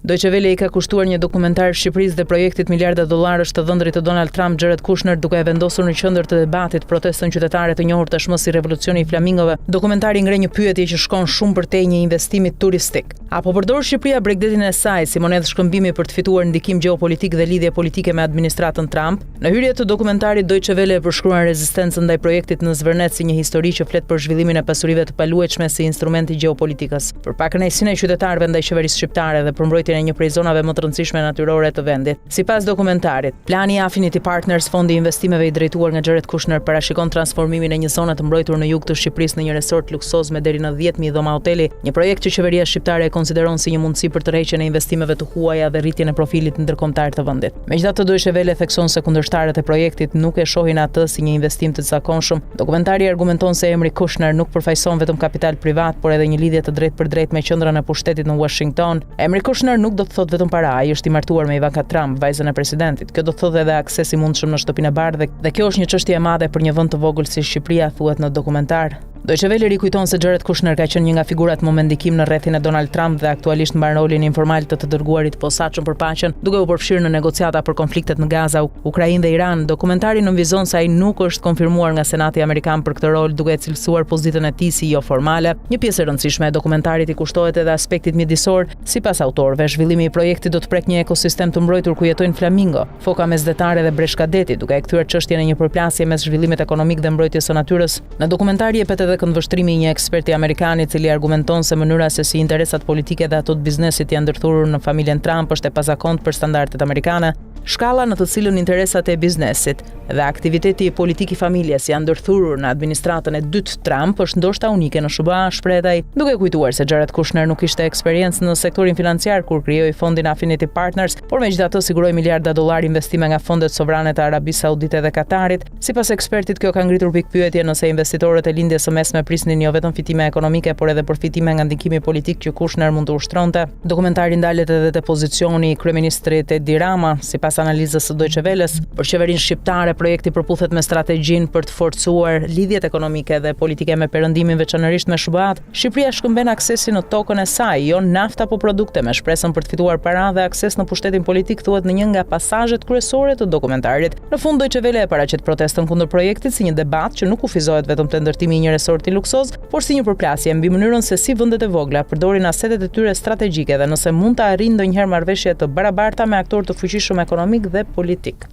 Speaker 2: Deutsche Welle i ka kushtuar një dokumentar Shqipërisë dhe projektit miliarda dollarësh të dhëndrit të Donald Trump Jared Kushner duke e vendosur në qendër të debatit protestën qytetare të njohur tashmë si revolucioni i flamingove. Dokumentari ngre një pyetje që shkon shumë përtej një investimi turistik. Apo përdor Shqipëria Bregdetin e saj si monedhë shkëmbimi për të fituar ndikim gjeopolitik dhe lidhje politike me administratën Trump? Në hyrje të dokumentarit Deutsche Welle e përshkruan rezistencën ndaj projektit në Zvërnet si një histori që flet për zhvillimin e pasurive të paluajtshme si instrumenti gjeopolitikës. Për pakënaqësinë e qytetarëve ndaj qeverisë shqiptare dhe për mbrojtjen e një prej zonave më të rëndësishme natyrore të vendit. Sipas dokumentarit, plani i Affinity Partners, fondi i investimeve i drejtuar nga Jared Kushner, parashikon transformimin e një zone të mbrojtur në jug të Shqipërisë në një resort luksoz me deri në 10.000 dhoma hoteli, një projekt që qeveria shqiptare e konsideron si një mundësi për tërheqjen e investimeve të huaja dhe rritjen e profilit ndërkombëtar të vendit. Megjithatë, Deutsche Welle thekson se kundërshtarët e projektit nuk e shohin atë si një investim të zakonshëm. Dokumentari argumenton se emri Kushner nuk përfaqëson vetëm kapital privat, por edhe një lidhje të drejtë me qendrën e pushtetit në Washington. Emri Kushner nuk do të thotë vetëm para, ai është i martuar me Ivanka Trump, vajzën e presidentit. Kjo do të thotë edhe akses i mundshëm në shtëpinë e bardhë dhe kjo është një çështje e madhe për një vend të vogël si Shqipëria, thuhet në dokumentar. Deutsche Welle rikujton se Jared Kushner ka qenë një nga figurat më me ndikim në rrethin e Donald Trump dhe aktualisht mban rolin informal të dërguarit posaçëm për paqen, duke u përfshirë në negociata për konfliktet në Gaza, Ukrainë dhe Iran. Dokumentari nënvizon se ai nuk është konfirmuar nga Senati Amerikan për këtë rol, duke e cilësuar pozitën e tij si jo formale. Një pjesë e rëndësishme e dokumentarit i kushtohet edhe aspektit mjedisor. Sipas autorëve, zhvillimi i projektit do të prek një ekosistem të mbrojtur ku jetojnë flamingo, foka mesdhetare dhe breshkadeti, duke e kthyer çështjen në një përplasje mes zhvillimit ekonomik dhe mbrojtjes së natyrës. Në dokumentari jepet edhe këndvështrimi i një eksperti amerikan i cili argumenton se mënyra se si interesat politike dhe ato të biznesit janë ndërthurur në familjen Trump është e pazakontë për standardet amerikane. Shkalla në të cilën interesat e biznesit dhe aktiviteti politik i familjes janë ndërthurur në administratën e dytë Trump është ndoshta unike në SBA, shpreh ai, duke kujtuar se Jared Kushner nuk kishte eksperiencë në sektorin financiar kur krijoi fondin Affinity Partners, por megjithatë siguroi miliarda dollar investime nga fondet sovrane të Arabisë Saudite dhe Katarit. Sipas ekspertit, kjo ka ngritur pikpyetje nëse investitorët e lindjes së mesme prisnin jo vetëm fitime ekonomike, por edhe përfitime nga ndikimi politik që Kushner mund të ushtronte. Dokumentari ndalet edhe te pozicioni i kryeministrit Edi Rama, sipas analizës së Deutsche Welles, për qeverinë shqiptare projekti përputhet me strategjinë për të forcuar lidhjet ekonomike dhe politike me perëndimin veçanërisht me SBA-t. Shqipëria shkëmben aksesin në tokën e saj, jo nafta apo produkte, me shpresën për të fituar para dhe akses në pushtetin politik, thuhet në një nga pasazhet kryesore të dokumentarit. Në fund Deutsche Welle e paraqet protestën kundër projektit si një debat që nuk kufizohet vetëm te ndërtimi i një resorti luksoz, por si një përplasje mbi mënyrën se si vendet e vogla përdorin asetet e tyre strategjike dhe nëse mund të arrijnë ndonjëherë marrëveshje të barabarta me aktorë të fuqishëm ekonomik dhe politik.